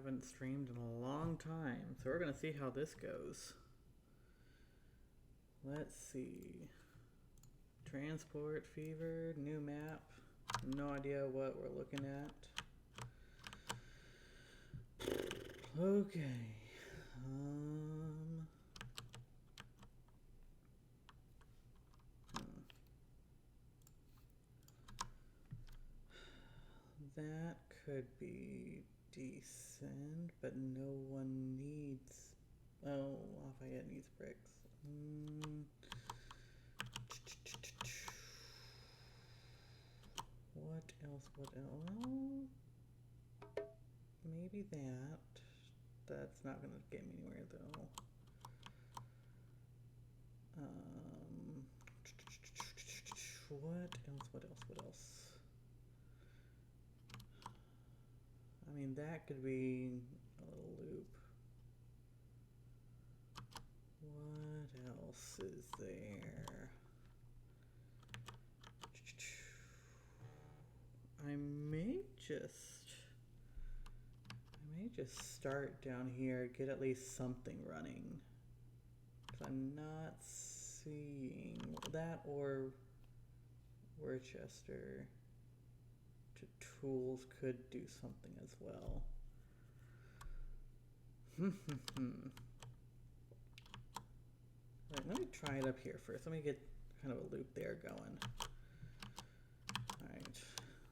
haven't streamed in a long time, so we're gonna see how this goes. Let's see. Transport Fever, new map. No idea what we're looking at. Okay. That could be decent, but no one needs. Oh, Lafayette needs bricks. What else? What else? Maybe that. That's not gonna get me anywhere though. What else? What else? What else? I mean, that could be a little loop. What else is there? I may just start down here, get at least something running. 'Cause I'm not seeing that or Worcester to tools could do something as well. Right, let me try it up here first. Let me get kind of a loop there going. Alright,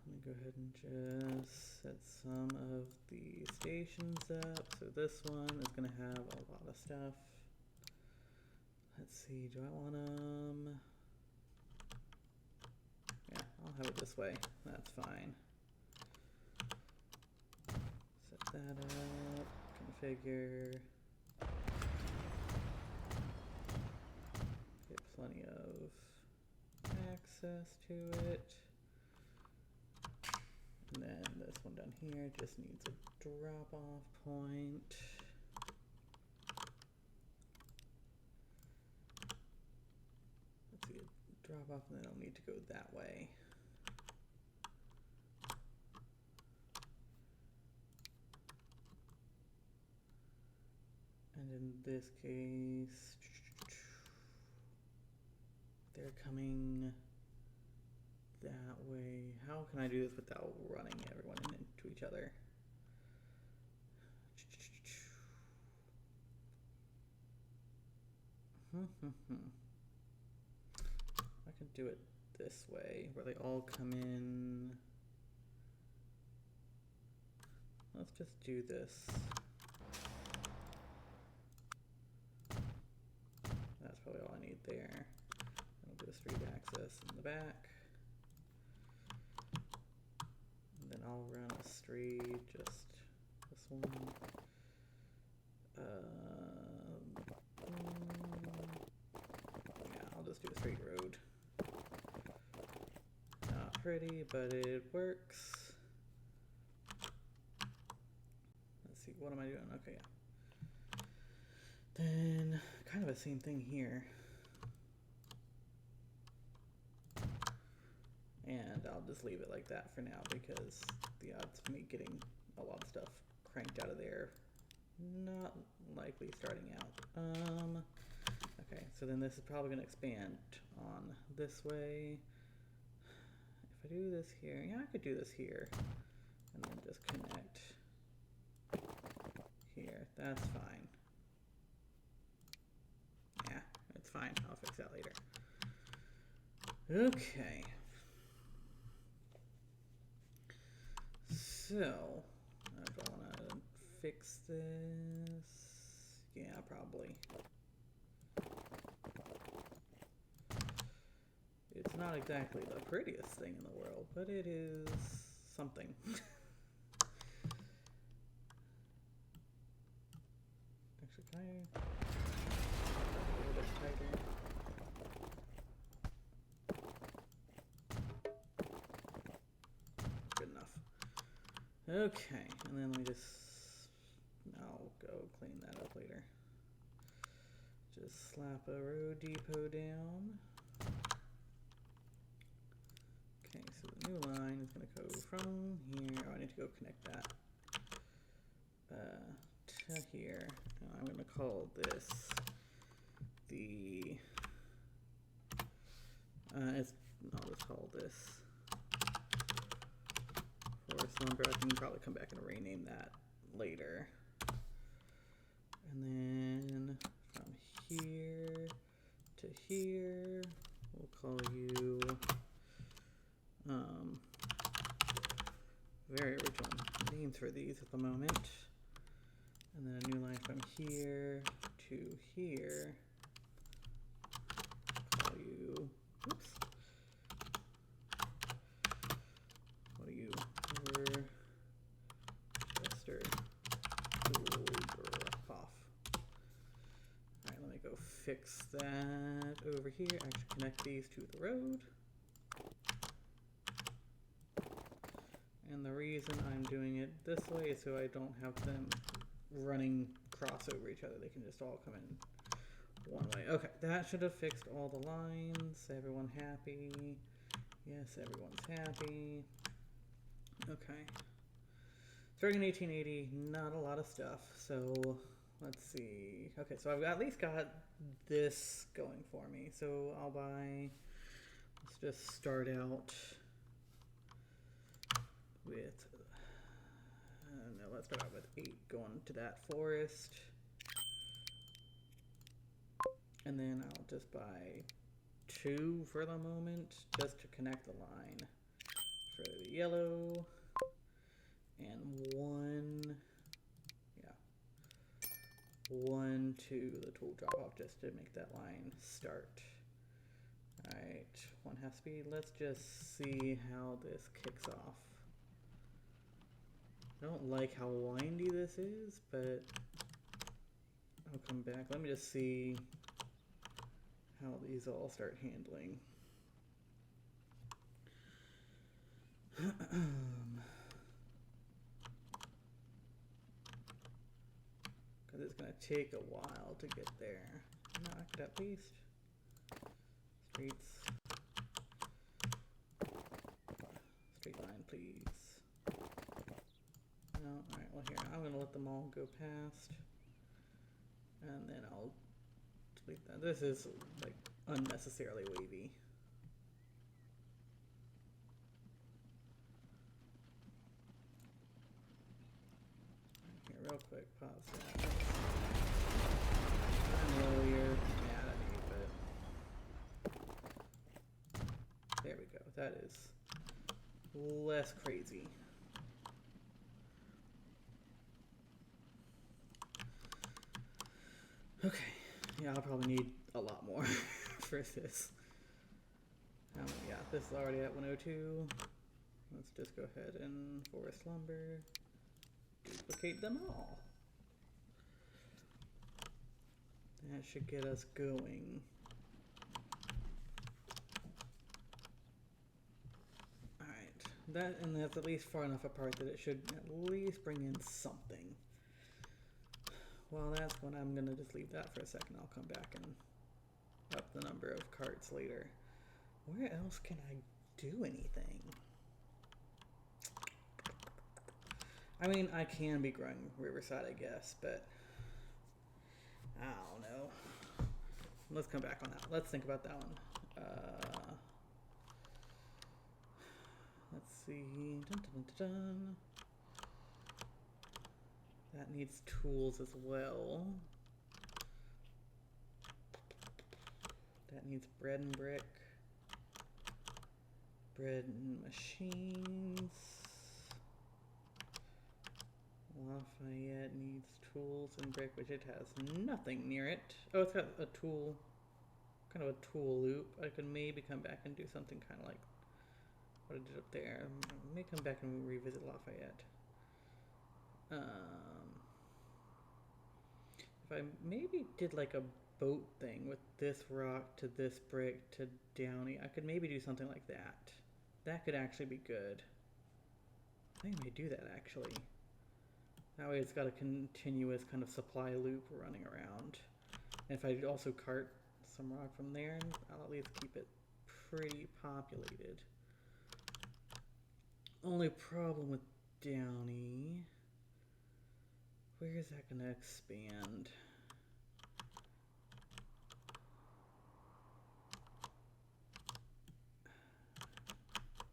let me go ahead and just set some of the stations up. So this one is going to have a lot of stuff. Let's see, do I want them? Yeah, I'll have it this way. That's fine. Set that up, configure. Get plenty of access to it. And then this one down here just needs a drop-off point. Let's see, a drop-off, and then I'll need to go that way. And in this case, they're coming that way. How can I do this without running everyone into each other? I can do it this way, where they all come in. Let's just do this. That's probably all I need there. I'll do a street access in the back. And then I'll run a street, just this one. Yeah, I'll just do a straight road. Not pretty, but it works. Let's see, what am I doing? Okay, yeah. Then, kind of the same thing here. And I'll just leave it like that for now because the odds of me getting a lot of stuff cranked out of there, not likely starting out. Okay, so then this is probably going to expand on this way. If I do this here, yeah, I could do this here. And then just connect here. That's fine. Yeah, it's fine. I'll fix that later. Okay. So, do I want to fix this? Yeah, probably. It's not exactly the prettiest thing in the world, but it is something. Actually, can I a little bit tighter? Good enough. Okay, and then let me just, I'll go clean that up later. Just slap a road depot down. Okay, so the new line is going to go from here. Oh, I need to go connect that. to here. And I'm going to call this the, I'll just call this forest lumber. I can probably come back and rename that later. And then from here to here, we'll call you very original names for these at the moment. And then a new line from here to here. Call you, oops. What are you? Chester off. Alright, let me go fix that over here. Actually connect these to the road. And the reason I'm doing it this way is so I don't have them running cross over each other. They can just all come in one way. Okay, that should have fixed all the lines. Everyone happy? Yes, everyone's happy. Okay. Starting in 1880, not a lot of stuff. So let's see. Okay, so I've at least got this going for me. So I'll buy, let's just start out with, no, let's start out with 8 going to that forest. And then I'll just buy 2 for the moment, just to connect the line for the yellow. And 1, yeah, 1 to the tool drop off just to make that line start. Alright, 1 half speed. Let's just see how this kicks off. I don't like how windy this is, but I'll come back. Let me just see how these all start handling. Because it's going to take a while to get there. No, I could at least. Streets. Straight line, please. No, alright, well here, I'm going to let them all go past. And then I'll delete that. This is like unnecessarily wavy. Here, real quick, pause that. I know you're mad at me, but there we go. That is less crazy. Okay, yeah, I'll probably need a lot more for this. Yeah, this is already at 102. Let's just go ahead and forest lumber, duplicate them all. That should get us going. Alright, and that's at least far enough apart that it should at least bring in something. Well, that's when I'm going to just leave that for a second. I'll come back and up the number of carts later. Where else can I do anything? I mean, I can be growing Riverside, I guess, but I don't know. Let's come back on that. Let's think about that one. Let's see. Dun, dun, dun, dun. That needs tools as well. That needs bread and brick. Bread and machines. Lafayette needs tools and brick, which it has nothing near it. Oh, it's got a tool, kind of a tool loop. I could maybe come back and do something kind of like what I did up there. I may come back and revisit Lafayette. If I maybe did like a boat thing with this rock to this brick to Downey, I could maybe do something like that. That could actually be good. I think I may do that actually. That way it's got a continuous kind of supply loop running around. And if I also cart some rock from there, I'll at least keep it pretty populated. Only problem with Downey Where is that gonna expand?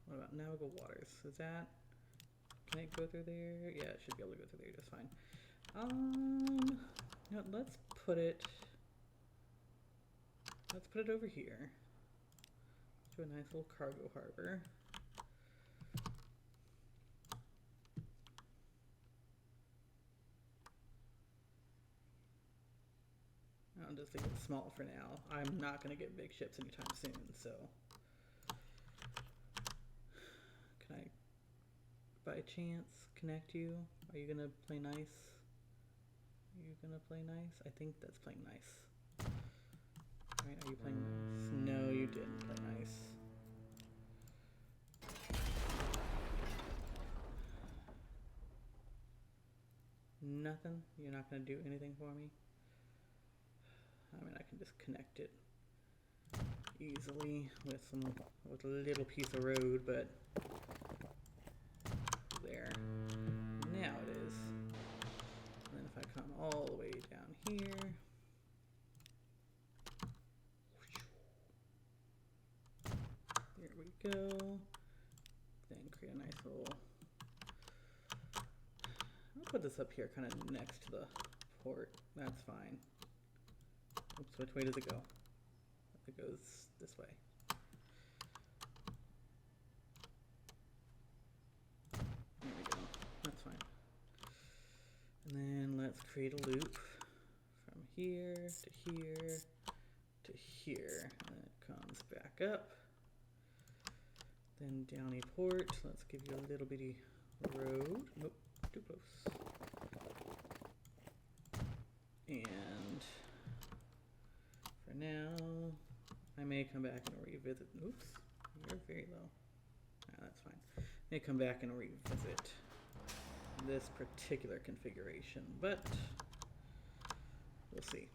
What about navigable waters? Is that, can it go through there? Yeah, it should be able to go through there just fine. You know, let's put it over here. Let's do a nice little cargo harbor. I'll just leave it small for now. I'm not going to get big ships anytime soon, so. Can I, by chance, connect you? Are you going to play nice? Are you going to play nice? I think that's playing nice. Right, are you playing nice? No, you didn't play nice. Nothing? You're not going to do anything for me? I mean, I can just connect it easily with a little piece of road, but there. Now it is. And then if I come all the way down here, there we go. Then create a nice little. I'll put this up here, kind of next to the port. That's fine. Oops, which way does it go? It goes this way. There we go. That's fine. And then let's create a loop from here to here to here. And then it comes back up. Then Downey Port. Let's give you a little bitty road. Nope, too close. And for now, I may come back and revisit. Oops, you're very low. That's fine. I may come back and revisit this particular configuration, but we'll see.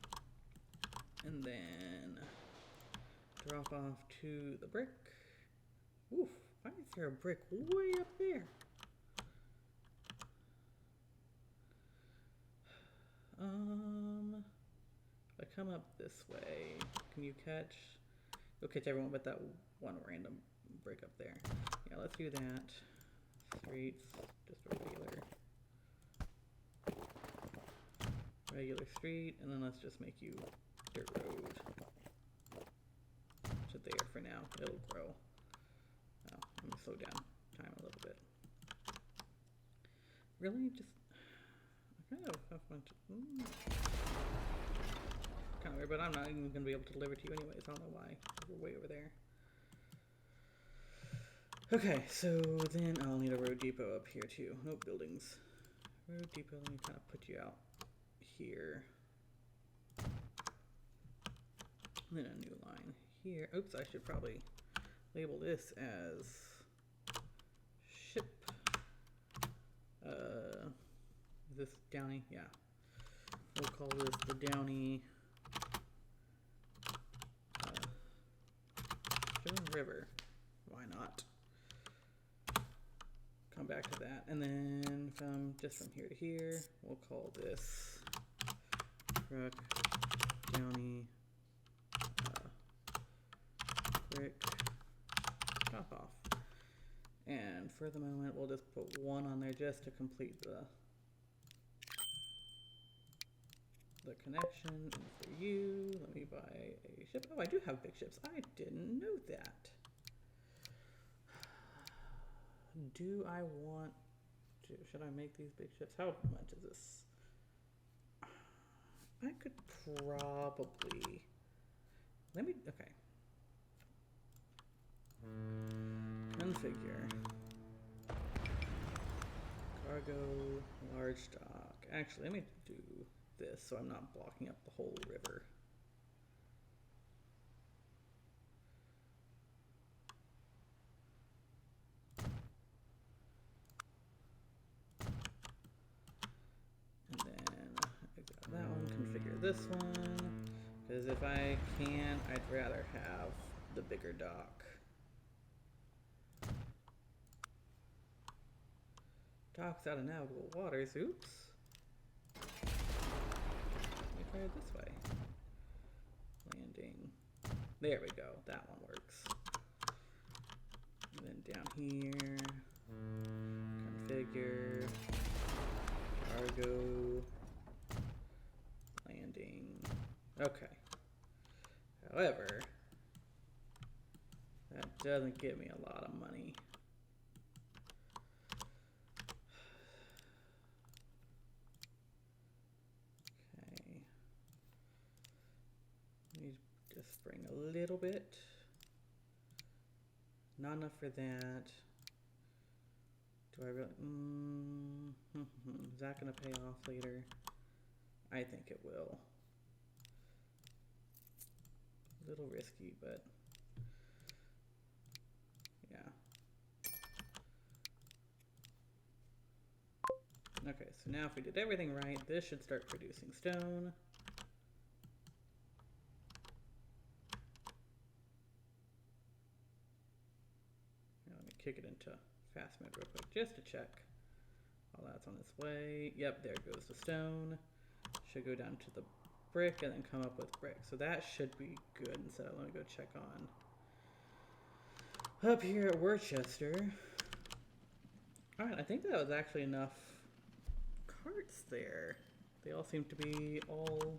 And then drop off to the brick. Oof, why is there a brick way up there? If I come up this way, can you catch? You'll catch everyone but that one random brick up there. Yeah, let's do that. Streets, just a regular street, and then let's just make you dirt road. Just there for now. It'll grow. Oh, I'm gonna slow down time a little bit. Really, just. I kind of have fun. Kind of weird, but I'm not even going to be able to deliver to you anyways. I don't know why. We're way over there. Okay, so then I'll need a road depot up here too. Nope, buildings. Road depot, let me kind of put you out here. And then a new line here. Oops, I should probably label this as ship. Is this Downey? Yeah. We'll call this the Downey River. Why not? Come back to that. And then from here to here, we'll call this truck Downey brick drop off. And for the moment, we'll just put one on there just to complete the connection. And for you, let me buy a ship. Oh, I do have big ships. I didn't know that. Do I want to? Should I make these big ships? How much is this? I could probably. Let me. Okay. Configure. Cargo, large dock. Actually, let me do this so I'm not blocking up the whole river. And then I got that one, configure this one, because if I can, I'd rather have the bigger dock. Docks out of navigable waters, oops. try it this way. Landing. There we go. That one works. And then down here, configure, cargo, landing. Okay. However, that doesn't give me a lot of money. Okay. Let me just bring a little bit. Not enough for that. Do I really? Is that going to pay off later? I think it will. A little risky, but yeah. Okay, so now if we did everything right, this should start producing stone. Now let me kick it into fast mode real quick just to check. All that's on its way. Yep, there goes the stone. Should go down to the brick and then come up with brick. So that should be good. And so let me go check on up here at Worcester. All right, I think that was actually enough carts there. They all seem to be all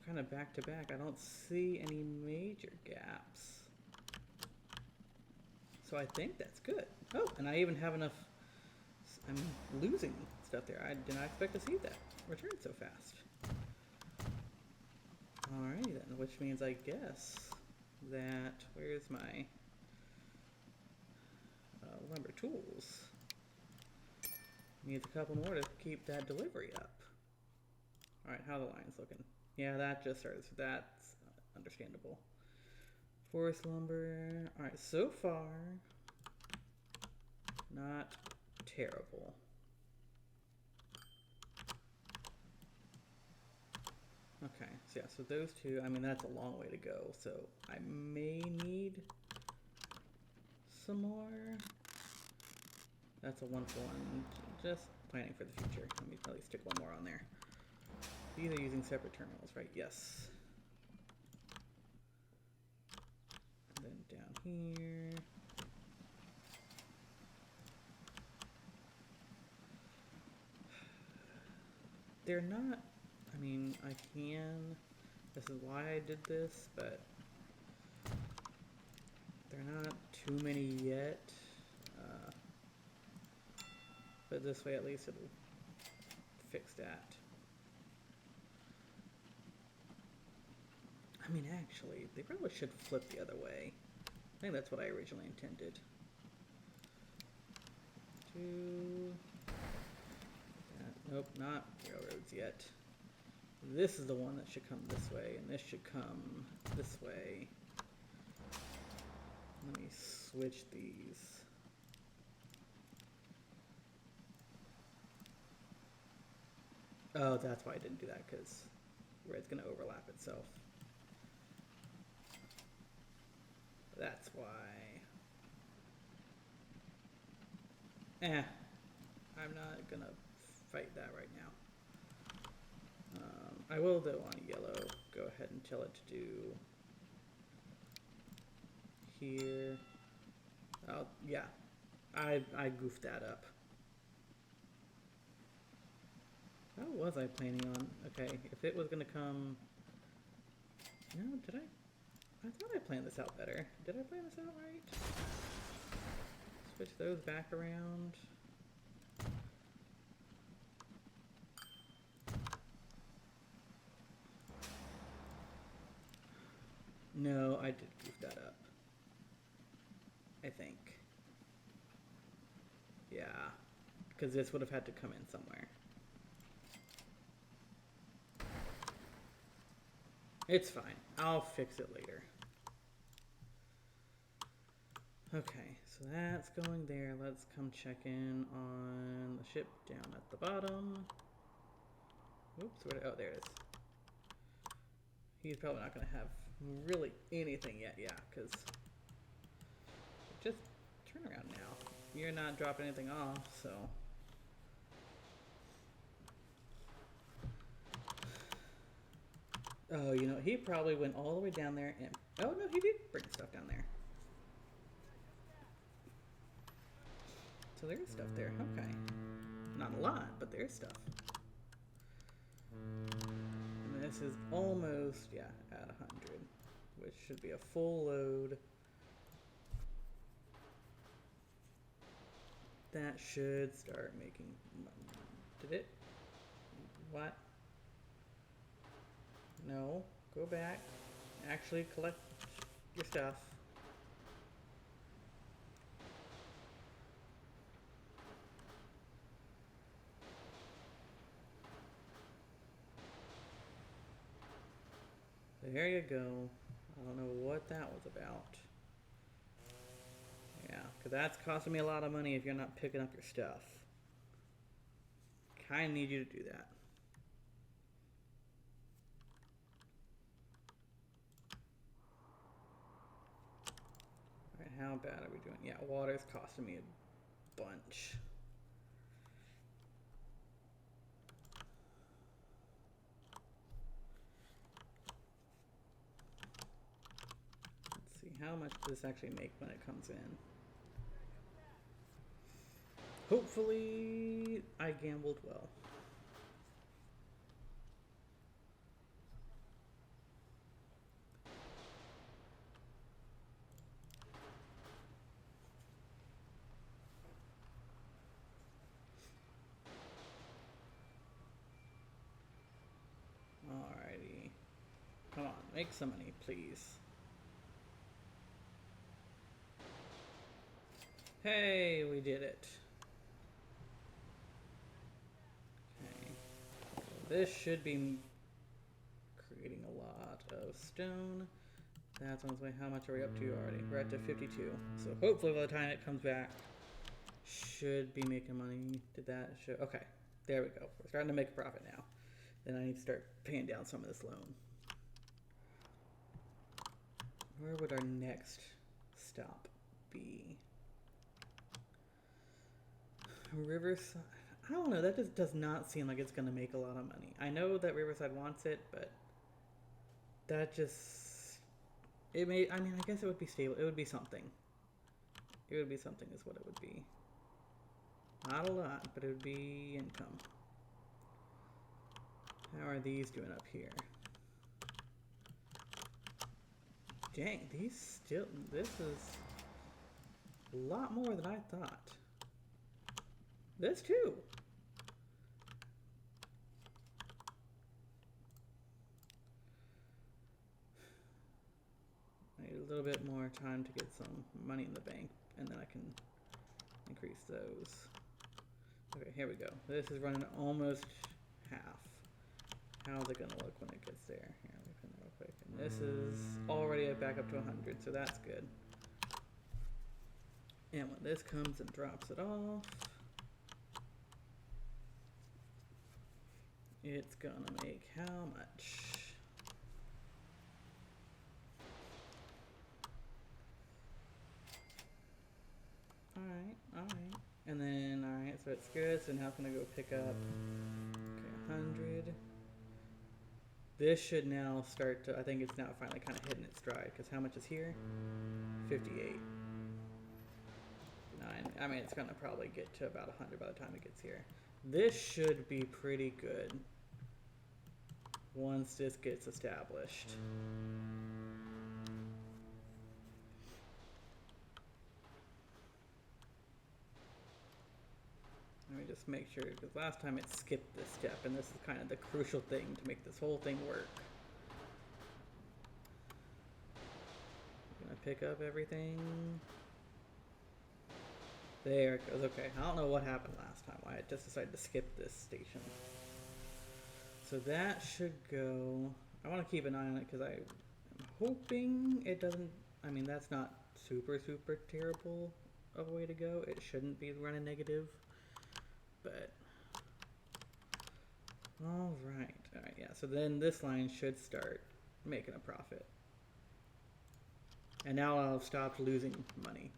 kind of back to back. I don't see any major gaps. So I think that's good. Oh, and I even have enough. I'm losing stuff there. I did not expect to see that return so fast. Alrighty then, which means I guess that, where's my lumber tools? Needs a couple more to keep that delivery up. Alright, how are the lines looking? Yeah, that just started, so that's understandable. Forest lumber. Alright, so far, not terrible. Okay, so yeah, so those two, I mean, that's a long way to go, so I may need some more. That's a 1-for-1, just planning for the future. Let me probably stick one more on there. These are using separate terminals, right? Yes. And then down here. They're not, I mean, I can, this is why I did this, but they're not too many yet. But this way at least it'll fix that. I mean, actually, they probably should flip the other way. I think that's what I originally intended. Nope, not railroads yet. This is the one that should come this way, and this should come this way. Let me switch these. Oh, that's why I didn't do that, because red's going to overlap itself. That's why. I'm not going to fight that right now. I will, though, on yellow, go ahead and tell it to do here. Oh, yeah. I goofed that up. How was I planning on? Okay, if it was going to come... No, did I? I thought I planned this out better. Did I plan this out right? Switch those back around. No, I did goof that up. I think. Yeah, because this would have had to come in somewhere. It's fine. I'll fix it later. Okay, so that's going there. Let's come check in on the ship down at the bottom. Oops, oh, there it is. He's probably not going to have really anything yet, yeah, because just turn around now. You're not dropping anything off, so... Oh, you know, he probably went all the way down there and... Oh, no, he did bring stuff down there. So there's stuff there. Okay. Not a lot, but there's stuff. And this is almost, yeah, at 100, which should be a full load. That should start making money. Did it? What? No. Go back. Actually collect your stuff. There you go. I don't know what that was about. Yeah, because that's costing me a lot of money if you're not picking up your stuff. Kinda need you to do that. Alright, how bad are we doing? Yeah, water's costing me a bunch. Let's see, how much does this actually make when it comes in? Hopefully, I gambled well. Alrighty. Come on, make some money, please. Hey, we did it. Okay. This should be creating a lot of stone. That's on its way. How much are we up to already? We're at to 52. So hopefully by the time it comes back, should be making money. Did that show? Okay, there we go. We're starting to make a profit now. Then I need to start paying down some of this loan. Where would our next stop be? Riverside. I don't know. That just does not seem like it's going to make a lot of money. I know that Riverside wants it, but that just... It may... I mean, I guess it would be stable. It would be something. It would be something is what it would be. Not a lot, but it would be income. How are these doing up here? Dang, these still... This is a lot more than I thought. This too. I need a little bit more time to get some money in the bank, and then I can increase those. Okay, here we go. This is running almost half. How's it gonna look when it gets there? Here, let me pin that real quick. And this is already back up to 100, so that's good. And when this comes and drops it off, it's gonna make how much? Alright. And then, alright, so it's good. So now it's gonna go pick up, okay, 100. This should now start to, I think it's now finally kind of hitting its stride, because how much is here? 58. 9. I mean, it's gonna probably get to about 100 by the time it gets here. This should be pretty good once this gets established. Let me just make sure, because last time it skipped this step, and this is kind of the crucial thing to make this whole thing work. I'm gonna pick up everything. There it goes. Okay, I don't know what happened last time, why it just decided to skip this station. So that should go. I want to keep an eye on it because I'm hoping it doesn't. I mean, that's not super terrible of a way to go. It shouldn't be running negative, but all right, yeah. So then this line should start making a profit, and now I'll have stopped losing money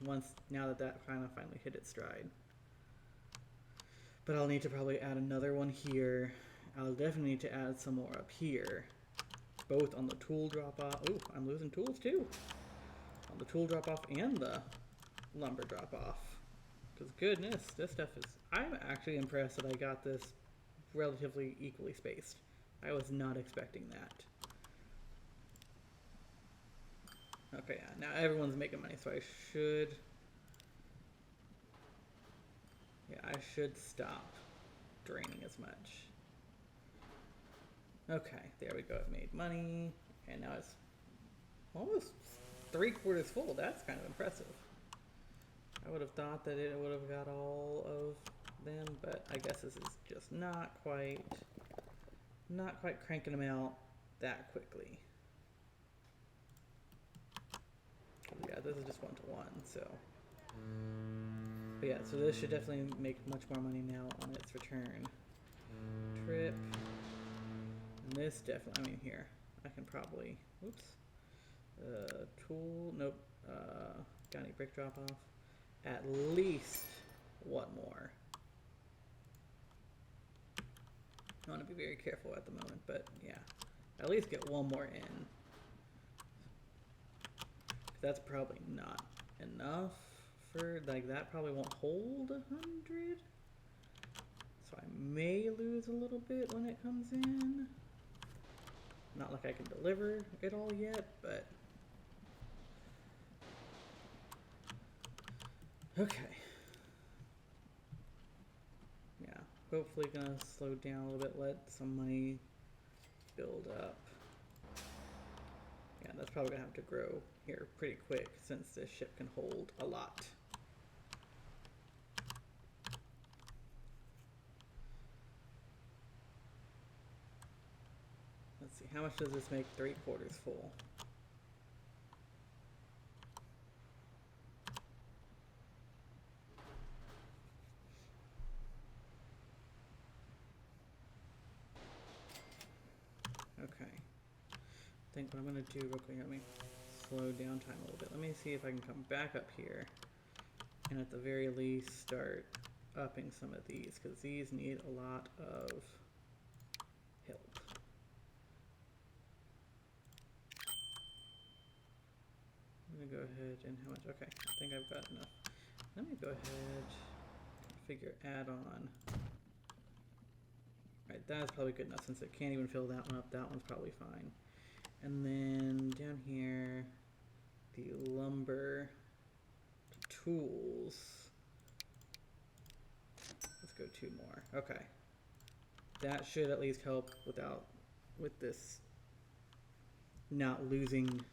now that kind of finally hit its stride. But I'll need to probably add another one here. I'll definitely need to add some more up here. both on the tool drop off. Ooh, I'm losing tools too. On the tool drop off and the lumber drop off. Because goodness, this stuff is, I'm actually impressed that I got this relatively equally spaced. I was not expecting that. Okay, yeah, now everyone's making money, so I should, yeah, I should stop draining as much. Okay, there we go, it made money, and now it's almost 3/4 full. That's kind of impressive. I would have thought that it would have got all of them, but I guess this is just not quite cranking them out that quickly. Yeah, this is just 1-to-1, so. But yeah, so this should definitely make much more money now on its return trip. And this definitely, I mean, here, I can probably, oops, tool, nope, got any brick drop off? At least one more. I want to be very careful at the moment, but yeah, at least get one more in. That's probably not enough for, like, that probably won't hold 100. So I may lose a little bit when it comes in. Not like I can deliver it all yet, but okay. Yeah, hopefully gonna slow down a little bit, let some money build up. Yeah, that's probably gonna have to grow here pretty quick since this ship can hold a lot. Let's see, how much does this make 3/4 full? Okay. I think what I'm gonna do real quick, let me slow down time a little bit. Let me see if I can come back up here and at the very least start upping some of these, because these need a lot of help. I'm gonna go ahead and how much? Okay, I think I've got enough. Let me go ahead, configure add-on. Alright, that's probably good enough since it can't even fill that one up. That one's probably fine. And then down here, the lumber tools. Let's go 2 more. Okay. That should at least help with this not losing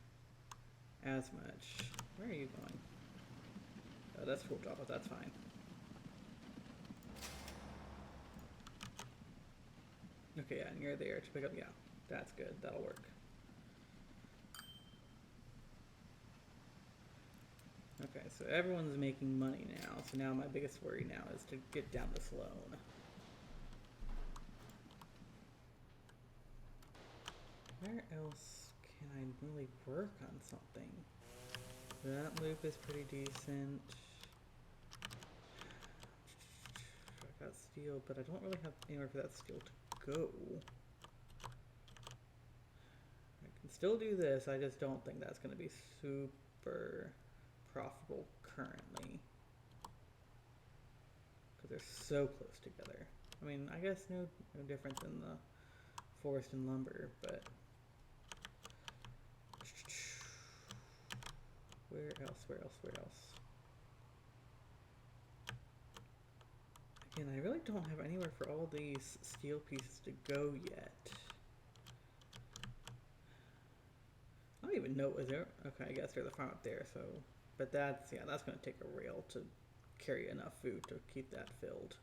as much. Where are you going? Oh, that's full drop, but that's fine. Okay, yeah, and you're there to pick up, yeah, that's good, that'll work. Okay, so everyone's making money now, so now my biggest worry now is to get down this loan. Where else can I really work on something? That loop is pretty decent. I got steel, but I don't really have anywhere for that steel to go. I can still do this, I just don't think that's going to be super profitable currently. Because they're so close together. I mean, I guess no different than the forest and lumber, but where else? Again, I really don't have anywhere for all these steel pieces to go yet. I don't even know, is there? Okay, I guess there's a farm up there, so, but that's, yeah, that's going to take a rail to carry enough food to keep that filled.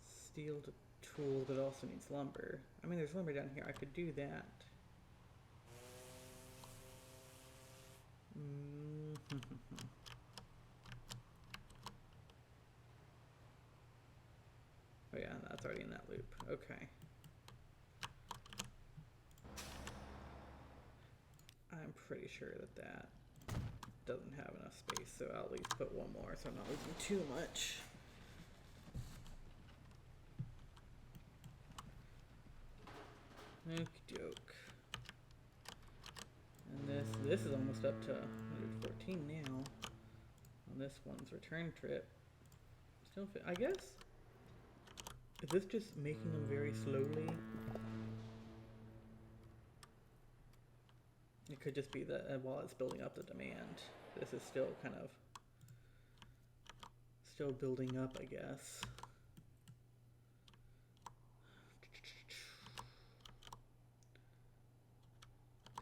Steel to tool, but it also needs lumber. I mean, there's lumber down here. I could do that. Oh yeah, that's already in that loop. Okay. I'm pretty sure that that doesn't have enough space, so I'll at least put one more so I'm not losing too much. Okie doke. And this is almost up to 114 now. On this one's return trip. Still, I guess. Is this just making them very slowly? It could just be that while it's building up the demand, this is still kind of still building up, I guess.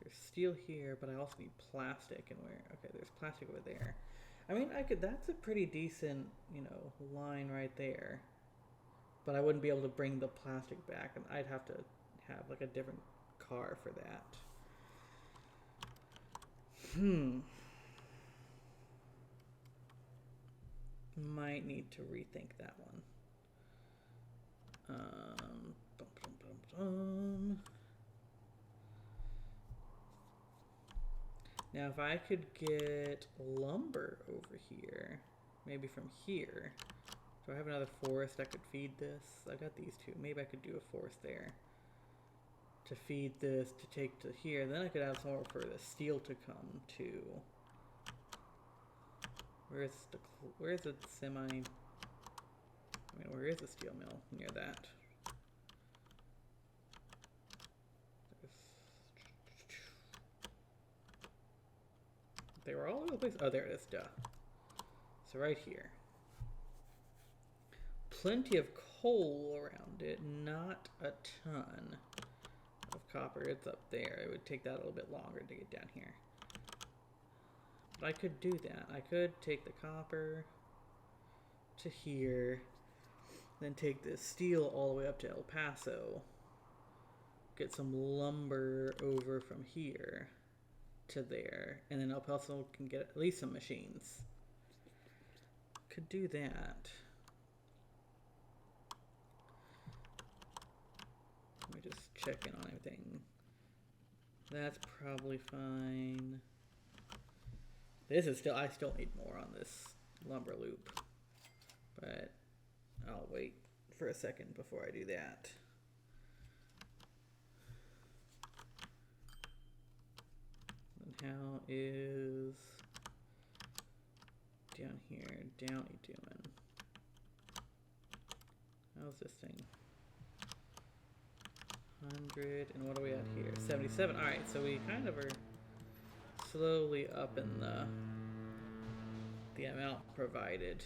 There's steel here, but I also need plastic, and where? Okay, there's plastic over there. I mean, that's a pretty decent, you know, line right there. But I wouldn't be able to bring the plastic back, and I'd have to have like a different car for that. Might need to rethink that one. Now, if I could get lumber over here, maybe from here. Do I have another forest I could feed this? I got these two. Maybe I could do a forest there to feed this to take to here. Then I could have somewhere for the steel to come to. Where's the semi? I mean, where is the steel mill near that? They were all over the place. Oh, there it is. Duh. So right here. Plenty of coal around it, not a ton of copper. It's up there. It would take that a little bit longer to get down here. But I could do that. I could take the copper to here, then take this steel all the way up to El Paso, get some lumber over from here to there, and then El Paso can get at least some machines. Could do that. Let me just check in on everything. That's probably fine. This is still, I still need more on this lumber loop, but I'll wait for a second before I do that. And how is down here Downey doing? How's this thing? 100, and what are we at here? 77. All right, so we kind of are slowly up in the amount provided.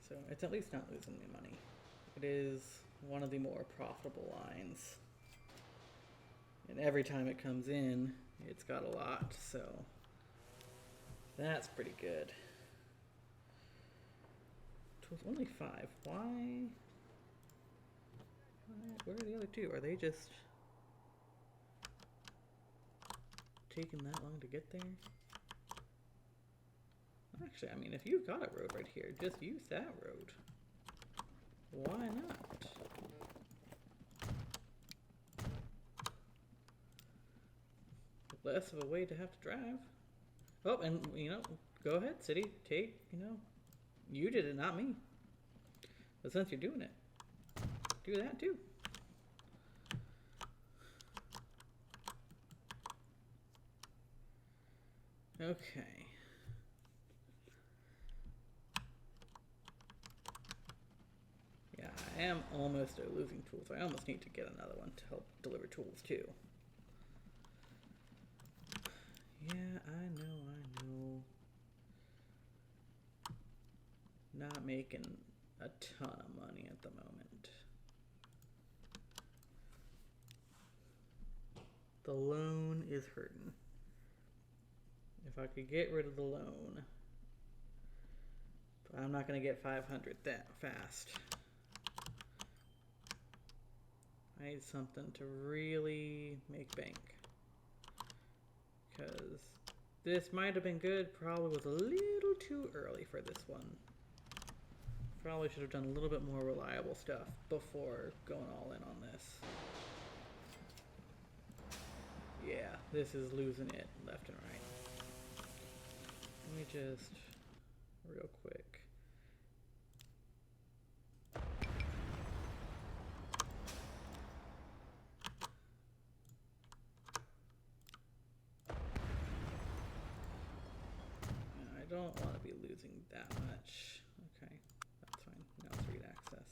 So it's at least not losing me money. It is one of the more profitable lines. And every time it comes in, it's got a lot, so that's pretty good. It was only 5. Why? Where are the other 2? Are they just taking that long to get there? Actually, I mean, if you've got a road right here, just use that road. Why not? Less of a way to have to drive. Oh, and, you know, go ahead, city. Take, you know, you did it, not me. But since you're doing it, do that too. Okay. Yeah, I am almost losing tools. I almost need to get another one to help deliver tools too. Yeah, I know. Not making a ton of money at the moment. The loan is hurting. If I could get rid of the loan, but I'm not going to get 500 that fast. I need something to really make bank. Because this might have been good, probably was a little too early for this one. probably should have done a little bit more reliable stuff before going all in on this. Yeah, this is losing it left and right. Let me just, real quick. I don't want to be losing that much. Okay, that's fine. Now let's read access.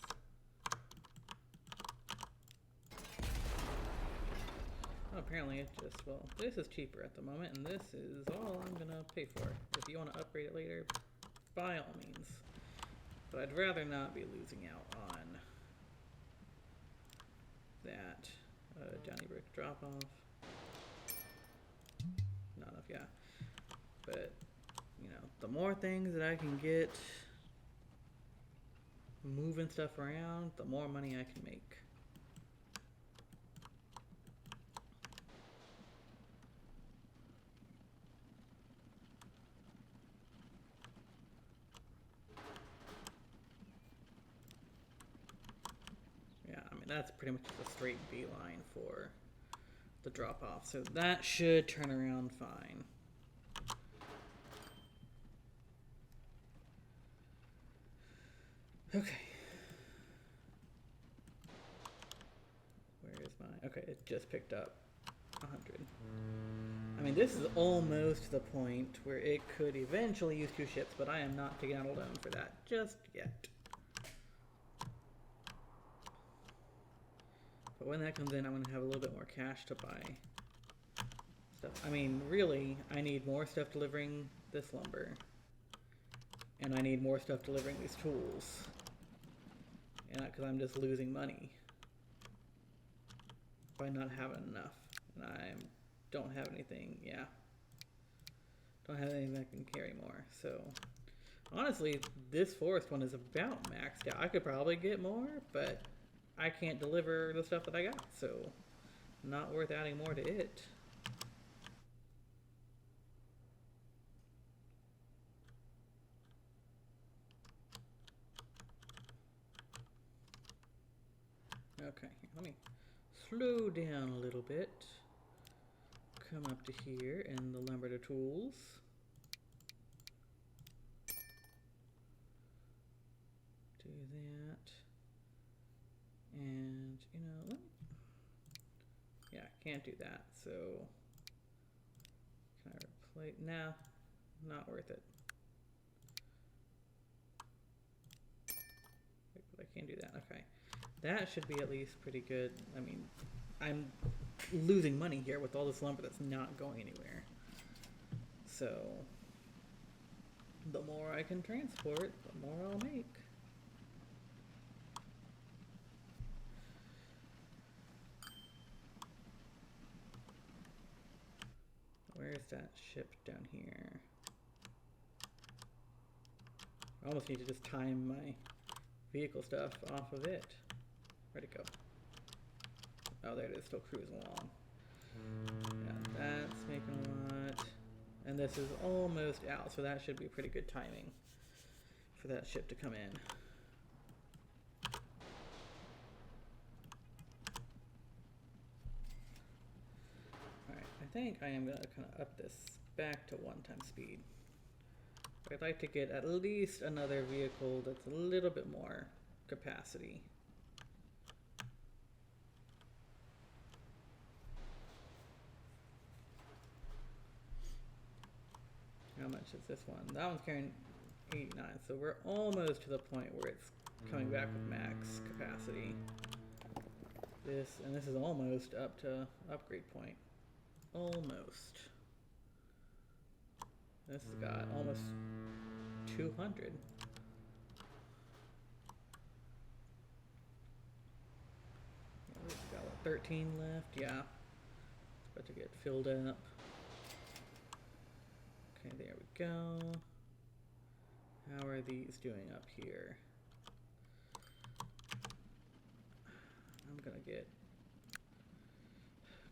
Oh, apparently it just, well, this is cheaper at the moment, and this is all I'm going to pay for. If you want to upgrade it later, by all means. But I'd rather not be losing out on that. Johnny Brick drop off. Not enough, yeah. But, you know, the more things that I can get moving stuff around, the more money I can make. Yeah, I mean, that's pretty much a straight beeline for the drop off. So that should turn around fine. Okay. Where is my... Okay, it just picked up 100. I mean, this is almost the point where it could eventually use 2 ships, but I am not taking out a loan for that just yet. But when that comes in, I'm going to have a little bit more cash to buy stuff. I mean, really, I need more stuff delivering this lumber. And I need more stuff delivering these tools. And because I'm just losing money by not having enough. And I don't have anything, yeah. Don't have anything that can carry more. So, honestly, this forest one is about maxed out. I could probably get more, but I can't deliver the stuff that I got. So, not worth adding more to it. Okay, let me slow down a little bit. Come up to here and the lumber to tools. Do that. And, you know, yeah, can't do that. So, can I replace? Nah, not worth it. But I can't do that. Okay. That should be at least pretty good. I mean, I'm losing money here with all this lumber that's not going anywhere. So, the more I can transport, the more I'll make. Where's that ship down here? I almost need to just time my vehicle stuff off of it. Where'd it go? Oh, there it is, still cruising along. Yeah, that's making a lot. And this is almost out, so that should be pretty good timing for that ship to come in. Alright, I think I am going to kind of up this back to 1x speed. I'd like to get at least another vehicle that's a little bit more capacity. How much is this one? That one's carrying 89, so we're almost to the point where it's coming back with max capacity. This is almost up to upgrade point. Almost. This has got almost 200. Yeah, we've got what, 13 left? Yeah. It's about to get filled up. Okay, there we go. How are these doing up here? I'm gonna get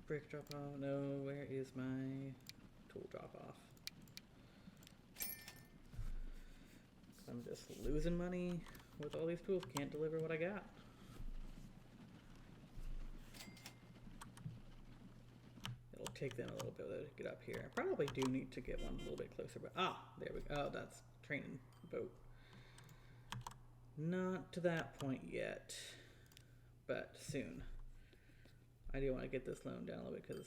brick drop off. No, where is my tool drop off? I'm just losing money with all these tools, can't deliver what I got. It'll take them a little bit to get up here. I probably do need to get one a little bit closer, but there we go. Oh, that's training boat. Not to that point yet, but soon. I do want to get this loan down a little bit because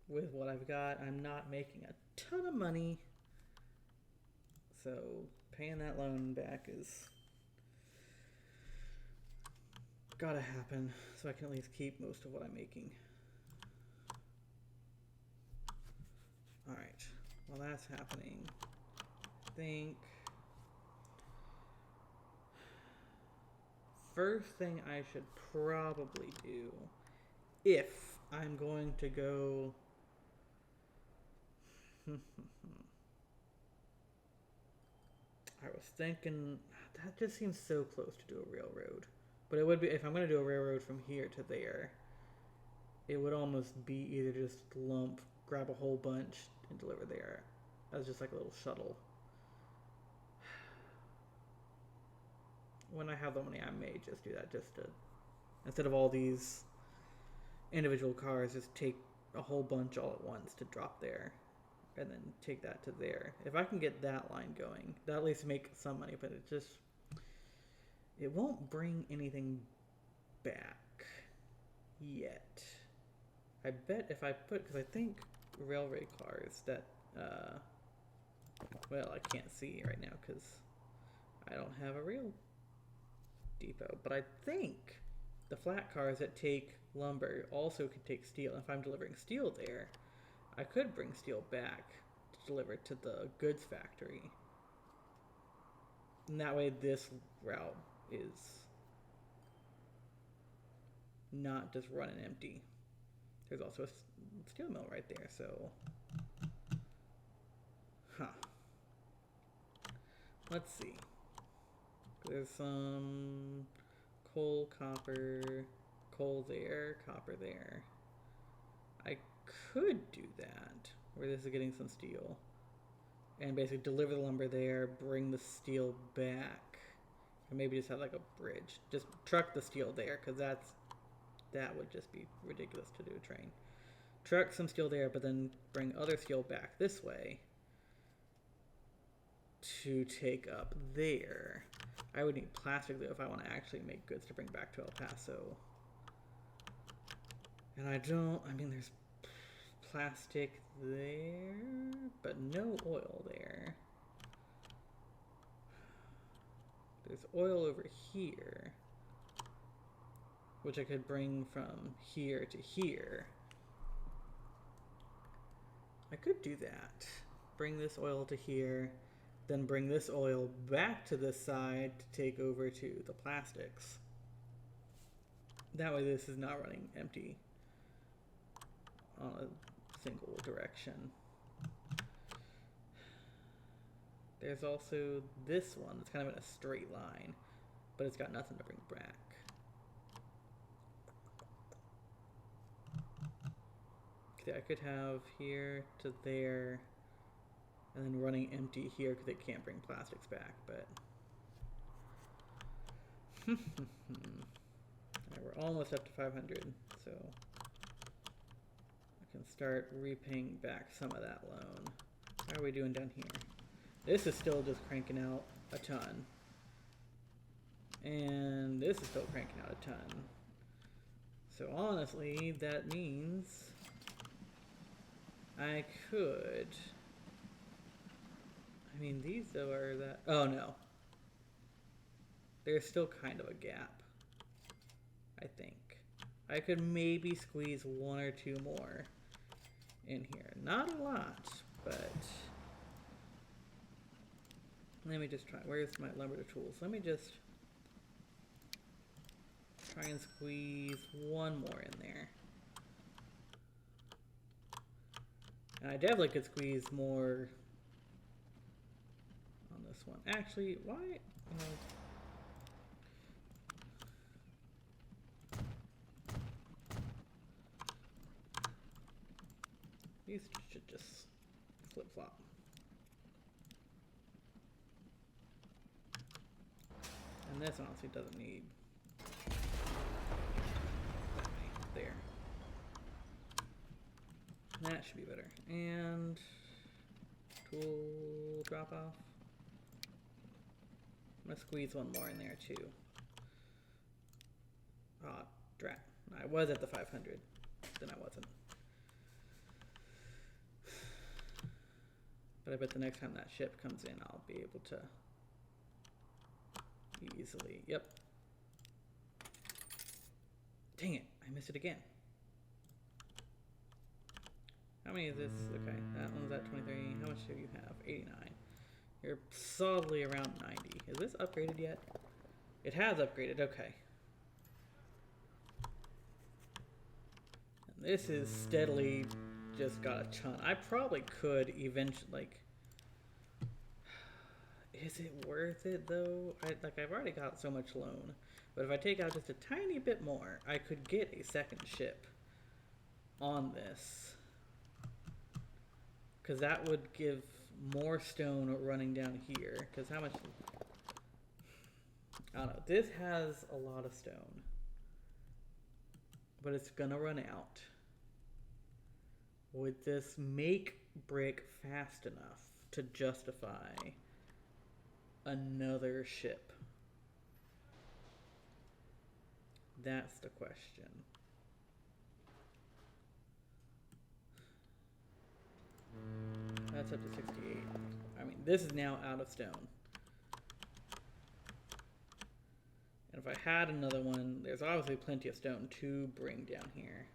with what I've got, I'm not making a ton of money. So paying that loan back is gotta happen so I can at least keep most of what I'm making. Alright, while that's happening, I think first thing I should probably do, if I'm going to go I was thinking that just seems so close to do a railroad. But it would be, if I'm going to do a railroad from here to there, it would almost be either just lump, grab a whole bunch, and deliver there as just like a little shuttle. When I have the money, I may just do that, just to, instead of all these individual cars, just take a whole bunch all at once to drop there, and then take that to there. If I can get that line going, that'll at least make some money, but it won't bring anything back yet. I bet if I put, because I think railway cars that, well, I can't see right now because I don't have a real depot, but I think the flat cars that take lumber also can take steel. And if I'm delivering steel there, I could bring steel back to deliver to the goods factory. And that way this route is not just running empty. There's also a steel mill right there, so... Let's see. There's some coal, copper, coal there, copper there. I could do that, where this is getting some steel, and basically deliver the lumber there, bring the steel back, and maybe just have like a bridge. Just truck the steel there, because that would just be ridiculous to do a train. Truck some steel there, but then bring other steel back this way to take up there. I would need plastic though if I want to actually make goods to bring back to El Paso. And I mean there's plastic there, but no oil there. There's oil over here, which I could bring from here to here. I could do that. Bring this oil to here, then bring this oil back to this side to take over to the plastics. That way this is not running empty on a single direction. There's also this one that's kind of in a straight line, but it's got nothing to bring back. Okay, I could have here to there, and then running empty here because it can't bring plastics back, but... Alright, we're almost up to 500, so I can start repaying back some of that loan. How are we doing down here? This is still just cranking out a ton. And this is still cranking out a ton. So honestly, that means I could... I mean, these though are that... Oh no. There's still kind of a gap, I think. I could maybe squeeze one or two more in here. Not a lot, but... Let me just try. Where's my lumber to tools? Let me just try and squeeze one more in there. And I definitely could squeeze more on this one. Actually, why? These should just flip-flop. And this honestly doesn't need that many. There. That should be better. And tool drop off. I'm gonna squeeze one more in there too. Ah, drat. I was at the 500. Then I wasn't. But I bet the next time that ship comes in, I'll be able to easily. Yep. Dang it. I missed it again. How many is this? Okay, that one's at 23. How much do you have? 89. You're solidly around 90. Is this upgraded yet? It has upgraded. Okay. And this is steadily just got a ton. I probably could eventually, like, is it worth it though? I've already got so much loan, but if I take out just a tiny bit more, I could get a second ship on this, because that would give more stone running down here. Because how much? I don't know. This has a lot of stone, but it's gonna run out. Would this make brick fast enough to justify another ship? That's the question. That's up to 68. I mean, this is now out of stone. And if I had another one, there's obviously plenty of stone to bring down here.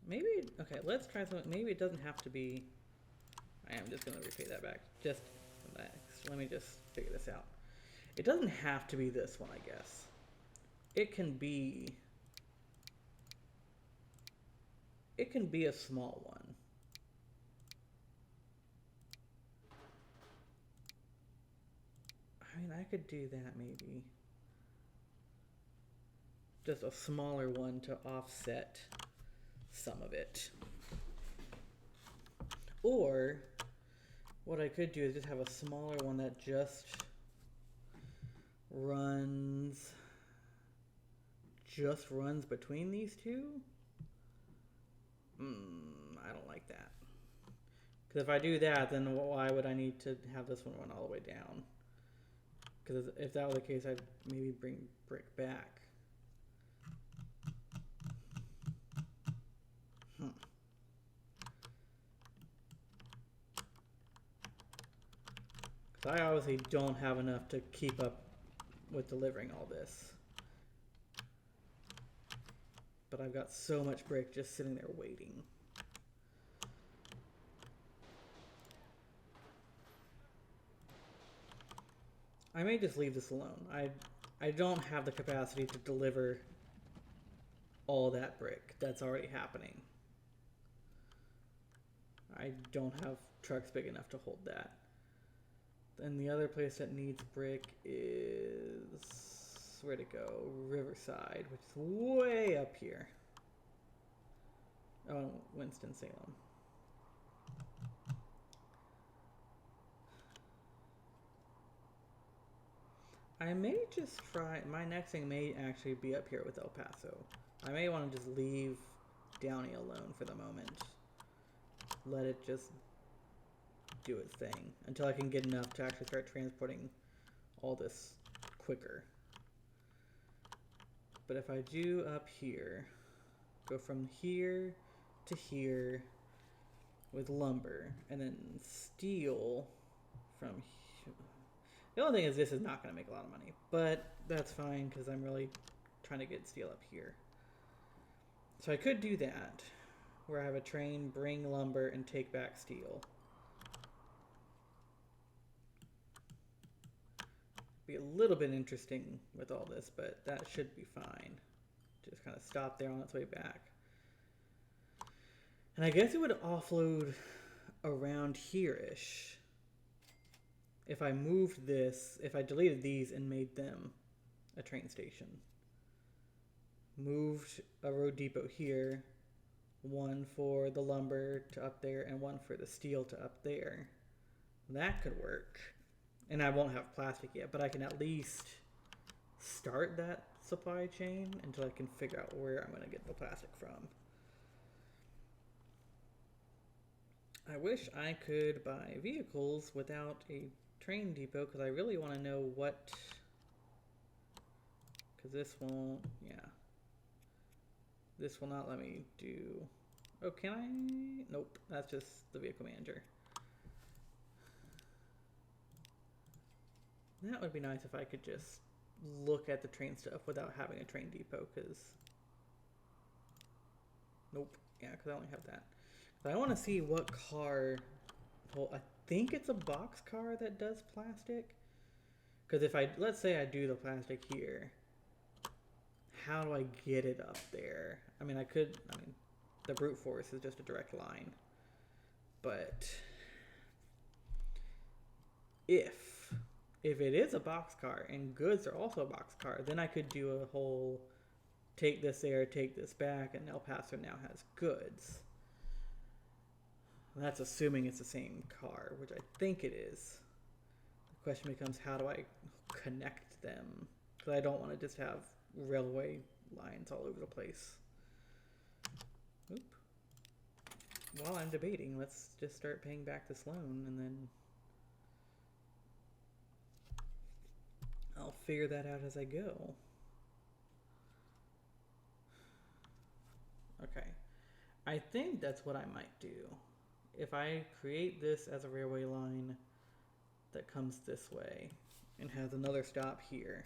Maybe, okay, let's try something. Maybe it doesn't have to be, I am just going to repay that back. Just next. Let me just figure this out. It doesn't have to be this one, I guess. It can be a small one. I mean, I could do that maybe. Just a smaller one to offset some of it. Or what I could do is just have a smaller one that just runs between these two. I don't like that. Because if I do that, then why would I need to have this one run all the way down? Because if that was the case, I'd maybe bring brick back. Because I obviously don't have enough to keep up with delivering all this. But I've got so much brick just sitting there waiting. I may just leave this alone. I don't have the capacity to deliver all that brick that's already happening. I don't have trucks big enough to hold that. And the other place that needs brick is, where'd it go? Riverside, which is way up here. Oh, Winston-Salem. I may just try, my next thing may actually be up here with El Paso. I may want to just leave Downey alone for the moment. Let it just do its thing until I can get enough to actually start transporting all this quicker. But if I do up here, go from here to here with lumber, and then steel from here. The only thing is this is not going to make a lot of money, but that's fine because I'm really trying to get steel up here. So I could do that, where I have a train bring lumber and take back steel. Be a little bit interesting with all this, but that should be fine. Just kind of stop there on its way back. And I guess it would offload around here-ish. If I moved this, if I deleted these and made them a train station. Moved a road depot here, one for the lumber to up there and one for the steel to up there. That could work. And I won't have plastic yet, but I can at least start that supply chain until I can figure out where I'm going to get the plastic from. I wish I could buy vehicles without a train depot, because I really want to know what... Because this won't... Yeah. This will not let me do... Oh, can I? Nope, that's just the vehicle manager. That would be nice if I could just look at the train stuff without having a train depot, because... Nope. Yeah, because I only have that. But I want to see what car... Well, I think it's a box car that does plastic. Because if I... Let's say I do the plastic here. How do I get it up there? I mean, I could... I mean, the brute force is just a direct line. But... If it is a boxcar and goods are also a boxcar, then I could do a whole take this there, take this back, and El Paso now has goods. That's assuming it's the same car, which I think it is. The question becomes, how do I connect them? Because I don't want to just have railway lines all over the place. Oop. While I'm debating, let's just start paying back this loan, and then I'll figure that out as I go. Okay. I think that's what I might do. If I create this as a railway line that comes this way and has another stop here.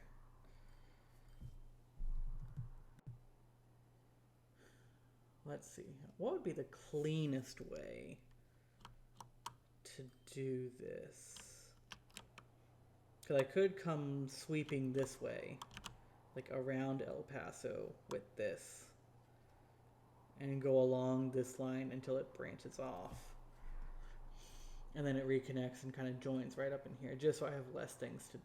Let's see. What would be the cleanest way to do this? Because I could come sweeping this way, like around El Paso with this, and go along this line until it branches off. And then it reconnects and kind of joins right up in here, just so I have less things to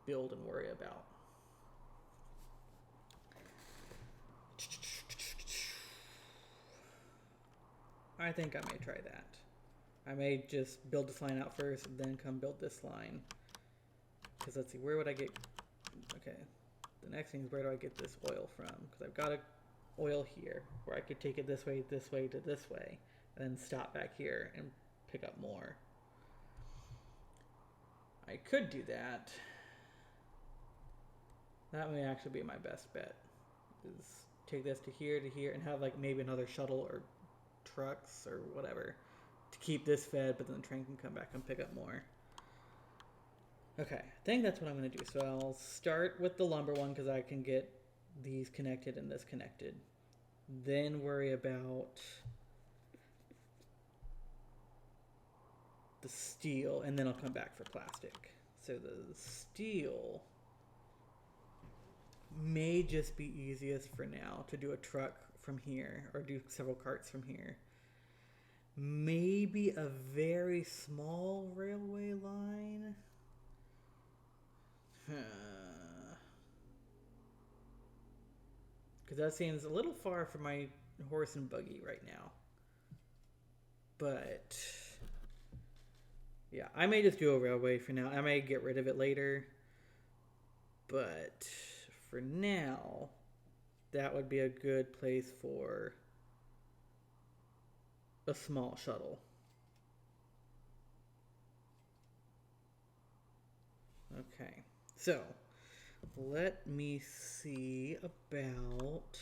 build and worry about. I think I may try that. I may just build this line out first, and then come build this line. Because let's see, where would I get... Okay, the next thing is, where do I get this oil from? Because I've got a oil here, where I could take it this way to this way, and then stop back here and pick up more. I could do that. That may actually be my best bet, is take this to here, and have like maybe another shuttle or trucks or whatever to keep this fed, but then the train can come back and pick up more. Okay, I think that's what I'm going to do. So I'll start with the lumber one, because I can get these connected and this connected. Then worry about the steel, and then I'll come back for plastic. So the steel may just be easiest for now to do a truck from here, or do several carts from here. Maybe a very small railway line. Because that seems a little far from my horse and buggy right now. But yeah, I may just do a railway for now. I may get rid of it later. But for now, that would be a good place for a small shuttle. Okay, so let me see about...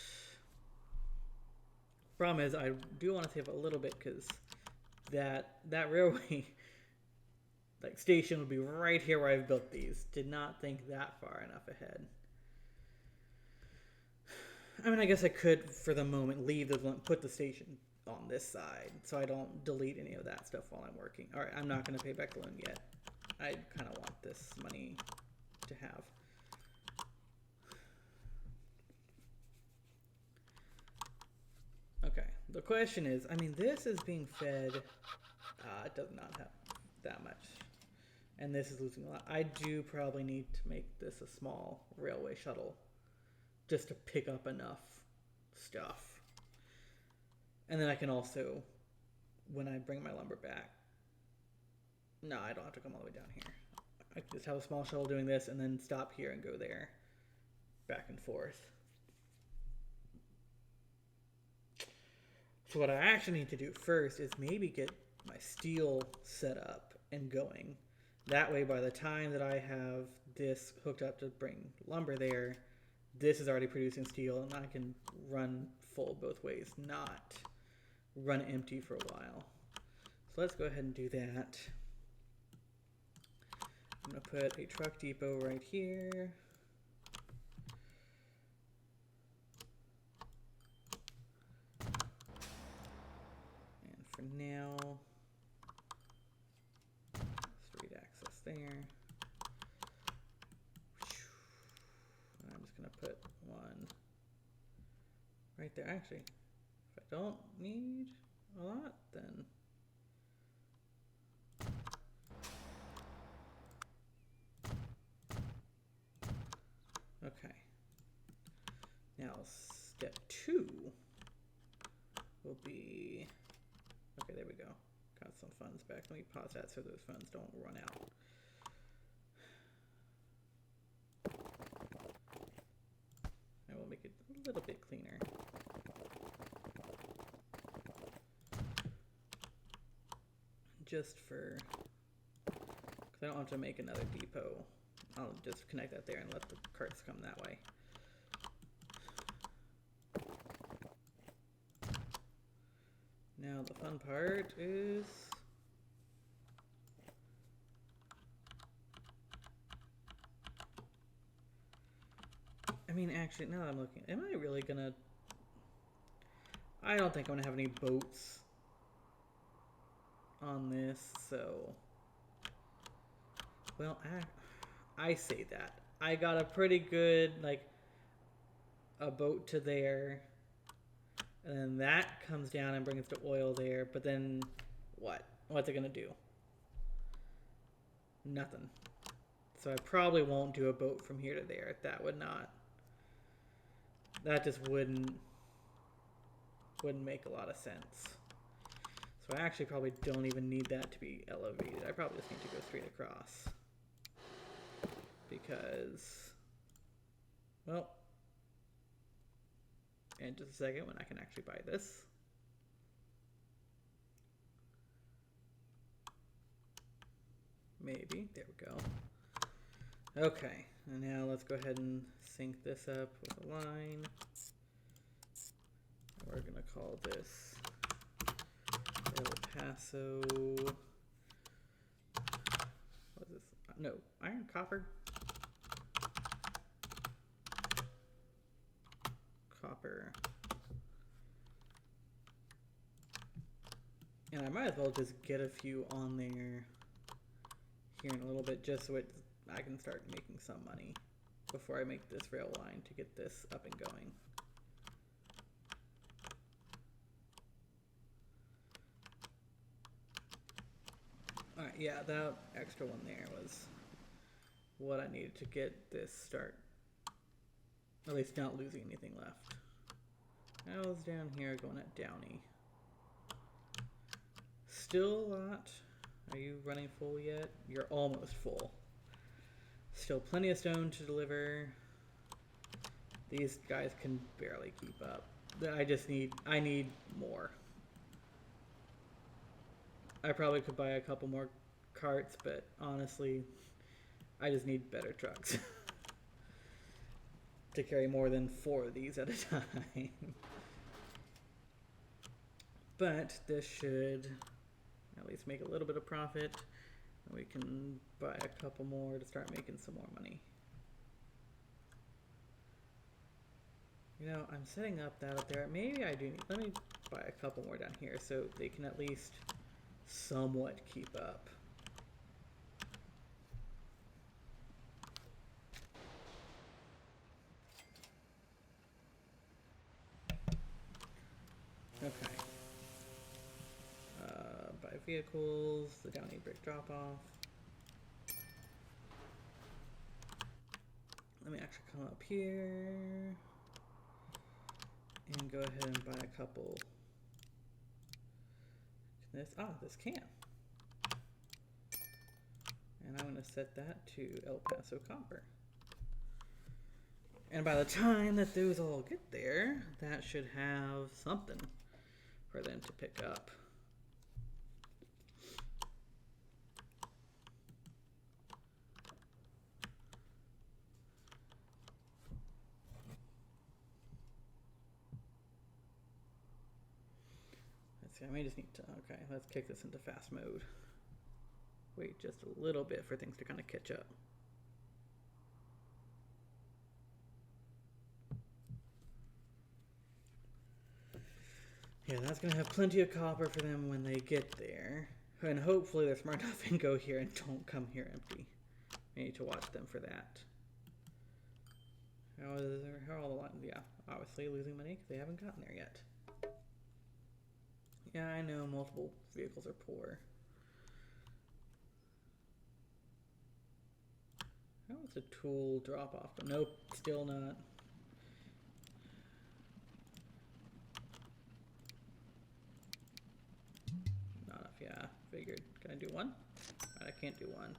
Problem is, I do want to save a little bit, because that railway like station would be right here where I've built these. Did not think that far enough ahead. I mean, I guess I could, for the moment, leave the put the station on this side, so I don't delete any of that stuff while I'm working. All right, I'm not going to pay back the loan yet. I kind of want this money to have. Okay, the question is, I mean, this is being fed, it does not have that much, and this is losing a lot. I do probably need to make this a small railway shuttle, just to pick up enough stuff. And then I can also, when I bring my lumber back, No, I don't have to come all the way down here. I can just have a small shovel doing this and then stop here and go there. Back and forth. So what I actually need to do first is maybe get my steel set up and going. That way by the time that I have this hooked up to bring lumber there, this is already producing steel and I can run full both ways, not run empty for a while. So let's go ahead and do that. I'm going to put a truck depot right here. And for now, street access there. And I'm just going to put one right there. Actually, if I don't need a lot, then okay. Now step 2 will be, okay, there we go. Got some funds back. Let me pause that so those funds don't run out. And we'll make it a little bit cleaner. Just for, because I don't have to make another depot. I'll just connect that there and let the carts come that way. Now the fun part is I mean, actually, now that I'm looking, am I really gonna, I don't think I'm gonna have any boats on this, so, well, I say that. I got a pretty good, like, a boat to there, and then that comes down and brings the oil there, but then what? What's it gonna do? Nothing. So I probably won't do a boat from here to there. That would not, that just wouldn't make a lot of sense. So I actually probably don't even need that to be elevated. I probably just need to go straight across. Because, well, in just a second when I can actually buy this. Maybe, there we go. Okay, and now let's go ahead and sync this up with a line. We're gonna call this El Paso, what is this? No, iron, copper? Copper. And I might as well just get a few on there here in a little bit just so I can start making some money before I make this rail line to get this up and going. Alright, yeah, that extra one there was what I needed to get this start, at least not losing anything left. I was down here going at Downey. Still a lot. Are you running full yet? You're almost full. Still plenty of stone to deliver. These guys can barely keep up. I need more. I probably could buy a couple more carts, but honestly, I just need better trucks to carry more than 4 of these at a time. But this should at least make a little bit of profit. And we can buy a couple more to start making some more money. You know, I'm setting up that up there. Maybe I do need, let me buy a couple more down here so they can at least somewhat keep up. Okay. Buy vehicles, the Downey brick drop off. Let me actually come up here and go ahead and buy a couple. This can. And I'm going to set that to El Paso copper. And by the time that those all get there, that should have something for them to pick up. Let's see, I may just need to, okay, let's kick this into fast mode. Wait just a little bit for things to kind of catch up. Yeah, that's going to have plenty of copper for them when they get there. And hopefully they're smart enough and go here and don't come here empty. We need to watch them for that. How are all the lines? Yeah, obviously losing money because they haven't gotten there yet. Yeah, I know multiple vehicles are poor. How is the tool drop off? Nope, still not. Not enough, yeah, figured. Can I do one? I can't do one.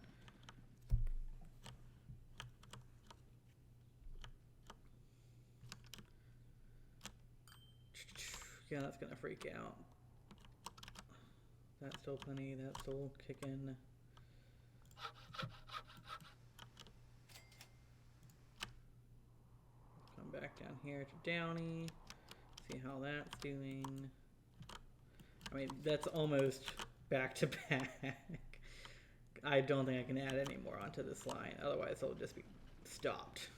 Yeah, that's gonna freak out. That's still plenty, that's still kicking. Come back down here to Downey. See how that's doing. I mean, that's almost back to back. I don't think I can add any more onto this line, otherwise it'll just be stopped.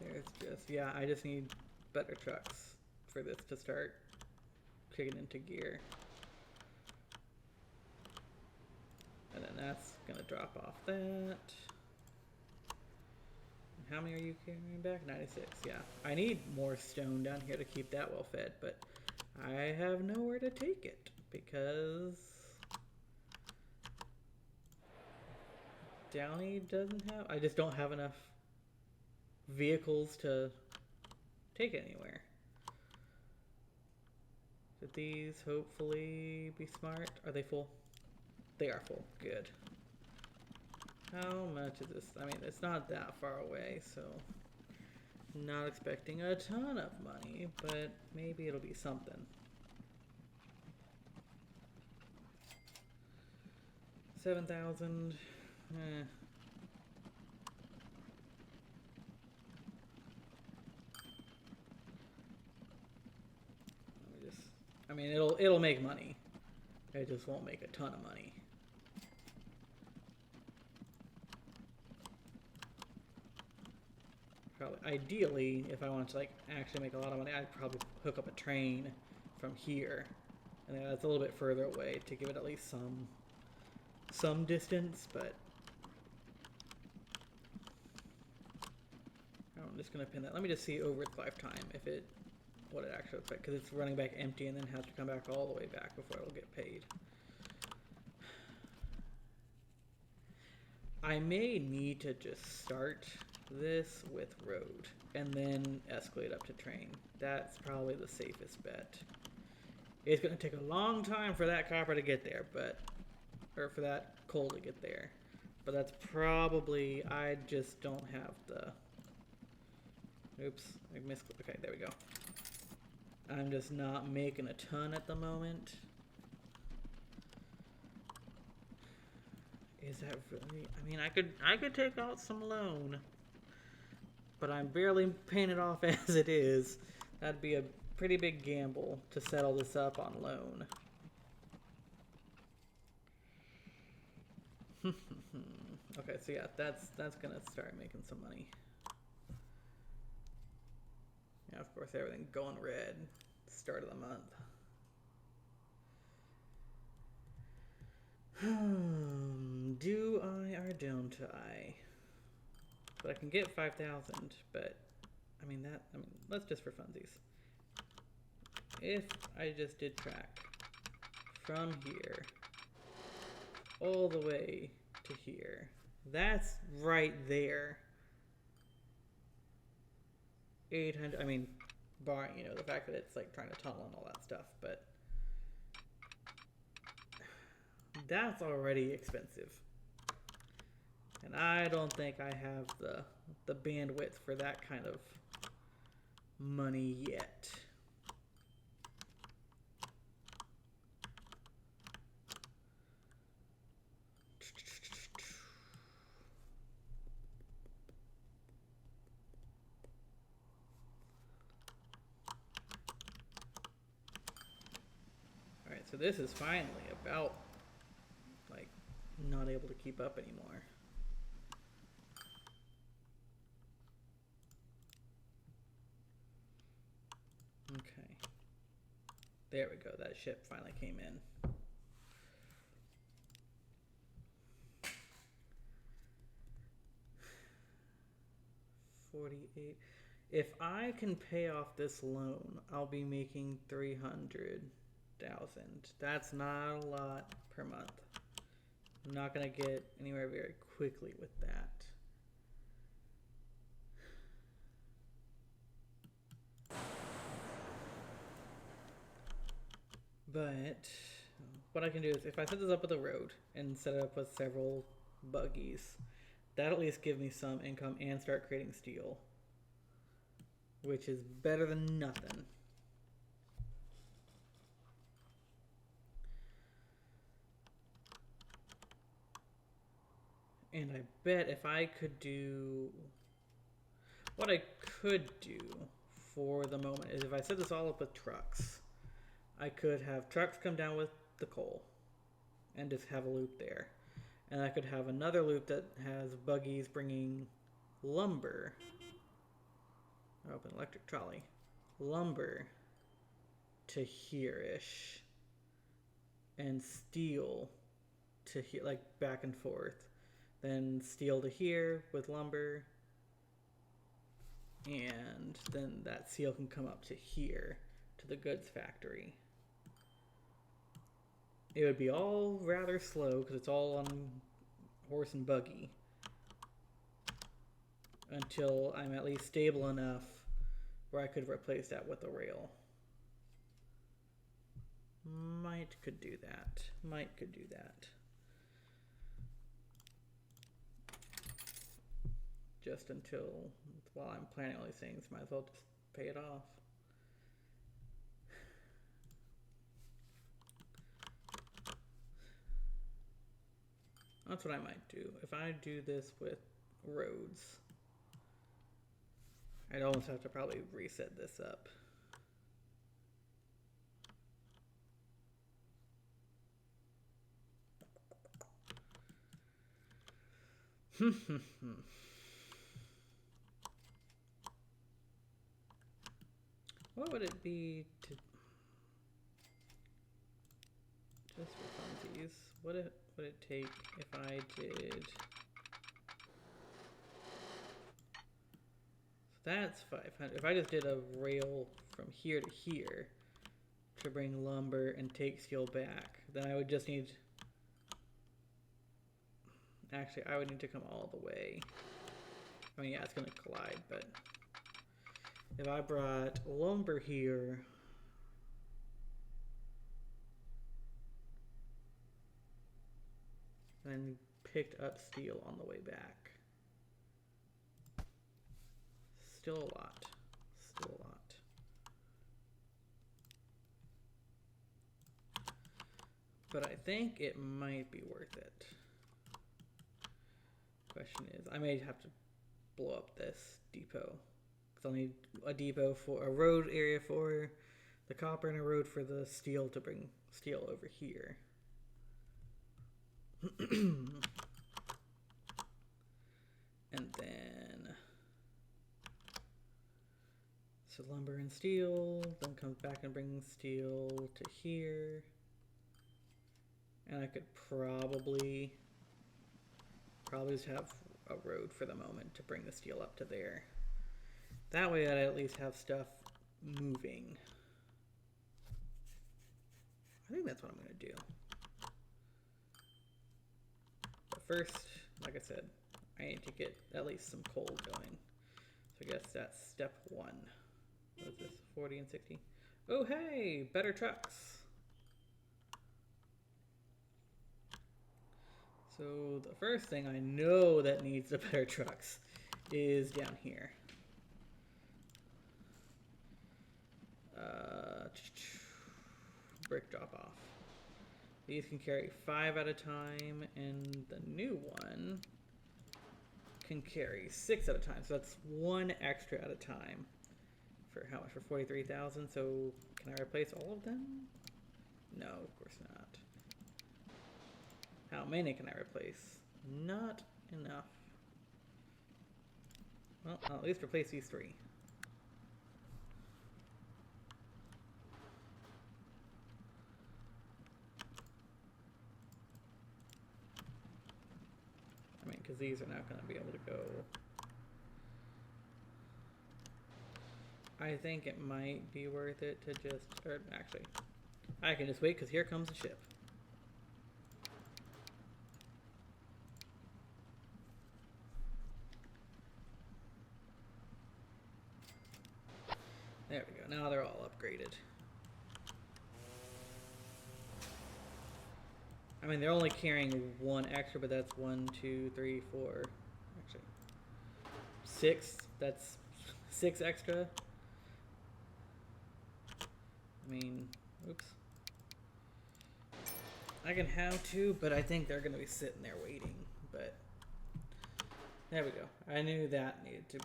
There's just, yeah, I just need better trucks for this to start kicking into gear. And then that's gonna drop off that. How many are you carrying back? 96, yeah. I need more stone down here to keep that well fed, but I have nowhere to take it because Downey doesn't have, I just don't have enough vehicles to take it anywhere. Should these hopefully be smart? Are they full? They are full, good. How much is this? I mean, it's not that far away, so not expecting a ton of money, but maybe it'll be something. 7,000. Let me just, I mean, it'll make money. It just won't make a ton of money. Probably, ideally, if I wanted to like actually make a lot of money, I'd probably hook up a train from here, and then that's a little bit further away to give it at least some distance. But I'm just gonna pin that. Let me just see over its lifetime if what it actually looks like, because it's running back empty and then has to come back all the way back before it'll get paid. I may need to just start this with road and then escalate up to train. That's probably the safest bet. It's going to take a long time for that copper to get there, or for that coal to get there. But that's probably, I just don't have the, oops, I missed, okay, there we go. I'm just not making a ton at the moment. Is that really, I mean, I could take out some loan, but I'm barely paying it off as it is. That'd be a pretty big gamble to settle this up on loan. Okay, so yeah, that's gonna start making some money. Yeah, of course, everything going red. Start of the month. Do I or don't I? But I can get 5,000, but I mean, let's just for funsies. If I just did track from here all the way to here, that's right there. 800, I mean, barring, the fact that it's like trying to tunnel and all that stuff, but that's already expensive. And I don't think I have the bandwidth for that kind of money yet. Alright, so this is finally about, like, not able to keep up anymore. Okay. There we go, that ship finally came in. $48. If I can pay off this loan, I'll be making $300,000. That's not a lot per month. I'm not gonna get anywhere very quickly with that. But what I can do is, if I set this up with a road and set it up with several buggies, that'll at least give me some income and start creating steel, which is better than nothing. And I bet if I could do... What I could do for the moment is, if I set this all up with trucks, I could have trucks come down with the coal and just have a loop there. And I could have another loop that has buggies bringing lumber. Oh, an electric trolley. Lumber to here-ish. And steel to here, like back and forth. Then steel to here with lumber. And then that steel can come up to here, to the goods factory. It would be all rather slow because it's all on horse and buggy until I'm at least stable enough where I could replace that with a rail. Might could do that. Might could do that. Just until, while I'm planning all these things, might as well just pay it off. That's what I might do. If I do this with roads, I'd almost have to probably reset this up. What would it be to, just for funsies, what would it take if I did, so that's 500, if I just did a rail from here to here to bring lumber and take steel back, then I would just need, actually I would need to come all the way. I mean, yeah, it's gonna collide, but if I brought lumber here, and picked up steel on the way back, still a lot, still a lot. But I think it might be worth it. Question is, I may have to blow up this depot. I'll need a depot for a road area for the copper and a road for the steel to bring steel over here. And then, so lumber and steel, then comes back and brings steel to here. And I could probably just have a road for the moment to bring the steel up to there. That way I'd at least have stuff moving. I think that's what I'm gonna do. But first, like I said, I need to get at least some coal going. So I guess that's step one. What is this, 40 and 60? Oh hey, better trucks. So the first thing I know that needs the better trucks is down here. Brick drop off. These can carry 5 at a time, and the new one can carry 6 at a time. So that's 1 extra at a time. For how much? For 43,000. So can I replace all of them? No, of course not. How many can I replace? Not enough. Well, I'll at least replace these 3. I mean, because these are not going to be able to go. I think it might be worth it to just, or actually, I can just wait because here comes the ship. There we go. Now they're all upgraded. I mean, they're only carrying 1 extra, but that's 1, 2, 3, 4. Actually, 6. That's 6 extra. I mean, oops. I can have 2, but I think they're going to be sitting there waiting. But there we go. I knew that needed to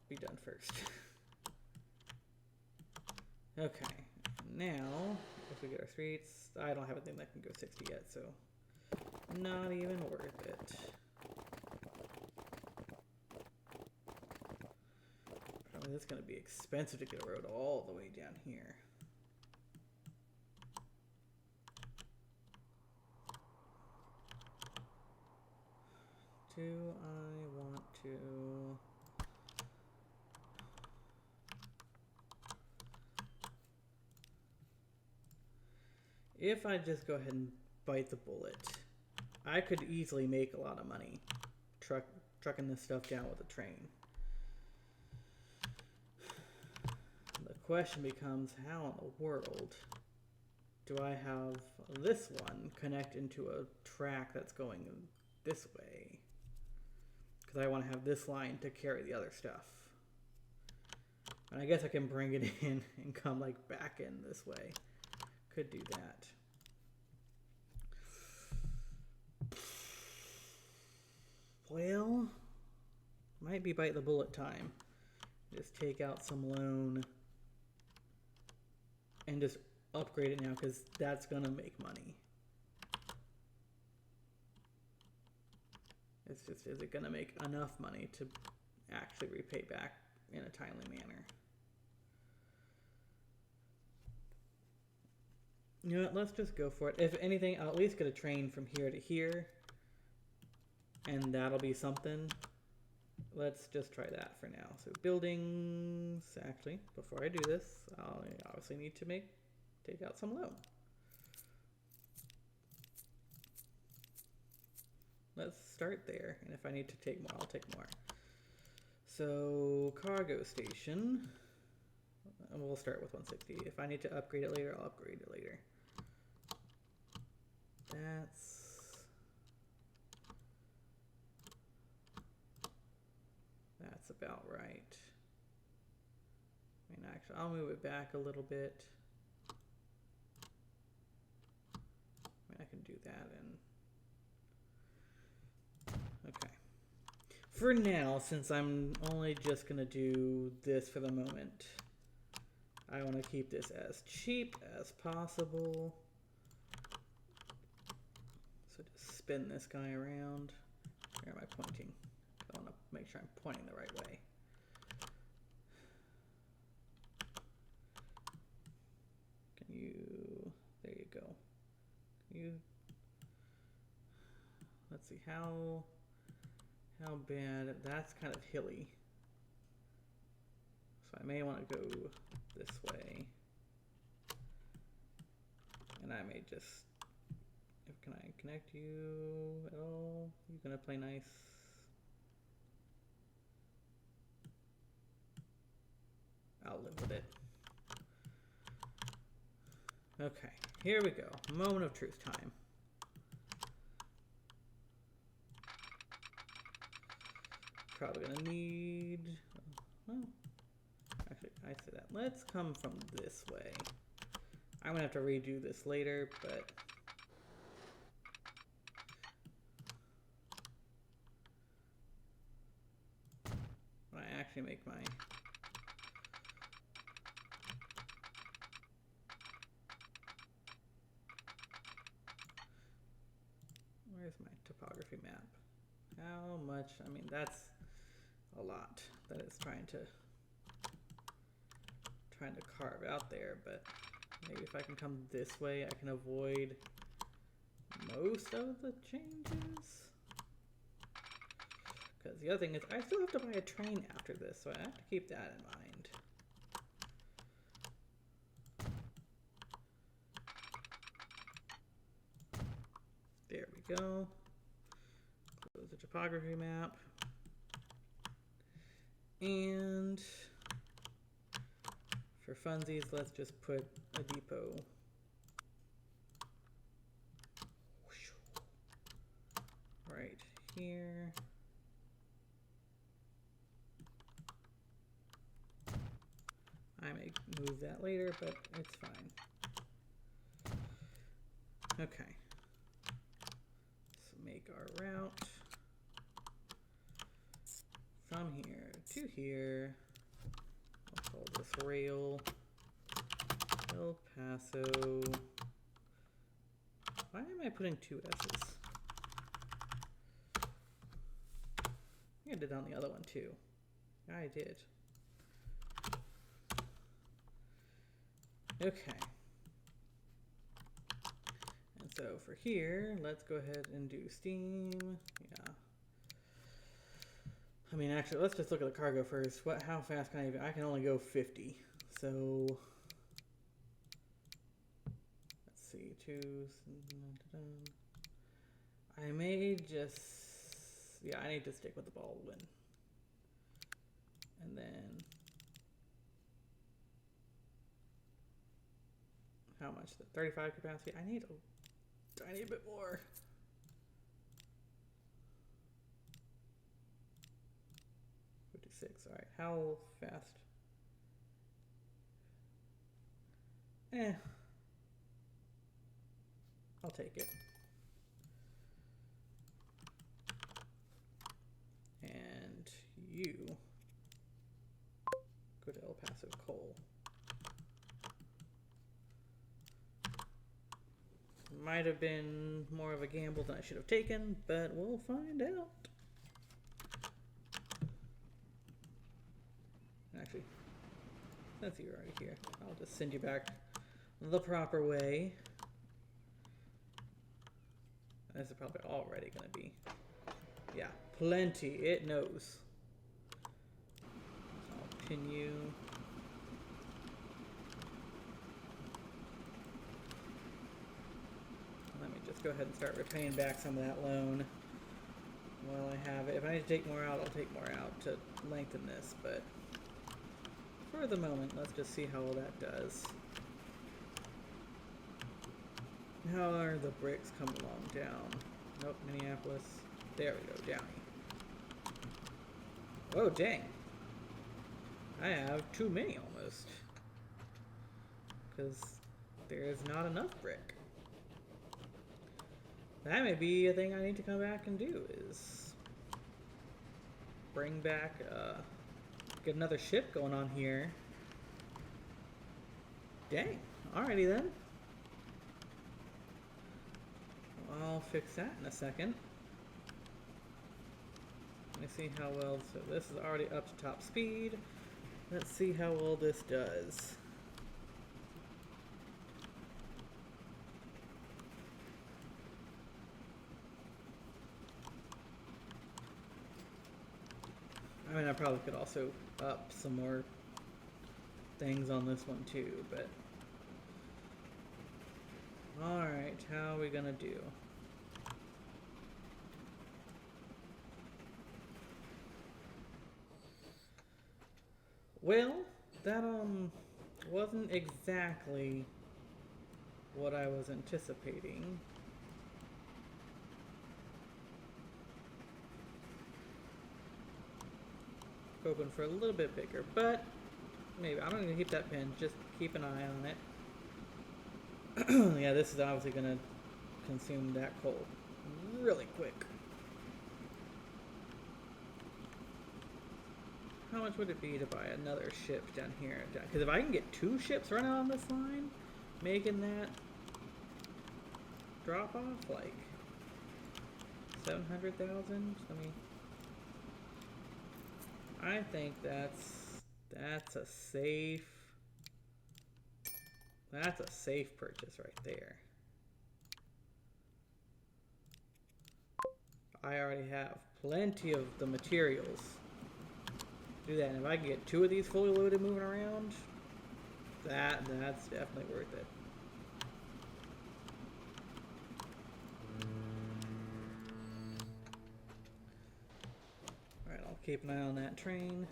be done first. Okay, now if we get our streets, I don't have anything that can go 60 yet, so not even worth it. Probably that's going to be expensive to get a road all the way down here. Do I want to? If I just go ahead and bite the bullet, I could easily make a lot of money trucking this stuff down with a train. The question becomes, how in the world do I have this one connect into a track that's going this way? Because I want to have this line to carry the other stuff. And I guess I can bring it in and come like back in this way. Could do that. Well, might be bite the bullet time. Just take out some loan and just upgrade it now because that's gonna make money. It's just, is it gonna make enough money to actually repay back in a timely manner? You know what, let's just go for it. If anything, I'll at least get a train from here to here. And that'll be something. Let's just try that for now. So buildings, actually, before I do this, I'll obviously need to take out some loan. Let's start there. And if I need to take more, I'll take more. So cargo station, we'll start with 160. If I need to upgrade it later, I'll upgrade it later. That's about right. I mean, actually, I'll move it back a little bit. I mean, I can do that and okay. For now, since I'm only just gonna do this for the moment, I want to keep this as cheap as possible. So just spin this guy around. Where am I pointing? I want to make sure I'm pointing the right way. Can you, there you go. Can you, let's see, how bad, that's kind of hilly. So I may want to go this way. And I may just, can I connect you at all? You gonna play nice? I'll live with it. Okay, here we go. Moment of truth time. Probably gonna need, well, actually I say that. Let's come from this way. I'm gonna have to redo this later, but when I actually make my where's my topography map? How much? I mean, that's a lot that it's trying to carve out there, but maybe if I can come this way, I can avoid most of the changes. Because the other thing is, I still have to buy a train after this, so I have to keep that in mind. There we go. Close the topography map. And for funsies, let's just put a depot right here. I may move that later, but it's fine. Okay. So make our route from here to here. I'll call this rail El Paso. Why am I putting two S's? I think I did that on the other one too. Yeah, I did. Okay. And so for here, let's go ahead and do steam. Yeah. I mean, actually, let's just look at the cargo first. How fast can I can only go 50. So let's see, I may just, yeah, I need to stick with the Baldwin. And then how much? The 35 capacity? I need a tiny bit more. All right, how fast? I'll take it. And you go to El Paso Coal. Might have been more of a gamble than I should have taken, but we'll find out. Actually, since you're already here, I'll just send you back the proper way. This is probably already going to be, yeah, plenty. It knows. I'll pin you. Let me just go ahead and start repaying back some of that loan while I have it. If I need to take more out, I'll take more out to lengthen this, but for the moment, let's just see how well that does. How are the bricks coming along? Down. Nope, Minneapolis. There we go, Downey. Oh, dang. I have too many almost. Because there's not enough brick. That may be a thing I need to come back and do, is bring back, get another ship going on here. Dang. Alrighty then. I'll fix that in a second. Let me see how well, so this is already up to top speed. Let's see how well this does. I mean, I probably could also up some more things on this one too, but alright, how are we gonna do? Well, that wasn't exactly what I was anticipating. hoping for a little bit bigger, but maybe. I'm not going to keep that pin, just keep an eye on it. Yeah, this is obviously going to consume that coal really quick. How much would it be to buy another ship down here? Because if I can get 2 ships running on this line, making that drop off like 700,000. I think that's a safe purchase right there. I already have plenty of the materials to do that, and if I can get 2 of these fully loaded moving around, that's definitely worth it. Alright, I'll keep an eye on that train.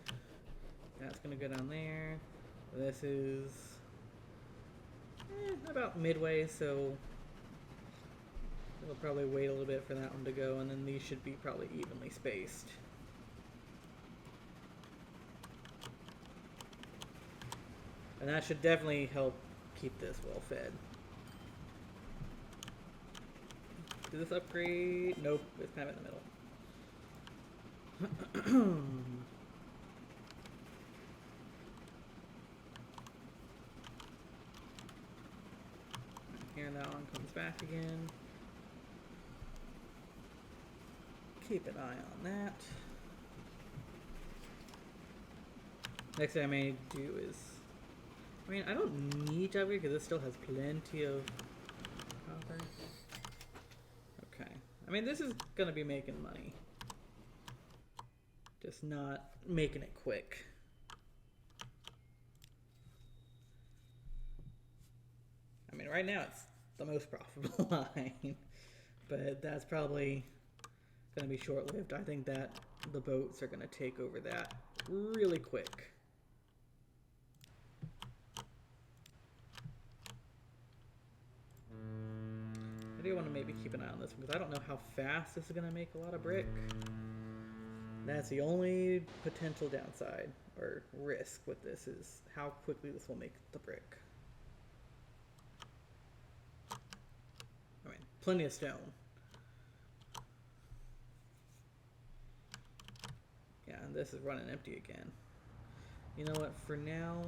That's gonna go down there. This is about midway, so it'll probably wait a little bit for that one to go, and then these should be probably evenly spaced. And that should definitely help keep this well fed. Did this upgrade? Nope, it's kind of in the middle. Here that one comes back again. Keep an eye on that. Next thing I may do is, I don't need to upgrade because this still has plenty of copper. Okay. This is going to be making money. Just not making it quick. Right now it's the most profitable line, but that's probably going to be short-lived. I think that the boats are going to take over that really quick. I do want to maybe keep an eye on this one because I don't know how fast this is going to make a lot of brick. That's the only potential downside or risk with this, is how quickly this will make the brick. Plenty of stone. Yeah, and this is running empty again. You know what, for now,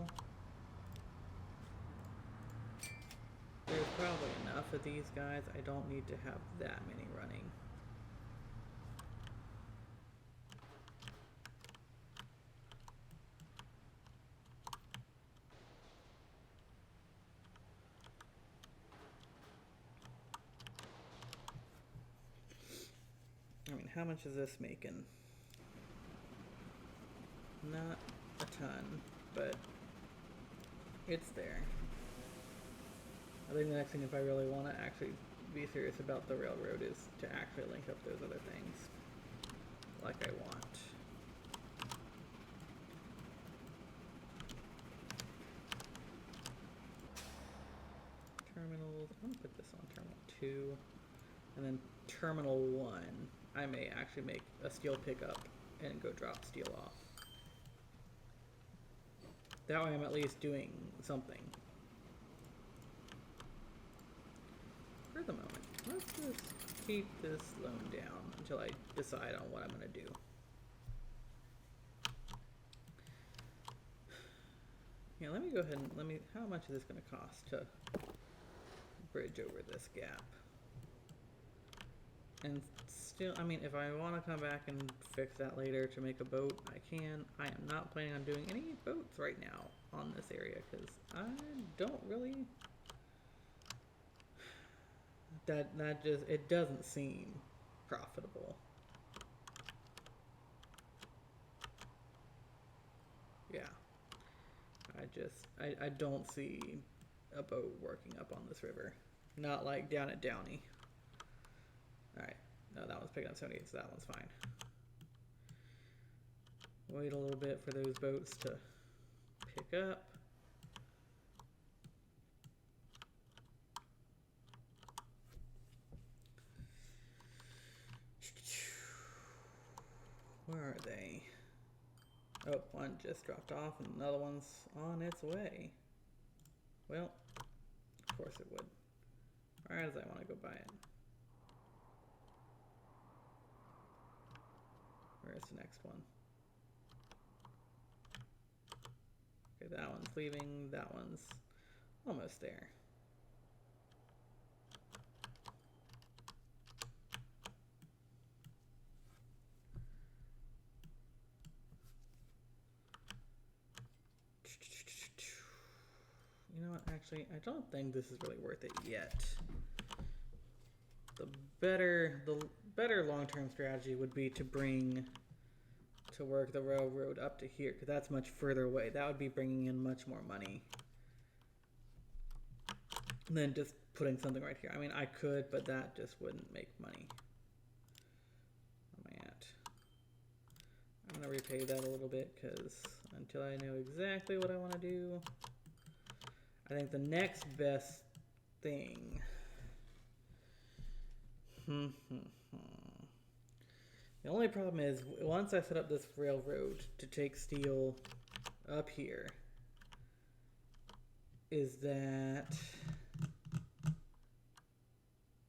there's probably enough of these guys. I don't need to have that many running. How much is this making? Not a ton, but it's there. I think the next thing, if I really want to actually be serious about the railroad, is to actually link up those other things like I want. Terminals, I'm going to put this on Terminal 2, and then Terminal 1. I may actually make a steel pickup and go drop steel off. That way I'm at least doing something. For the moment, let's just keep this loan down until I decide on what I'm going to do. Yeah, let me go ahead and how much is this going to cost to bridge over this gap? And still, if I want to come back and fix that later to make a boat, I can. I am not planning on doing any boats right now on this area because I don't really. It doesn't seem profitable. Yeah. I don't see a boat working up on this river. Not like down at Downey. Alright, no, that one's picking up 78, so that one's fine. Wait a little bit for those boats to pick up. Where are they? Oh, one just dropped off and another one's on its way. Well, of course it would. Or as I want to go buy it. Where's the next one? Okay, that one's leaving. That one's almost there. You know what, actually, I don't think this is really worth it yet. The better long-term strategy would be to work the railroad up to here, because that's much further away. That would be bringing in much more money than just putting something right here. I mean, I could, but that just wouldn't make money. Where am I at? I'm going to repay that a little bit, because until I know exactly what I want to do, I think the next best thing... The only problem is, once I set up this railroad to take steel up here, is that...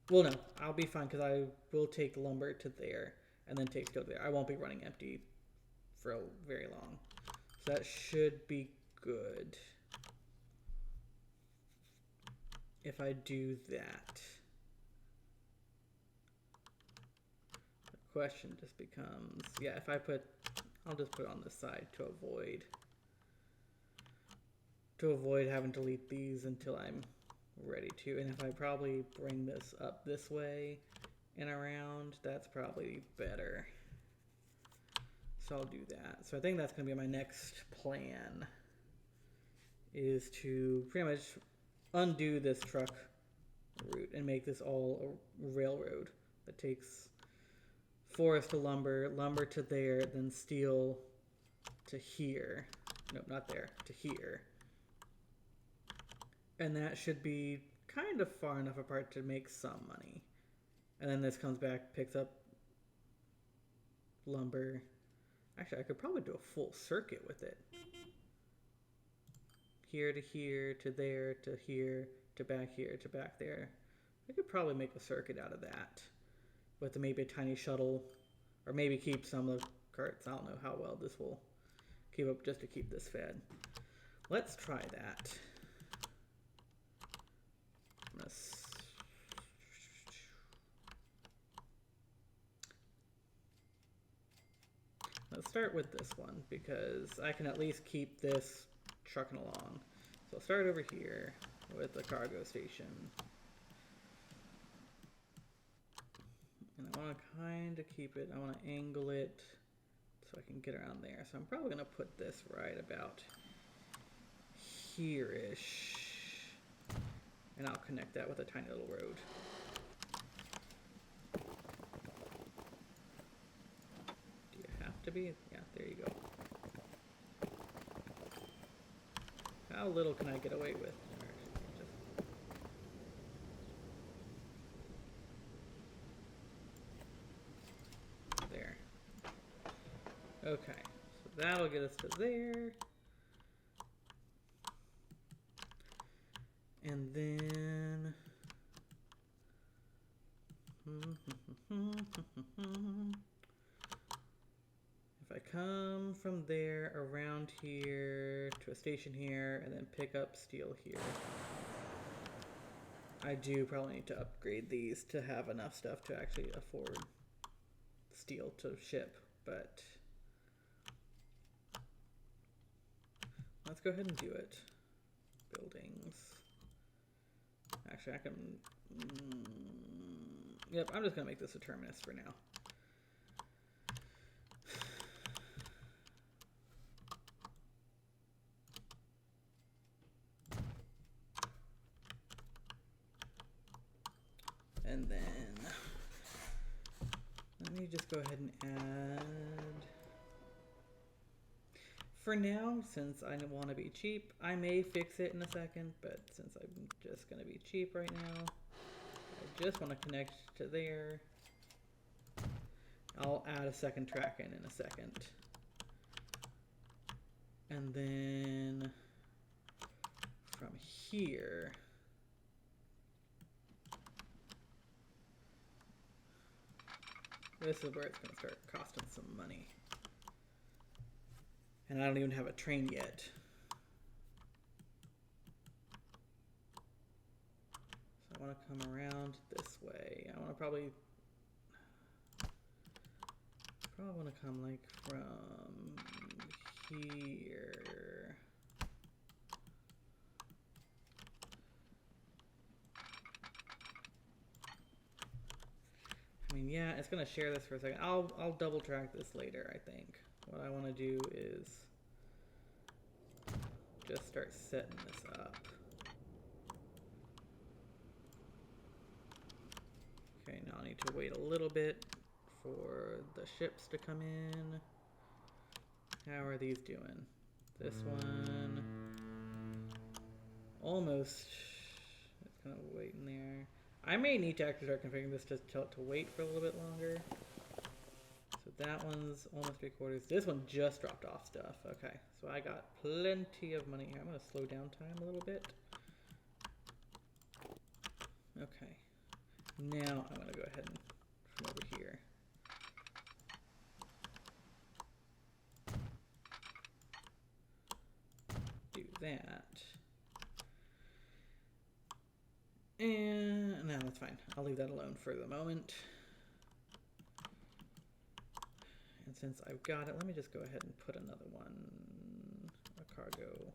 Well, no, I'll be fine, because I will take lumber to there, and then take steel to there. I won't be running empty for very long. So that should be good if I do that. The question just becomes, yeah, if I put, I'll just put it on this side to avoid having to delete these until I'm ready to. And if I probably bring this up this way and around, that's probably better. So I'll do that. So I think that's going to be my next plan, is to pretty much undo this truck route and make this all a railroad that takes forest to lumber, lumber to there, then steel to here. Nope, not there, to here. And that should be kind of far enough apart to make some money. And then this comes back, picks up lumber. Actually, I could probably do a full circuit with it. Here to here, to there, to here, to back here, to back there. I could probably make a circuit out of that. With maybe a tiny shuttle. Or maybe keep some of the carts. I don't know how well this will keep up just to keep this fed. Let's try that. I'm gonna let's start with this one, because I can at least keep this trucking along. So I'll start over here with the cargo station. And I want to kind of keep it, I want to angle it so I can get around there. So I'm probably going to put this right about here-ish. And I'll connect that with a tiny little road. Do you have to be? Yeah, there you go. How little can I get away with? There. Okay, so that'll get us to there. And then if I come from there around here to a station here and then pick up steel here, I do probably need to upgrade these to have enough stuff to actually afford steel to ship, but let's go ahead and do it. Buildings. Actually, I can... Yep, I'm just going to make this a terminus for now. And then... let me just go ahead and add... For now, since I want to be cheap, I may fix it in a second, but since I'm just going to be cheap right now, I just want to connect to there. I'll add a second track in a second. And then from here, this is where it's going to start costing some money. And I don't even have a train yet. So I want to come around this way. I want to probably want to come like from here. I mean, yeah, it's gonna share this for a second. I'll double track this later, I think. What I want to do is just start setting this up. Okay, now I need to wait a little bit for the ships to come in. How are these doing? This one almost. It's kind of waiting there. I may need to actually start configuring this to tell it to wait for a little bit longer. So that one's almost 3/4. This one just dropped off stuff. Okay, so I got plenty of money here. I'm going to slow down time a little bit. Okay. Now I'm going to go ahead and from over here. Do that. And no, that's fine. I'll leave that alone for the moment. And since I've got it, let me just go ahead and put another one, a cargo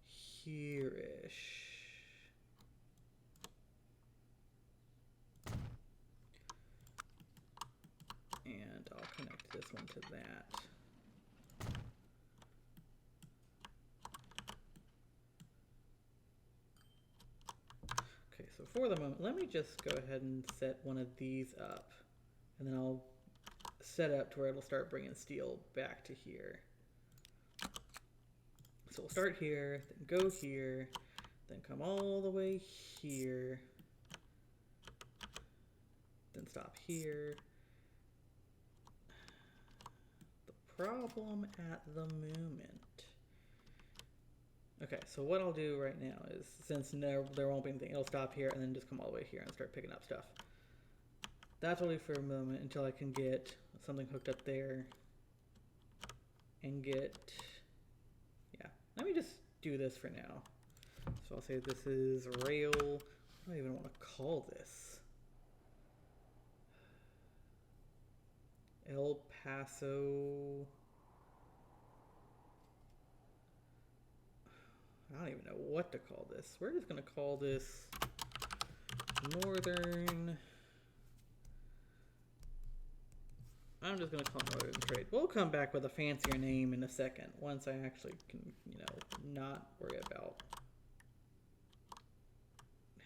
here-ish. And I'll connect this one to that. Okay, so for the moment, let me just go ahead and set one of these up. And then I'll set up to where it'll start bringing steel back to here. So we'll start here, then go here, then come all the way here, then stop here. The problem at the moment. Okay, so what I'll do right now is, since there won't be anything, it'll stop here and then just come all the way here and start picking up stuff. That's only for a moment until I can get something hooked up there and get, yeah, let me just do this for now. So I'll say this is rail, what do I even want to call this? El Paso, I don't even know what to call this. We're just going to call this Northern, I'm just going to call it Northern Trade. We'll come back with a fancier name in a second once I actually can, you know, not worry about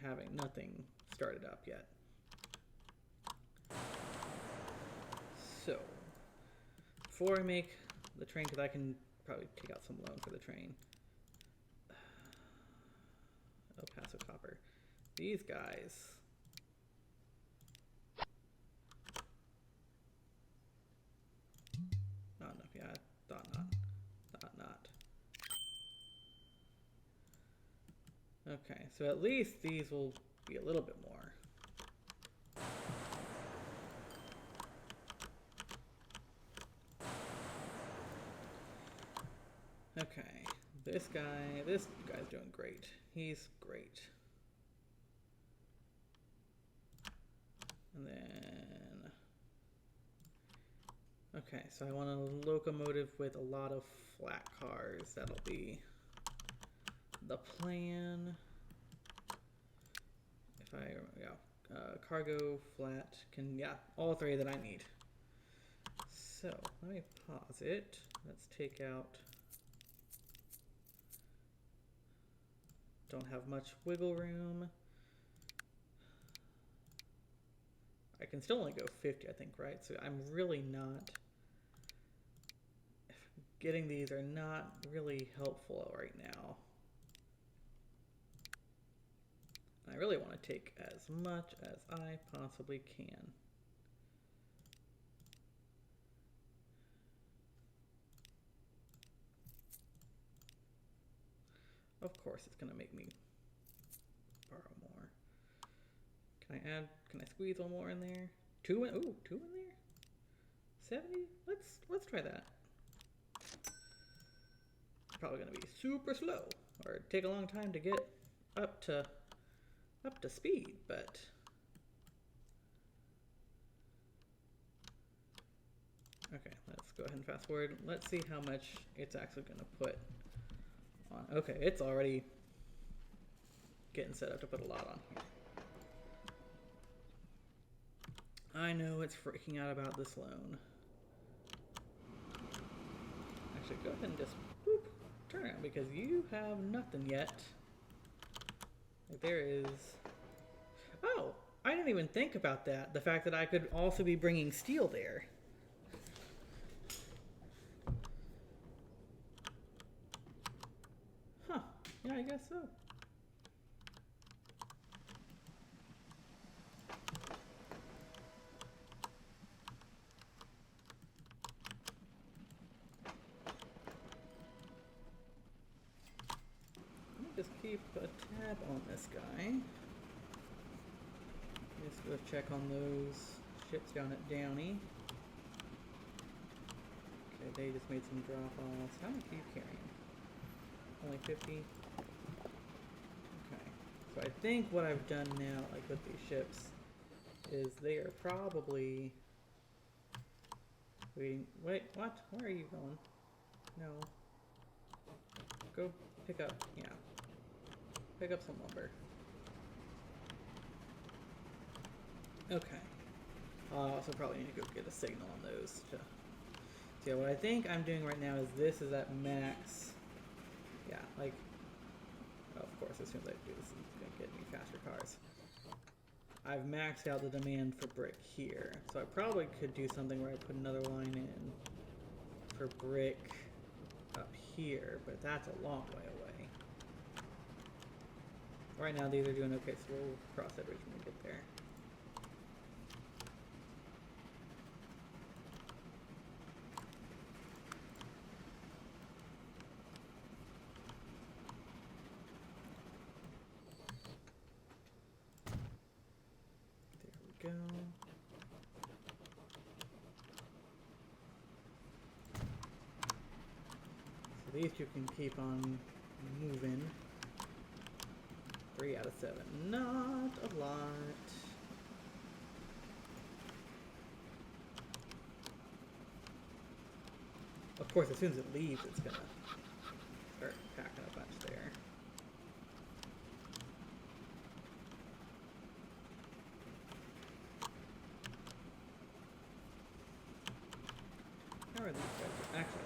having nothing started up yet. So, before I make the train, because I can probably take out some loan for the train. El Paso Copper. These guys. Oh, no, yeah, I thought not. Thought not. Okay, so at least these will be a little bit more. Okay, this guy's doing great. He's great. And then, okay, so I want a locomotive with a lot of flat cars. That'll be the plan. If I, yeah, cargo, flat, yeah, all three that I need. So let me pause it. Let's take out, don't have much wiggle room. I can still only go 50, I think, right? So I'm really not, getting these are not really helpful right now. I really want to take as much as I possibly can. Of course it's gonna make me borrow more. Can I squeeze one more in there? Two in there? 70? Let's try that. Probably gonna be super slow or take a long time to get up to speed, but okay, let's go ahead and fast forward. Let's see how much it's actually gonna put on. Okay, it's already getting set up to put a lot on here. I know it's freaking out about this loan. Actually, go ahead and just boop, turn around because you have nothing yet. Like there is. Oh, I didn't even think about that. The fact that I could also be bringing steel there. Huh. Yeah, I guess so. Just keep a tab on this guy. Just go check on those ships down at Downey. Okay, they just made some drop-offs. How much are you carrying? Only 50? Okay. So I think what I've done now, like with these ships, is they are probably waiting. Wait, what? Where are you going? No. Go pick up, yeah. Pick up some lumber. Okay. I also probably need to go get a signal on those. So yeah, what I think I'm doing right now is this is at max. Yeah, like, oh, of course, as soon as I do this, it's going to get me faster cars. I've maxed out the demand for brick here. So I probably could do something where I put another line in for brick up here, but that's a long way away. Right now, these are doing okay, so we'll cross that bridge when we get there. There we go. So these two can keep on moving. 3 out of 7. Not a lot. Of course, as soon as it leaves, it's gonna start packing a bunch there. How are these guys? Actually.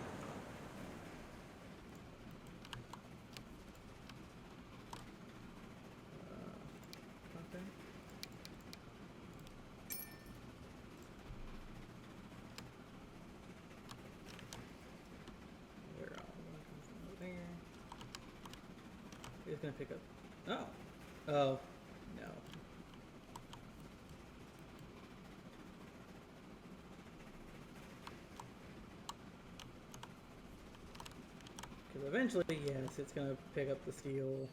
It's gonna pick up. Oh. Oh. No. Because eventually, yes, it's gonna pick up the steel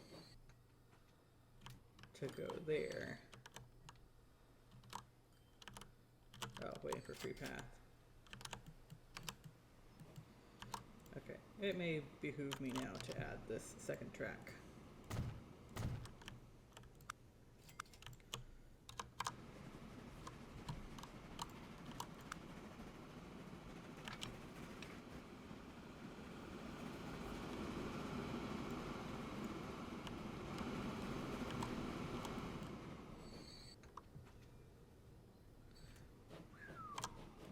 to go there. Oh, waiting for free path. Okay, it may behoove me now to add this second track.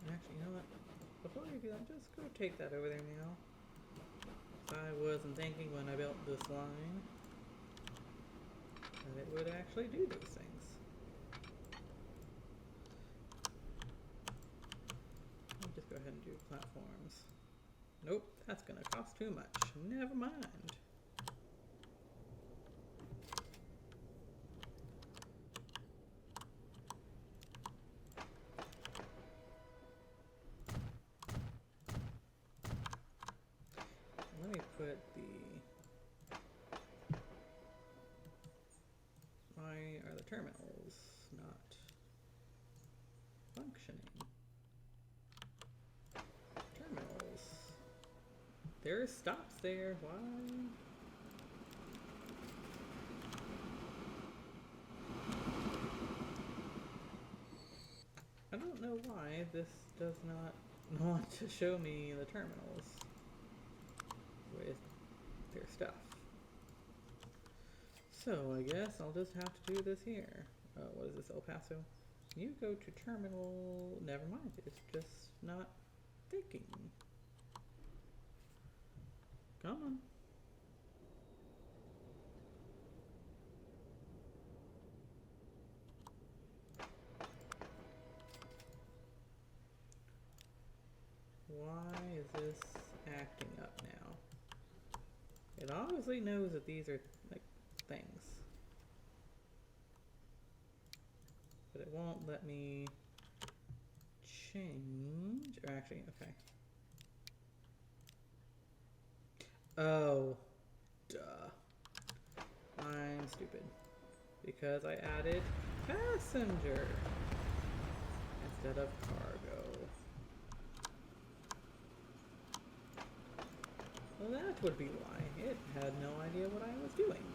Actually, you know what? Before you do that, just go take that over there now. I wasn't thinking when I built this line that it would actually do those things. I'll just go ahead and do platforms. Nope, that's gonna cost too much. Never mind. Let me put the why are the terminals not functioning? Terminals. There are stops there. Why? I don't know why this does not want to show me the terminals with their stuff. So I guess I'll just have to do this here. What is this, El Paso? You go to terminal, never mind, it's just not thinking. Come on. Why is this acting up now? It obviously knows that these are like things. But it won't let me change, or actually, okay. Oh, duh. I'm stupid. Because I added passenger instead of cargo. Well, that would be why. It had no idea what I was doing.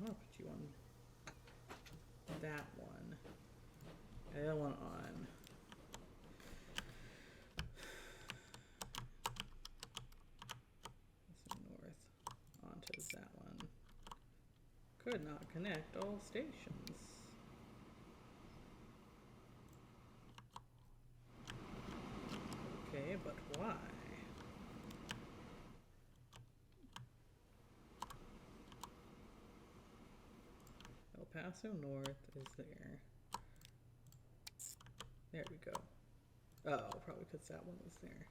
I'll put you on that one. And that one on. North onto that one. Could not connect all stations. Okay, but why? El Paso North is there. There we go. Oh, probably because that one was there.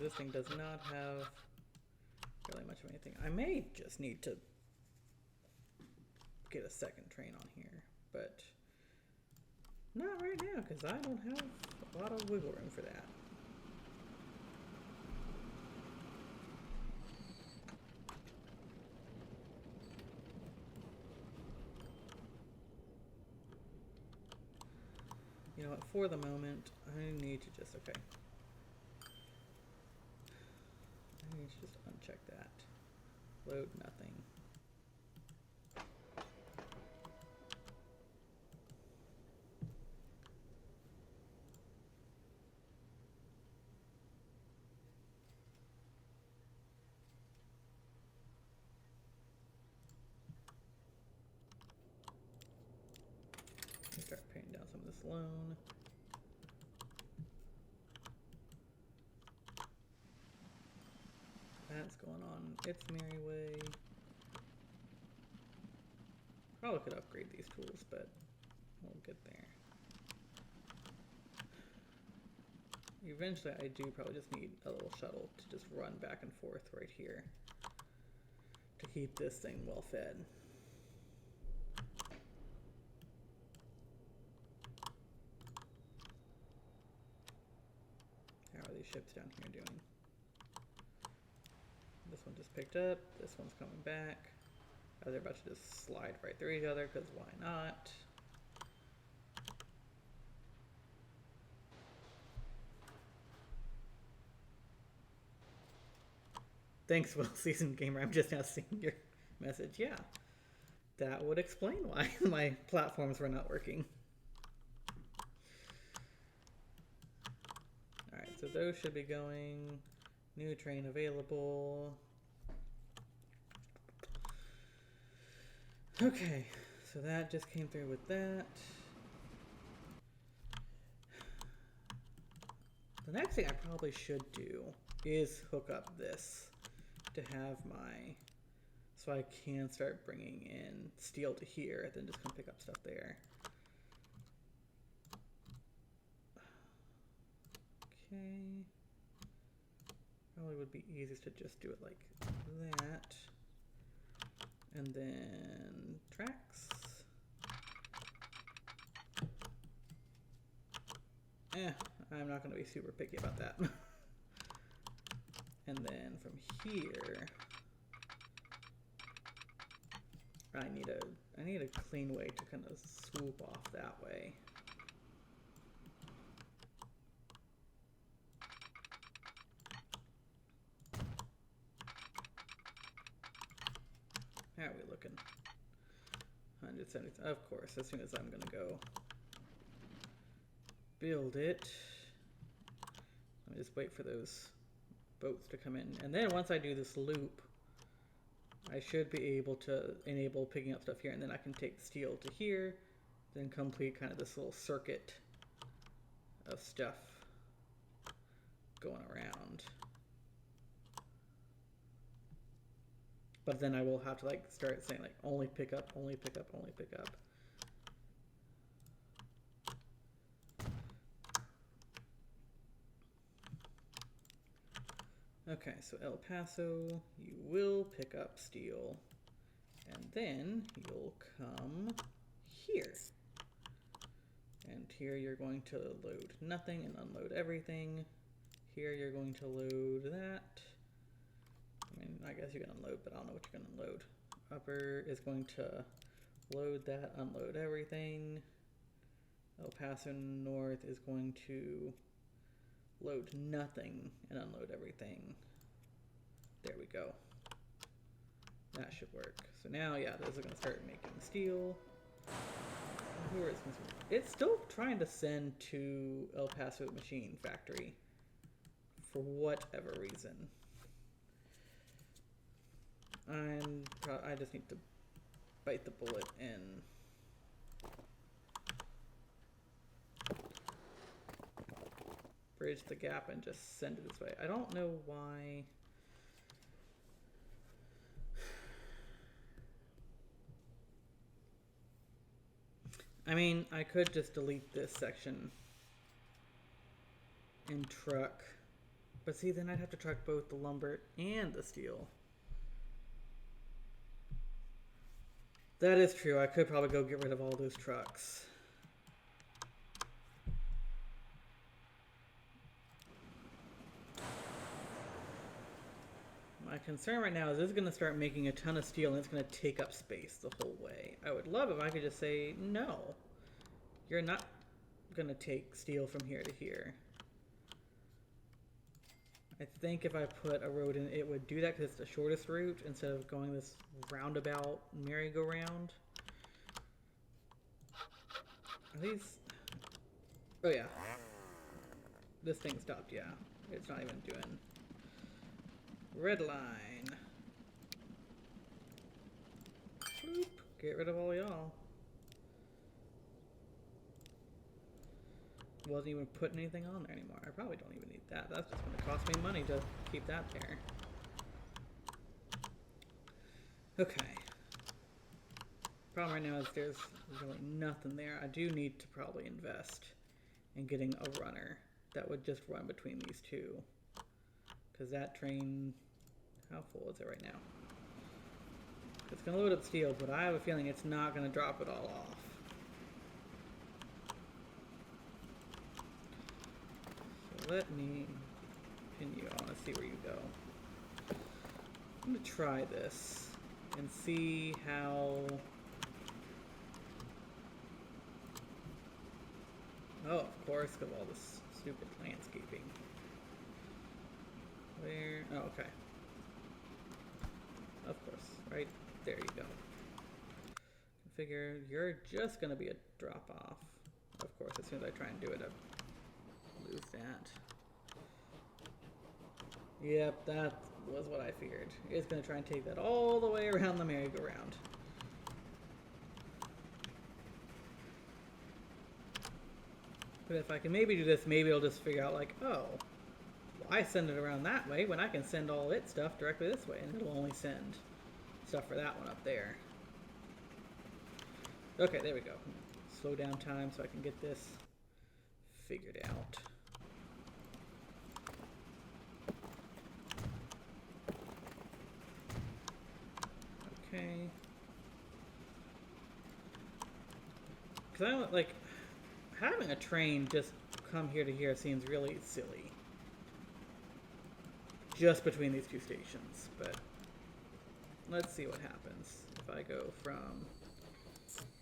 This thing does not have really much of anything. I may just need to get a second train on here, but not right now because I don't have a lot of wiggle room for that. You know what, for the moment, I need to just, okay. I need to just uncheck that. Load nothing. Start paying down some of this loan. That's going on its merry way. Probably could upgrade these tools, but we'll get there. Eventually I do probably just need a little shuttle to just run back and forth right here to keep this thing well fed. How are these ships down here doing? This one just picked up, this one's coming back. Oh, they're about to just slide right through each other, because why not? Thanks, well-seasoned gamer. I'm just now seeing your message. Yeah, that would explain why my platforms were not working. Alright, so those should be going. New train available. Okay, so that just came through with that. The next thing I probably should do is hook up this to have my So I can start bringing in steel to here, then just come pick up stuff there. Okay. Probably would be easiest to just do it like that. And then tracks. I'm not going to be super picky about that. And then from here, I need a clean way to kind of swoop off that way. How are we looking? 170. Of course, as soon as I'm going to go build it, let me just wait for those boats to come in. And then once I do this loop, I should be able to enable picking up stuff here, and then I can take steel to here, then complete kind of this little circuit of stuff going around. But then I will have to like start saying like only pick up, only pick up, only pick up. Okay, so El Paso, you will pick up steel, and then you'll come here. And here you're going to load nothing and unload everything. Here you're going to load that. I mean, I guess you can unload, but I don't know what you're going to unload. Upper is going to load that, unload everything. El Paso North is going to load nothing and unload everything. There we go. That should work. So now, yeah, those are going to start making steel. Where is it's still trying to send to El Paso Machine Factory for whatever reason. I just need to bite the bullet and bridge the gap and just send it this way. I don't know why. I mean, I could just delete this section and truck, but see, then I'd have to truck both the lumber and the steel. That is true. I could probably go get rid of all those trucks. My concern right now is this is going to start making a ton of steel and it's going to take up space the whole way. I would love if I could just say, no, you're not going to take steel from here to here. I think if I put a road in, it would do that because it's the shortest route instead of going this roundabout merry-go-round. Are these... Oh yeah. This thing stopped, yeah. It's not even doing... Red line. Bloop. Get rid of all y'all. Wasn't even putting anything on there anymore. I probably don't even need that. That's just going to cost me money to keep that there. Okay. Problem right now is there's really nothing there. I do need to probably invest in getting a runner that would just run between these two. Because that train, how full is it right now? It's going to load up steel, but I have a feeling it's not going to drop it all off. So let me continue. I want to see where you go. I'm going to try this and see how... Oh, of course, because of all this stupid landscaping. Where? Oh, okay. Of course, right there you go. Figure you're just gonna be a drop off. Of course, as soon as I try and do it, I lose that. Yep, that was what I figured. It's gonna try and take that all the way around the merry-go-round. But if I can maybe do this, maybe it'll just figure out like, oh, I send it around that way when I can send all its stuff directly this way, and it'll only send stuff for that one up there. Okay, there we go. Slow down time so I can get this figured out. Okay. Because I don't like having a train just come here to here seems really silly. Just between these two stations, but let's see what happens if I go from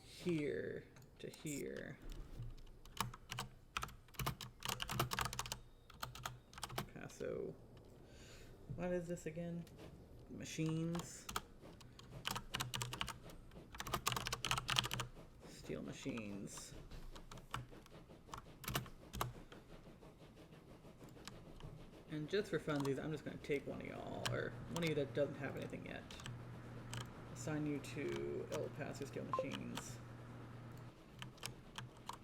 here to here. Paso. What is this again? Machines. Steel machines. And just for funsies, I'm just going to take one of y'all, or one of you that doesn't have anything yet. Assign you to El Paso Steel Machines.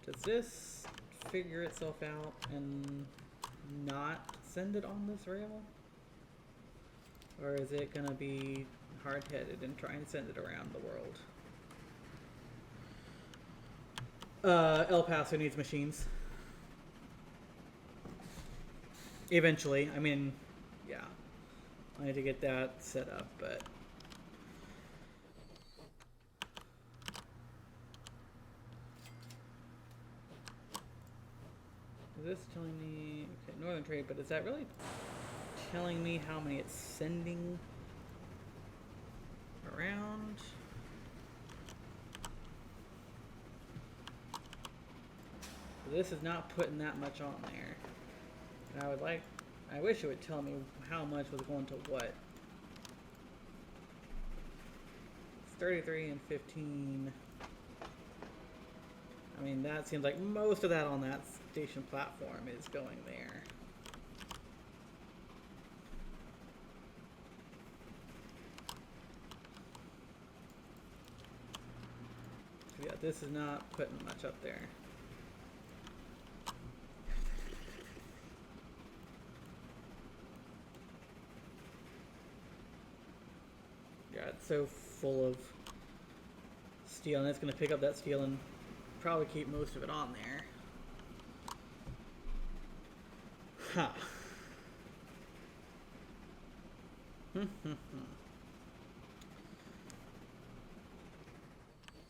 Does this figure itself out and not send it on this rail? Or is it going to be hard-headed and try and send it around the world? El Paso needs machines. Eventually. I mean, yeah. I need to get that set up, but... Is this telling me... Okay, Northern Trade, but is that really telling me how many it's sending around? This is not putting that much on there. And I wish it would tell me how much was going to what. It's 33 and 15. I mean, that seems like most of that on that station platform is going there. So yeah, this is not putting much up there. Yeah, it's so full of steel, and it's going to pick up that steel and probably keep most of it on there. Huh.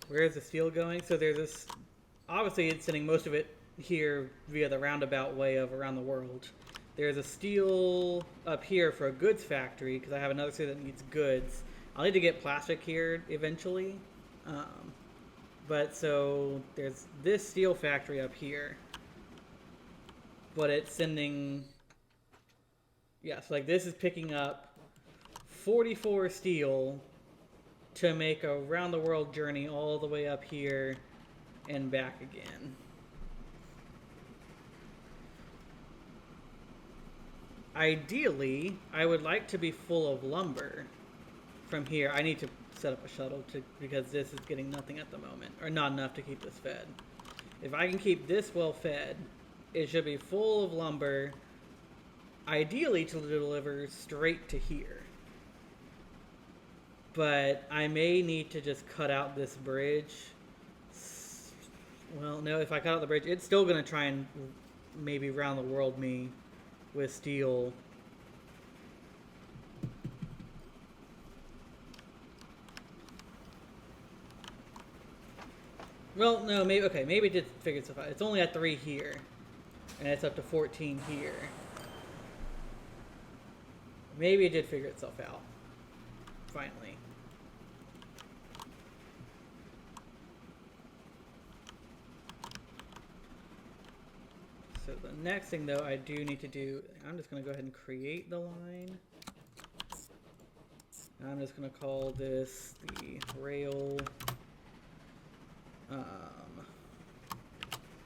Where is the steel going? So there's this... Obviously, it's sending most of it here via the roundabout way of around the world. There's a steel up here for a goods factory, because I have another city that needs goods. I'll need to get plastic here eventually. But so there's this steel factory up here. But it's sending... Yeah, so like this is picking up 44 steel to make a round the world journey all the way up here and back again. Ideally, I would like to be full of lumber from here. I need to set up a shuttle because this is getting nothing at the moment, or not enough to keep this fed. If I can keep this well fed, it should be full of lumber, ideally to deliver straight to here. But I may need to just cut out this bridge. Well, no, if I cut out the bridge, it's still going to try and maybe round the world me with steel. Well, no, maybe, okay, maybe it did figure itself out. It's only at 3 here, and it's up to 14 here. Maybe it did figure itself out, finally. So the next thing, though, I do need to do, I'm just going to go ahead and create the line. I'm just going to call this the rail. I'm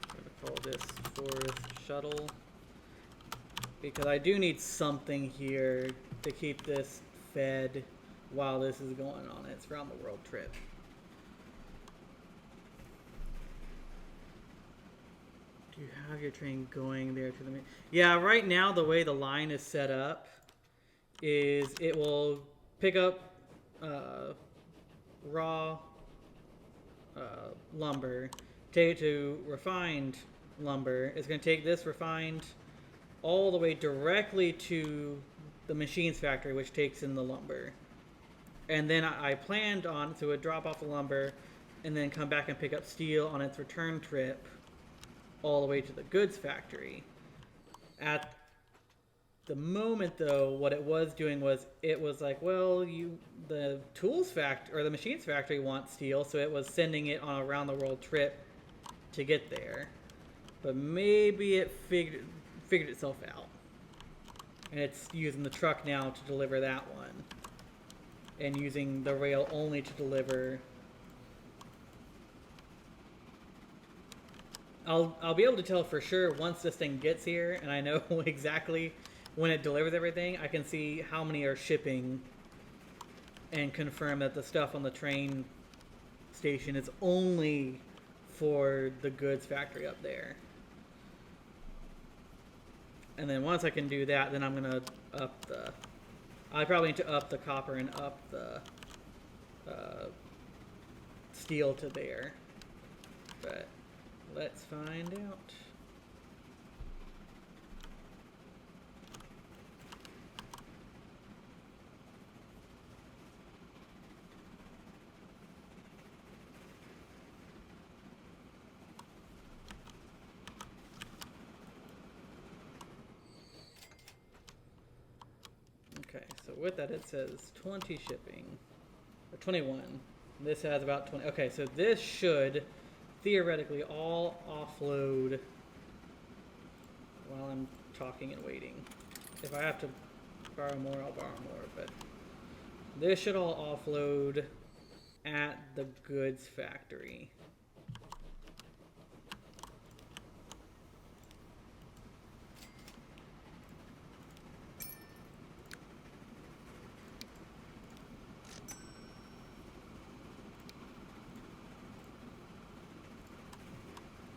going to call this forest shuttle. Because I do need something here to keep this fed while this is going on its round the world trip. Do you have your train going there to the main? Yeah, right now the way the line is set up is it will pick up uh, raw lumber, take it to refined lumber. It's going to take this refined all the way directly to the machines factory, which takes in the lumber. And then I planned on, so it would drop off the lumber and then come back and pick up steel on its return trip all the way to the goods factory. At the moment, though, what it was doing was it was like, well, the tools factory or the machines factory wants steel, so it was sending it on a round the world trip to get there. But maybe it figured itself out, and it's using the truck now to deliver that one, and using the rail only to deliver. I'll be able to tell for sure once this thing gets here, and I know exactly when it delivers everything. I can see how many are shipping, and confirm that the stuff on the train station is only for the goods factory up there. And then once I can do that, then I'm gonna up the. I probably need to up the copper and up the steel to there. But let's find out. Okay, so with that it says 20 shipping, or 21. This has about 20. Okay, so this should theoretically all offload while I'm talking and waiting. If I have to borrow more, I'll borrow more, but this should all offload at the goods factory.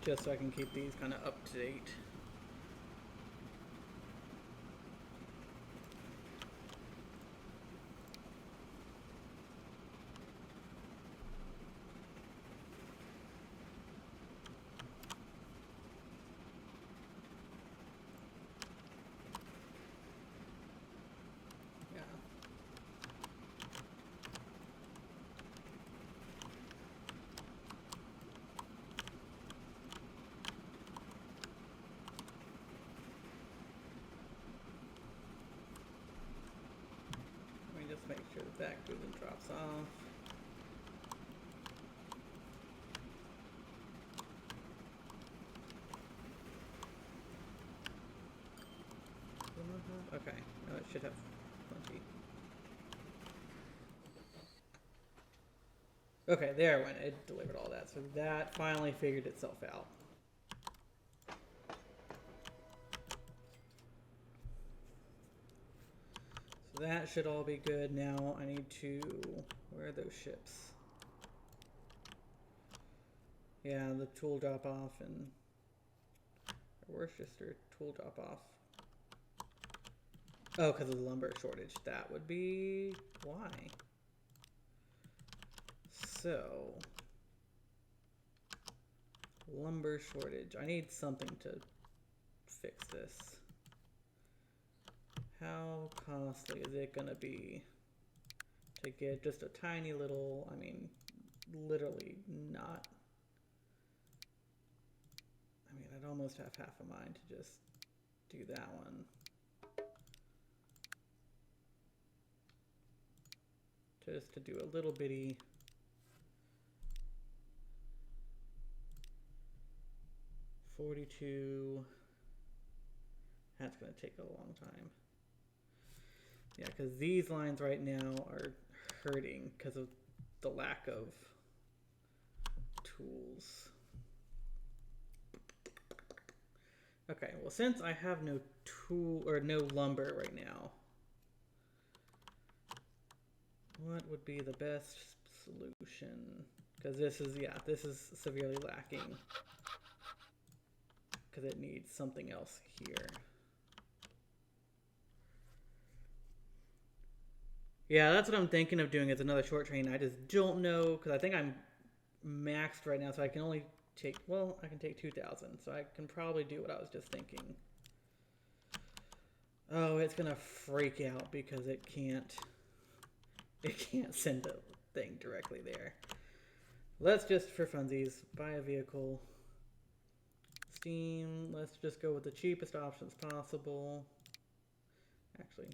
Just so I can keep these kind of up to date. Yeah. Just make sure that goes and drops off. Okay, no, it should have plenty. Okay, there it went. It delivered all that. So that finally figured itself out. That should all be good. Now I need to, where are those ships? Yeah, the tool drop off and Worcester tool drop off. Oh, because of the lumber shortage. That would be why. So, lumber shortage. I need something to fix this. How costly is it gonna be to get just a tiny little, I mean, literally not. I mean, I'd almost have half a mind to just do that one. Just to do a little bitty. $42. That's gonna take a long time. Yeah, because these lines right now are hurting because of the lack of tools. Okay, well, since I have no tool or no lumber right now, what would be the best solution? Because this is, yeah, this is severely lacking. Because it needs something else here. Yeah, that's what I'm thinking of doing. Is another short train. I just don't know because I think I'm maxed right now, so I can only take. Well, I can take 2,000, so I can probably do what I was just thinking. Oh, it's gonna freak out because it can't. It can't send the thing directly there. Let's just, for funsies, buy a vehicle. Steam. Let's just go with the cheapest options possible. Actually,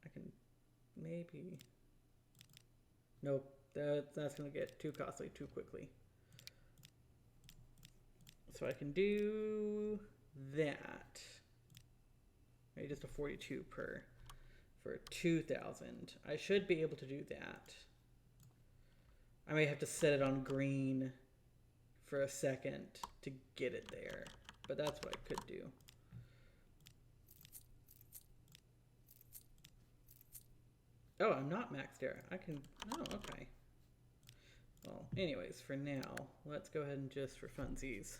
I can maybe. Nope, that's going to get too costly too quickly. So I can do that. Maybe just a 42 per for 2,000. I should be able to do that. I may have to set it on green for a second to get it there, but that's what I could do. Oh, I'm not maxed there. I can, oh, okay. Well, anyways, for now, let's go ahead and just for funsies.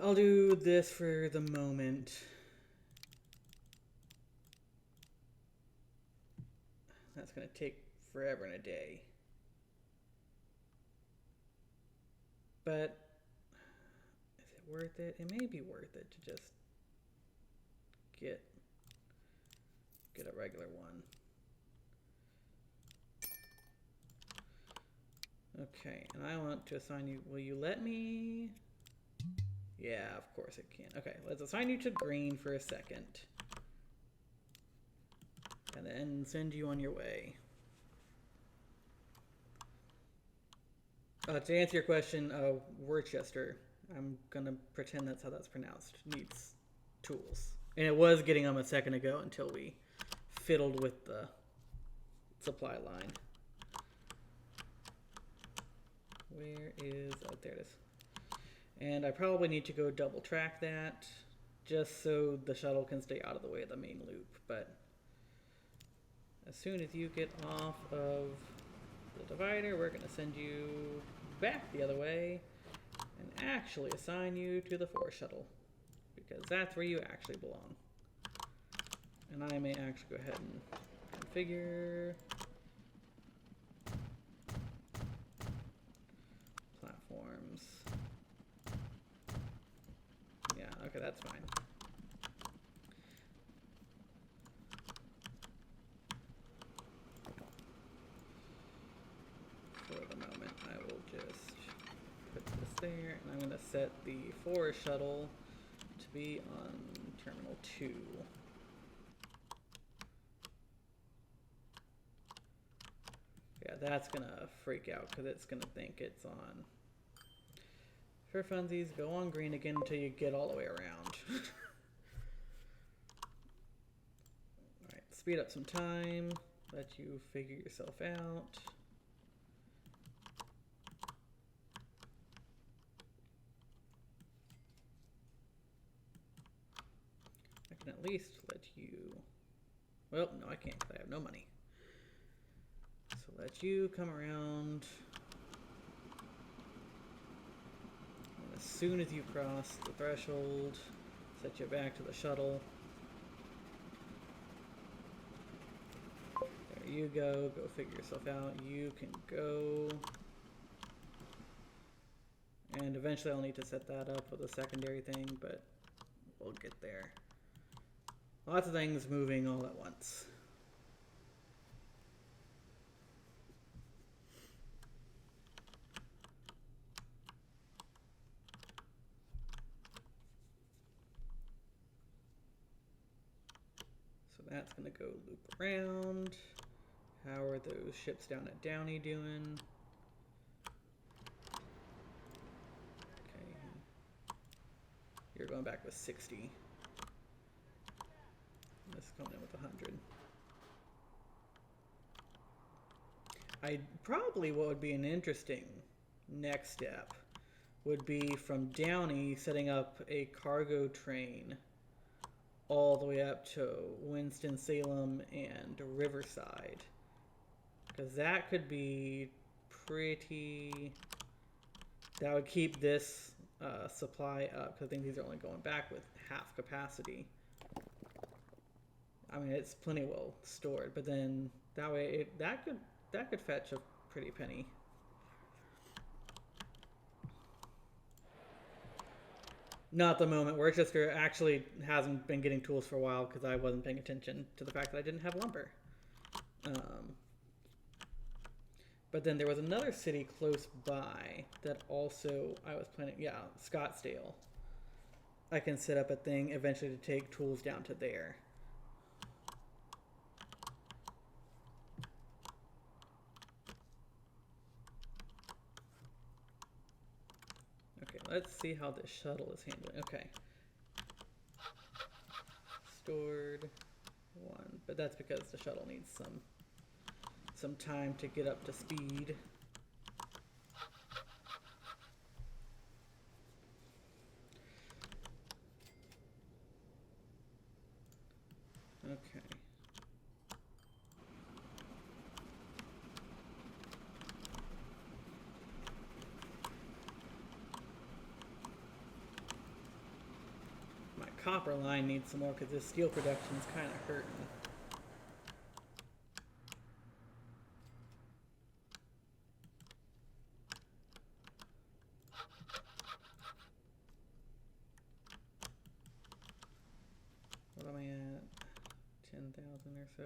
I'll do this for the moment. That's going to take forever and a day. But is it worth it? It may be worth it to just get a regular one. Okay, and I want to assign you, will you let me? Yeah, of course it can. Okay, let's assign you to green for a second. And then send you on your way. To answer your question, Worcester, I'm gonna pretend that's how that's pronounced, needs tools. And it was getting them a second ago until we fiddled with the supply line. Where is, oh, there it is. And I probably need to go double track that just so the shuttle can stay out of the way of the main loop. But as soon as you get off of the divider, we're going to send you back the other way and actually assign you to the 4 shuttle because that's where you actually belong. And I may actually go ahead and configure platforms. Yeah, okay, that's fine. For the moment, I will just put this there, and I'm going to set the 4 shuttle to be on Terminal 2. Yeah, that's going to freak out because it's going to think it's on. For funsies, go on green again until you get all the way around. Alright, speed up some time, let you figure yourself out. I can at least let you, well, no I can't because I have no money. So let you come around. And as soon as you cross the threshold, set you back to the shuttle. There you go, go figure yourself out. You can go. And eventually I'll need to set that up with a secondary thing, but we'll get there. Lots of things moving all at once. So that's going to go loop around. How are those ships down at Downey doing? Okay. You're going back with 60. This is coming in with 100. Probably what would be an interesting next step would be from Downey setting up a cargo train all the way up to Winston-Salem and Riverside. Because that could be pretty... That would keep this supply up, because I think these are only going back with half capacity. I mean, it's plenty well stored, but then that way that could fetch a pretty penny. Not at the moment. Worcester actually hasn't been getting tools for a while because I wasn't paying attention to the fact that I didn't have lumber. But then there was another city close by that also I was planning. Yeah, Scottsdale. I can set up a thing eventually to take tools down to there. Okay, let's see how this shuttle is handling. Okay. Stored one, but that's because the shuttle needs some time to get up to speed. Okay. My copper line needs some more because this steel production is kind of hurting. What am I at? 10,000 or so.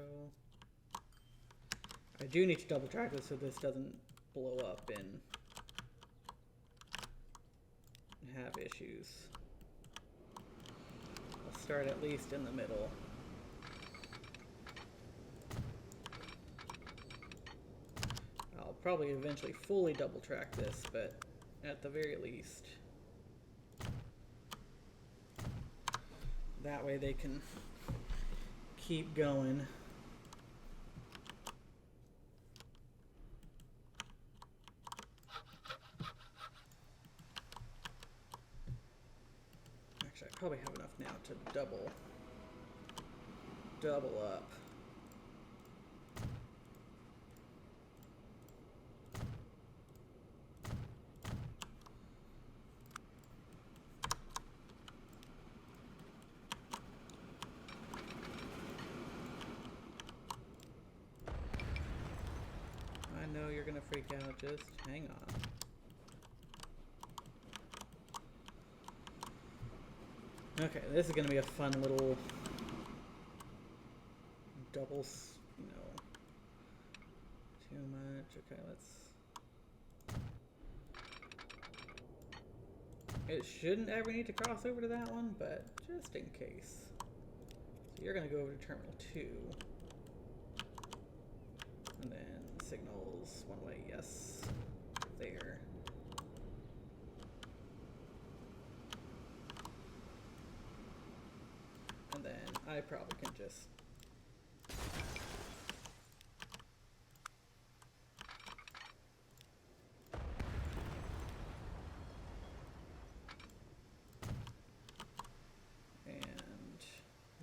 I do need to double track this so this doesn't blow up and have issues. I'll start at least in the middle. I'll probably eventually fully double track this, but at the very least, that way they can keep going. Actually, I probably have enough now to double up. I know you're gonna freak out, just hang on. Okay, this is gonna be a fun little doubles, you know, too much. Okay, it shouldn't ever need to cross over to that one, but just in case. So you're gonna go over to terminal 2. And then signals one way, yes, there. And then I probably can just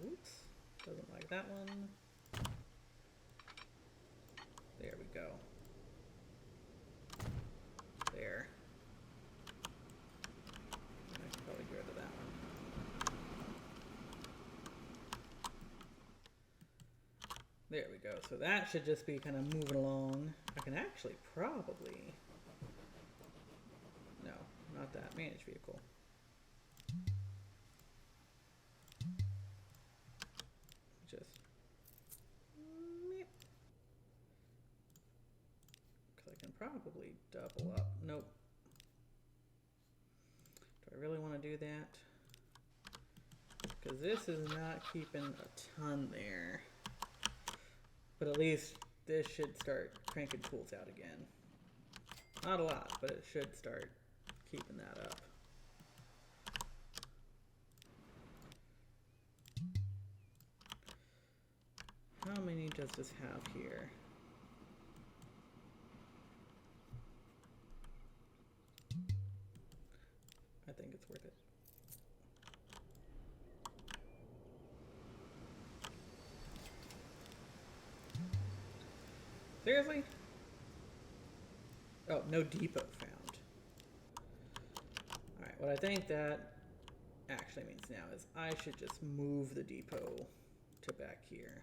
oops, doesn't like that one. There we go. There. I can probably get rid of that one. There we go. So that should just be kind of moving along. I can actually probably... No, not that. Manage vehicle. Just... Because I can probably double up. Nope. Do I really want to do that? Because this is not keeping a ton there. But at least this should start cranking tools out again. Not a lot, but it should start keeping that up. How many does this have here? I think it's worth it. Seriously? Oh, no depot found. Alright, what I think that actually means now is I should just move the depot to to back here.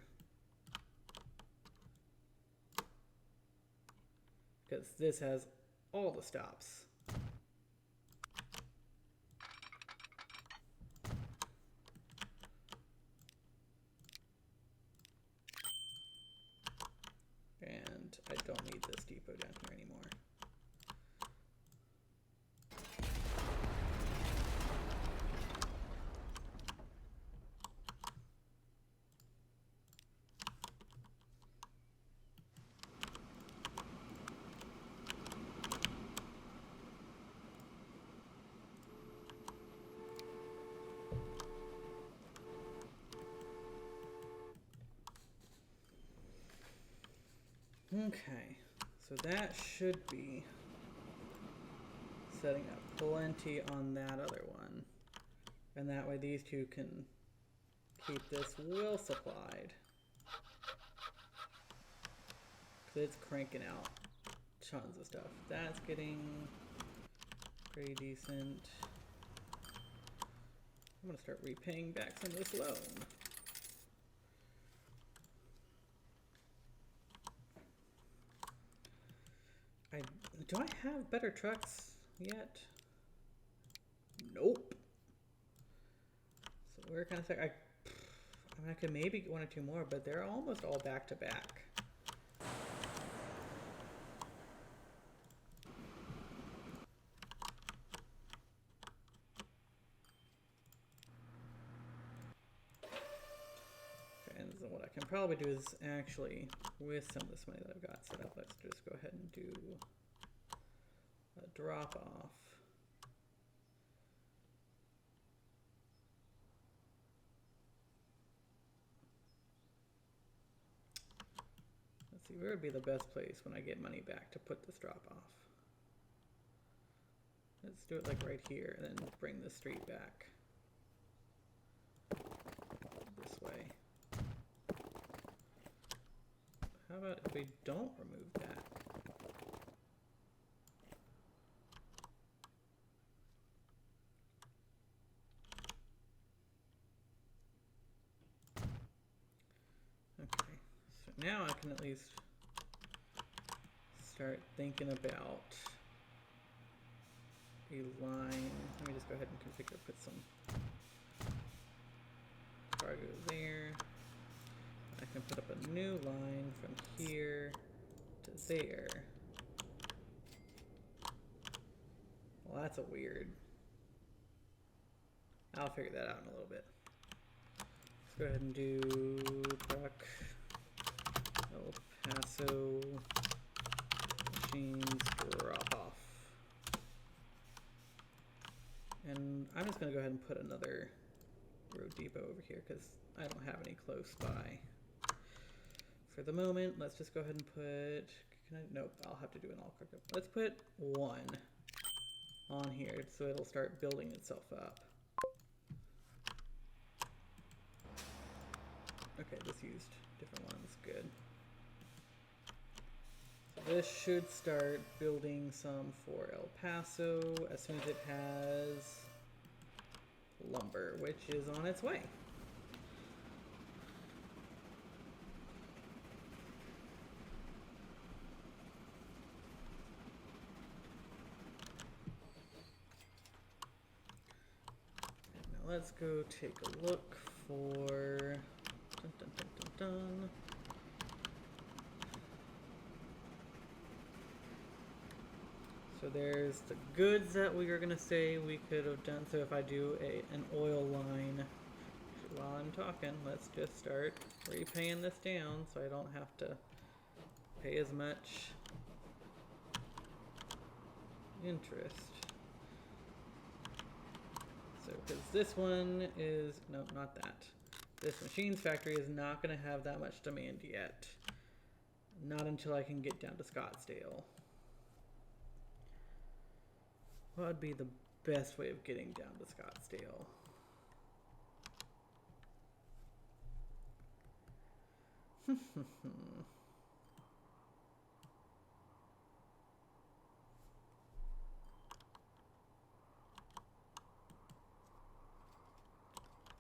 Because this has all the stops. And I don't need this depot down here anymore. Okay, so that should be setting up plenty on that other one. And that way these two can keep this well supplied. Because it's cranking out tons of stuff. That's getting pretty decent. I'm going to start repaying back some of this loan. Do I have better trucks yet? Nope. So we're kind of stuck. I mean, I could maybe get one or two more, but they're almost all back to back. Okay, and so what I can probably do is actually, with some of this money that I've got set up, let's just go ahead and do a drop off. Let's see, where would be the best place when I get money back to put this drop off? Let's do it like right here and then bring the street back this way. How about if we don't remove that? Okay, so now I can at least start thinking about a line. Let me just go ahead and configure, put some cargo there. I can put up a new line from here to there. Well, that's a weird. I'll figure that out in a little bit. Let's go ahead and do truck El Paso machines drop off. And I'm just going to go ahead and put another road depot over here because I don't have any close by. For the moment, let's just go ahead and put, nope, I'll have to do an all cook up. Let's put one on here so it'll start building itself up. Okay, this used different ones, good. So this should start building some for El Paso as soon as it has lumber, which is on its way. Now let's go take a look for dun, dun, dun, dun, dun. So there's the goods that we are gonna say we could have done. So if I do an oil line, while I'm talking, let's just start repaying this down so I don't have to pay as much interest. So because this one is, no, not that. This machines factory is not going to have that much demand yet. Not until I can get down to Scottsdale. What would be the best way of getting down to Scottsdale?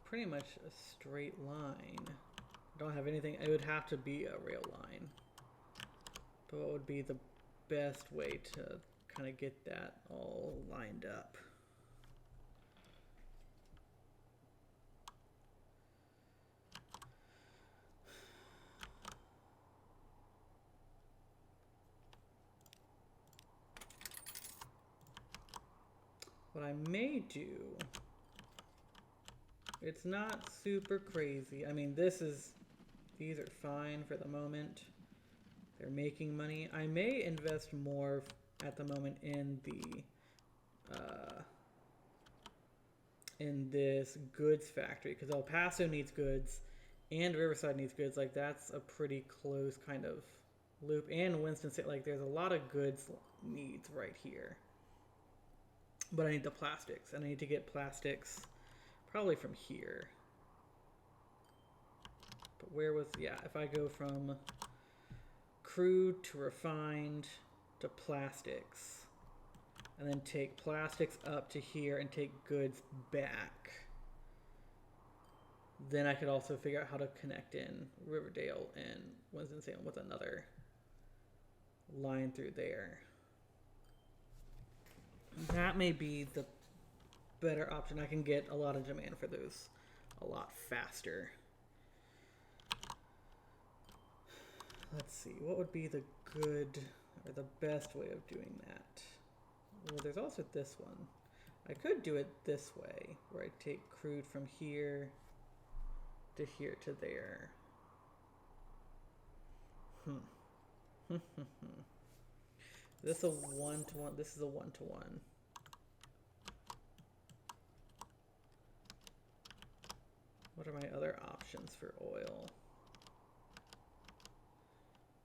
Pretty much a straight line. I don't have anything. It would have to be a rail line. But what would be the best way to kind of get that all lined up? What I may do, it's not super crazy. I mean, these are fine for the moment. They're making money. I may invest more at the moment in this goods factory, because El Paso needs goods and Riverside needs goods. Like, that's a pretty close kind of loop. And Winston-Salem, like, there's a lot of goods needs right here. But I need the plastics, and I need to get plastics probably from here. But where was, yeah, if I go from crude to refined to plastics, and then take plastics up to here and take goods back, then I could also figure out how to connect in Riverdale and Winston-Salem with another line through there. That may be the better option. I can get a lot of demand for those a lot faster. Let's see, what would be the good or the best way of doing that? Well, there's also this one. I could do it this way, where I take crude from here to here to there. This is a one-to-one. This is a one-to-one. What are my other options for oil?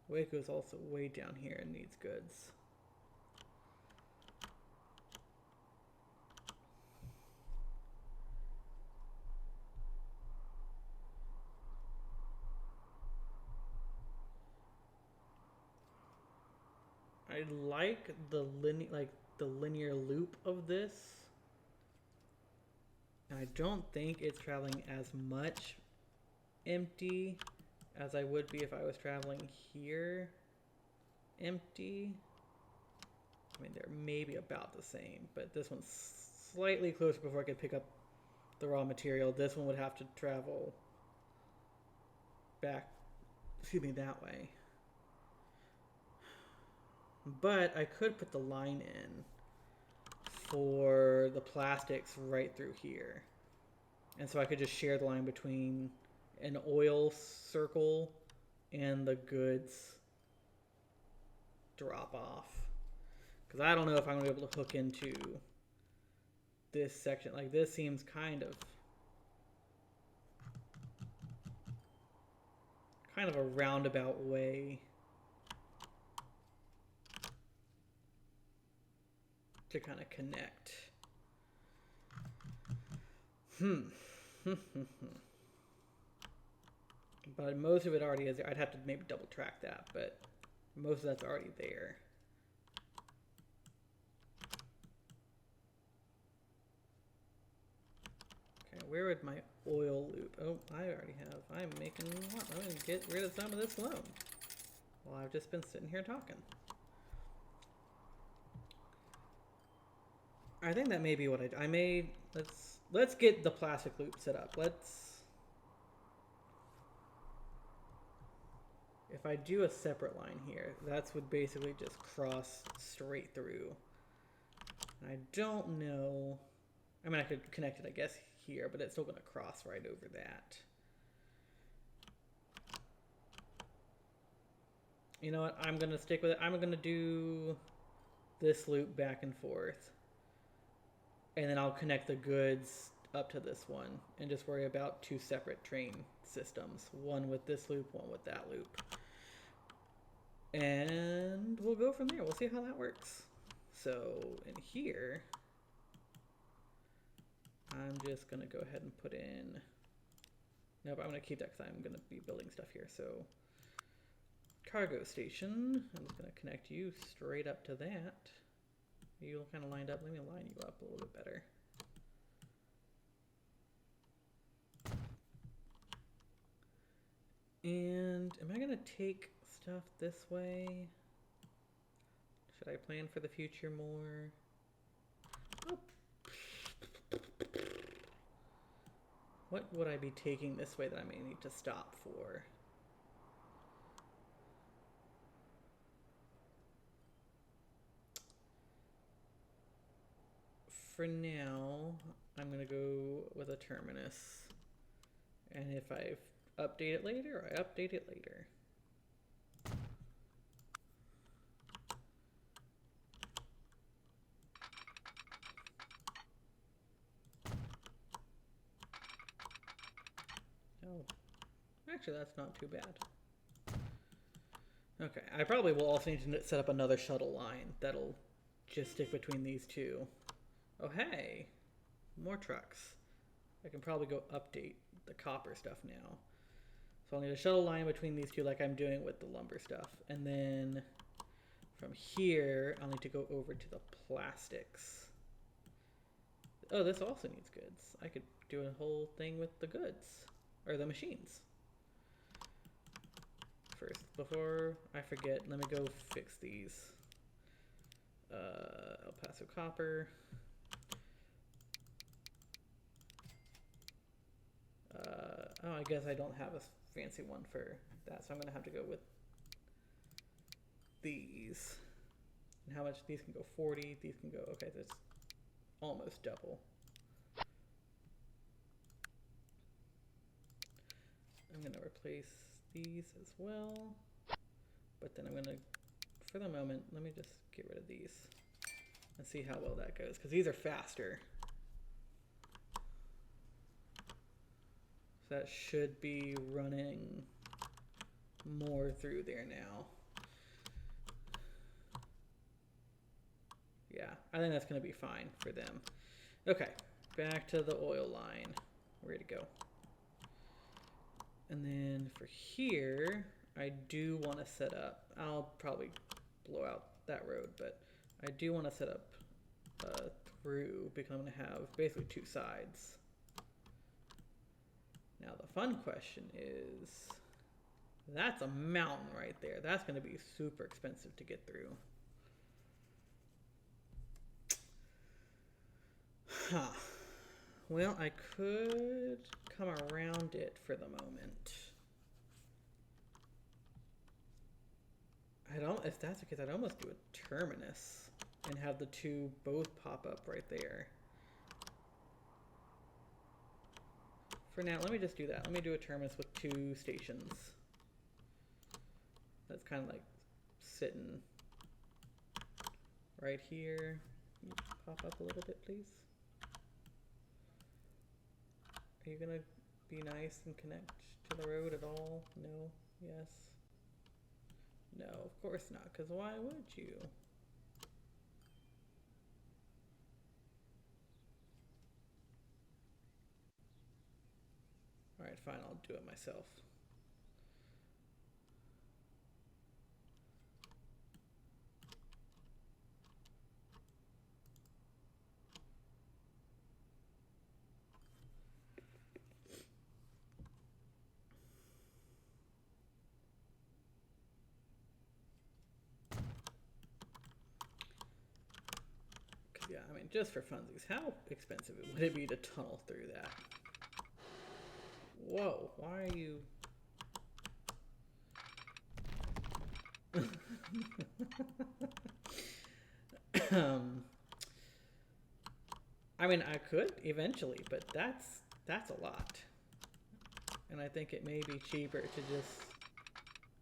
Waco's also way down here and needs goods. I like the linear loop of this. And I don't think it's traveling as much empty as I would be if I was traveling here empty. I mean, they're maybe about the same, but this one's slightly closer before I could pick up the raw material. This one would have to travel back, that way. But I could put the line in for the plastics right through here. And so I could just share the line between an oil circle and the goods drop off. Because I don't know if I'm going to be able to hook into this section. Like, this seems kind of a roundabout way to kind of connect. But most of it already is there. I'd have to maybe double track that, but most of that's already there. Okay, where would my oil loop? Oh, I already have. I'm making what? I'm going to get rid of some of this loam. Well, I've just been sitting here talking. I think that may be what I may. Let's get the plastic loop set up. If I do a separate line here, that would basically just cross straight through. And I don't know. I mean, I could connect it, I guess, here, but it's still going to cross right over that. You know what? I'm going to stick with it. I'm going to do this loop back and forth. And then I'll connect the goods up to this one and just worry about two separate train systems. One with this loop, one with that loop. And we'll go from there. We'll see how that works. So in here, I'm just going to go ahead and put in... Nope, I'm going to keep that because I'm going to be building stuff here. So cargo station, I'm just going to connect you straight up to that. You kind of lined up. Let me line you up a little bit better. And am I gonna take stuff this way? Should I plan for the future more? Oh. What would I be taking this way that I may need to stop for? For now, I'm gonna go with a terminus. And if I update it later, I update it later. Oh, actually, that's not too bad. Okay, I probably will also need to set up another shuttle line that'll just stick between these two. Oh, hey, more trucks. I can probably go update the copper stuff now. So I'll need a shuttle line between these two like I'm doing with the lumber stuff. And then from here, I'll need to go over to the plastics. Oh, this also needs goods. I could do a whole thing with the goods, or the machines. First, before I forget, let me go fix these. El Paso copper. Oh, I guess I don't have a fancy one for that, so I'm gonna have to go with these. And how much? These can go 40, these can go, okay, that's almost double. I'm gonna replace these as well, but then I'm gonna, for the moment, let me just get rid of these and see how well that goes, because these are faster. So that should be running more through there now. Yeah, I think that's gonna be fine for them. Okay, back to the oil line. Ready to go. And then for here, I do want to set up, I'll probably blow out that road, but I do want to set up through, because I'm going to have basically two sides. Now the fun question is, that's a mountain right there. That's going to be super expensive to get through. Huh. Well, I could come around it for the moment. If that's the case, I'd almost do a terminus and have the two both pop up right there. For now, let me just do that. Let me do a terminus with two stations. That's kind of like sitting right here. Pop up a little bit, please. Are you gonna be nice and connect to the road at all? No? Yes? No, of course not, because why would you? Alright, fine, I'll do it myself. Yeah, I mean, just for funsies, how expensive would it be to tunnel through that? Whoa, why are you... I mean, I could eventually, but that's a lot. And I think it may be cheaper to just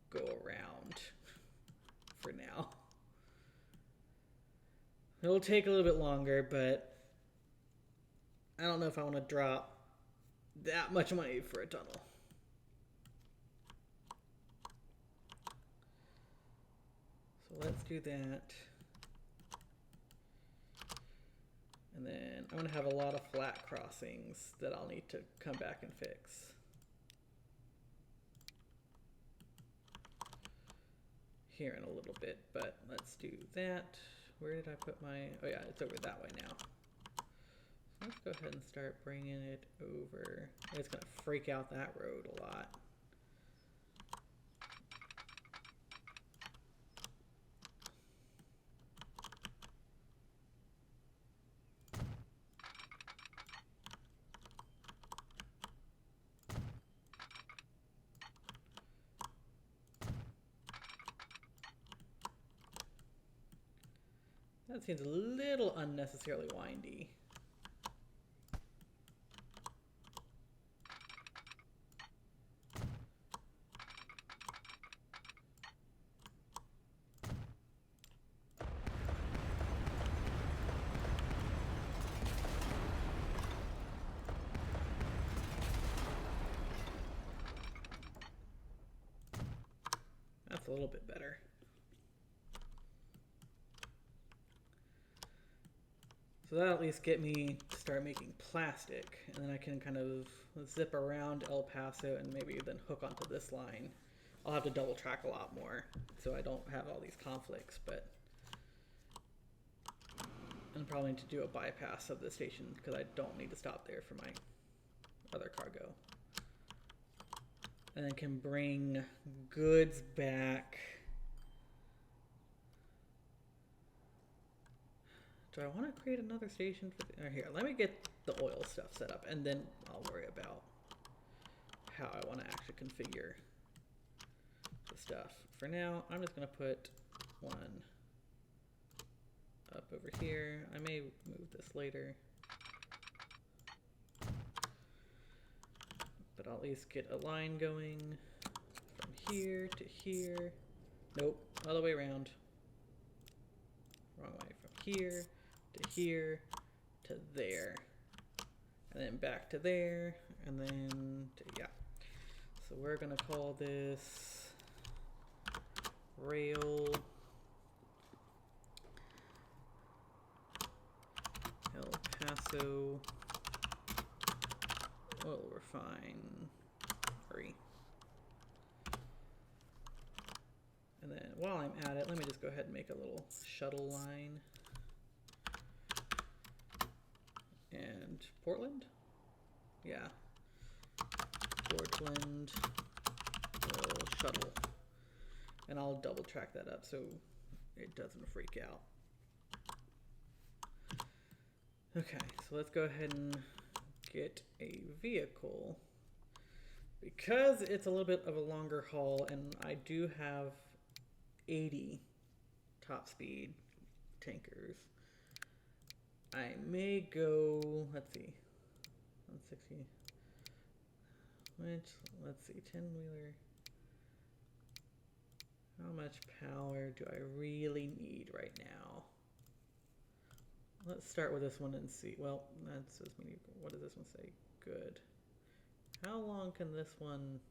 go around for now. It'll take a little bit longer, but I don't know if I want to drop that much money for a tunnel. So let's do that. And then I'm going to have a lot of flat crossings that I'll need to come back and fix. Here in a little bit, but let's do that. Where did I put my... Oh yeah, it's over that way now. So let's go ahead and start bringing it over. It's going to freak out that road a lot. That seems a little unnecessarily windy. That's a little bit better. So that'll at least get me to start making plastic, and then I can kind of zip around El Paso and maybe then hook onto this line. I'll have to double track a lot more so I don't have all these conflicts, but I'm probably need to do a bypass of the station because I don't need to stop there for my other cargo. And then can bring goods back. Do I want to create another station for the, here, let me get the oil stuff set up and then I'll worry about how I want to actually configure the stuff. For now, I'm just going to put one up over here. I may move this later, but I'll at least get a line going from here to here. Nope, other way around. Wrong way. From here to here to there, and then back to there, and then to, yeah. So we're gonna call this rail El Paso oil refinery. And then while I'm at it, let me just go ahead and make a little shuttle line. And Portland? Yeah. Portland oil shuttle. And I'll double track that up so it doesn't freak out. Okay, so let's go ahead and get a vehicle. Because it's a little bit of a longer haul and I do have 80 top speed tankers, I may go, let's see, 160, which, let's see, 10-wheeler. How much power do I really need right now? Let's start with this one and see. Well, that says we need, what does this one say? Good. How long can this one,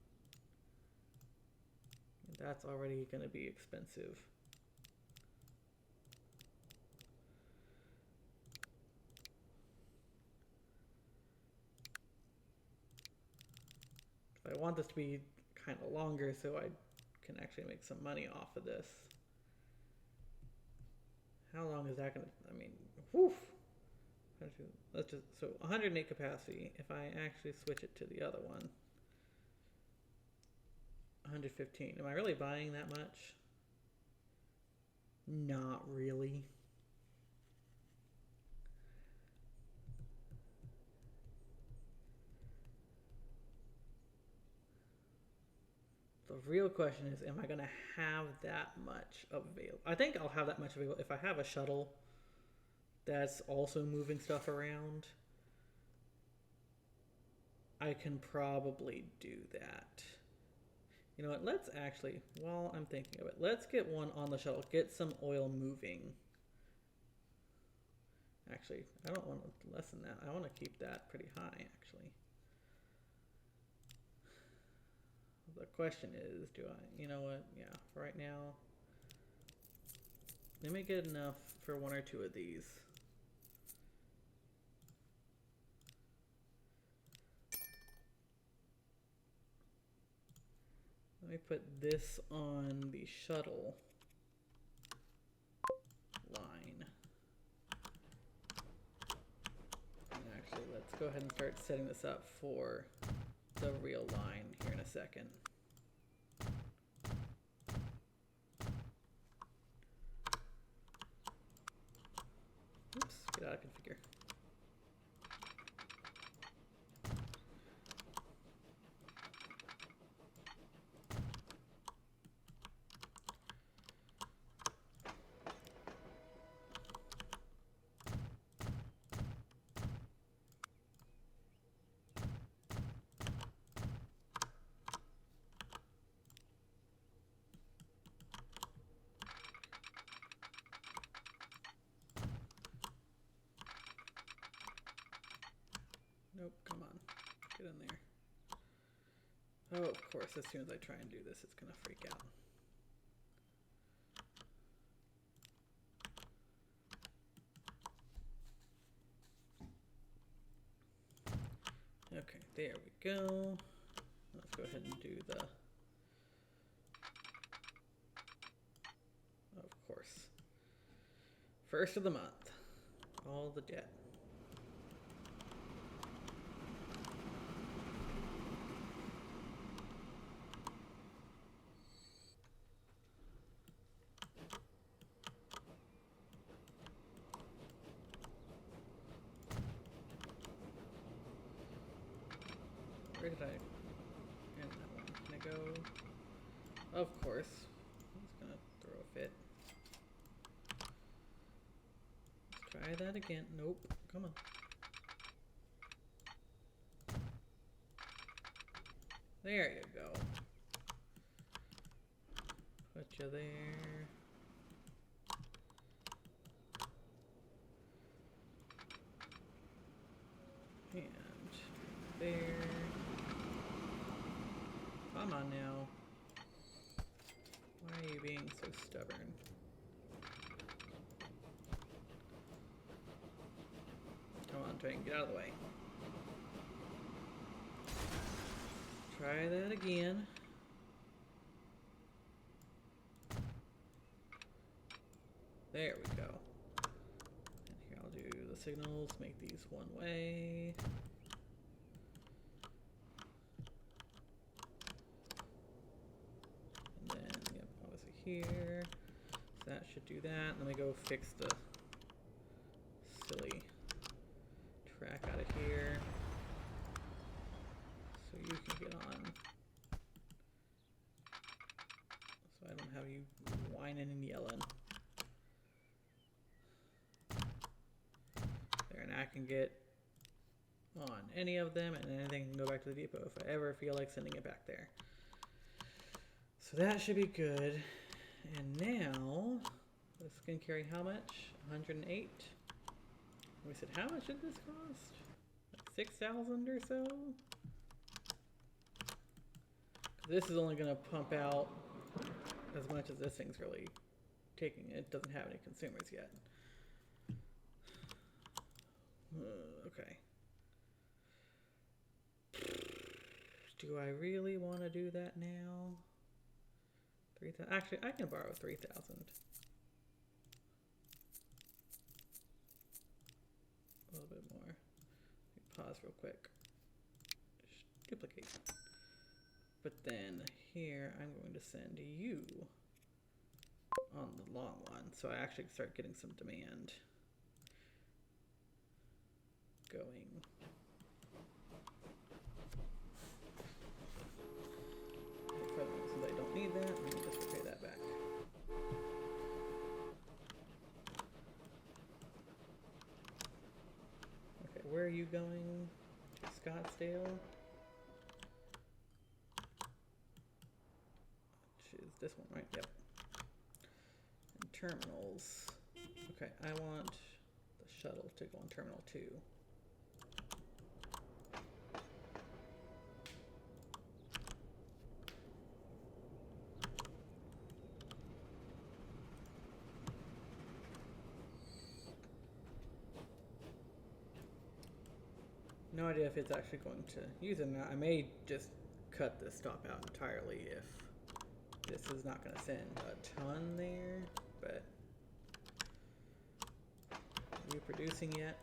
that's already going to be expensive. I want this to be kind of longer so I can actually make some money off of this. How long is that going to, I mean, whew. Let's just, so 108 capacity. If I actually switch it to the other one, 115. Am I really buying that much? Not really. The real question is, am I going to have that much available? I think I'll have that much available if I have a shuttle that's also moving stuff around. I can probably do that. You know what, let's actually, while I'm thinking of it, let's get one on the shuttle, get some oil moving. Actually, I don't want to lessen that. I want to keep that pretty high, actually. The question is, do I, you know what, yeah, for right now, let me get enough for one or two of these. Let me put this on the shuttle line. And actually, let's go ahead and start setting this up for the real line here in a second. Oops, get out of configure. Get in there. Oh, of course, as soon as I try and do this, it's gonna freak out. Okay, there we go. Let's go ahead and do the, of course, first of the month, all the debt. Where did I end that one? Can I go? Of course. I'm just gonna throw a fit. Let's try that again. Nope. Come on. There you go. Put you there. And there. Come on now. Why are you being so stubborn? Come on, try and get out of the way. Try that again. There we go. And here I'll do the signals, make these one way. And then, yep, obviously here. So that should do that. Let me go fix the silly track out of here. So you can get on. So I don't have you whining and yelling. There, and I can get on any of them, and anything can go back to the depot if I ever feel like sending it back there. So that should be good. And now, this can carry how much? 108? We said, how much did this cost? Like 6,000 or so? This is only going to pump out as much as this thing's really taking. It doesn't have any consumers yet. Okay. Do I really want to do that now? 3,000. Actually, I can borrow 3,000. A little bit more. Pause real quick. Just duplicate. But then here, I'm going to send you on the long one, so I actually start getting some demand going. Since I don't need that, let me just pay that back. Okay, where are you going? Scottsdale? Which is this one, right? Yep. And terminals. Okay, I want the shuttle to go on terminal 2. No idea if it's actually going to use it or not. I may just cut this stop out entirely if this is not going to send a ton there, but are you producing yet?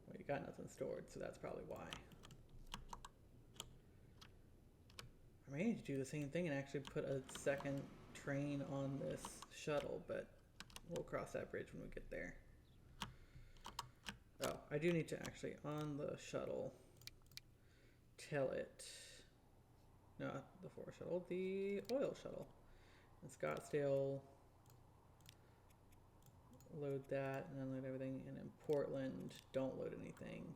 Well, you got nothing stored, so that's probably why. I may need to do the same thing and actually put a second train on this shuttle, but we'll cross that bridge when we get there. Oh, I do need to actually, on the shuttle, tell it, not the 4 shuttle, the oil shuttle. In Scottsdale, load that and unload everything, and in Portland, don't load anything.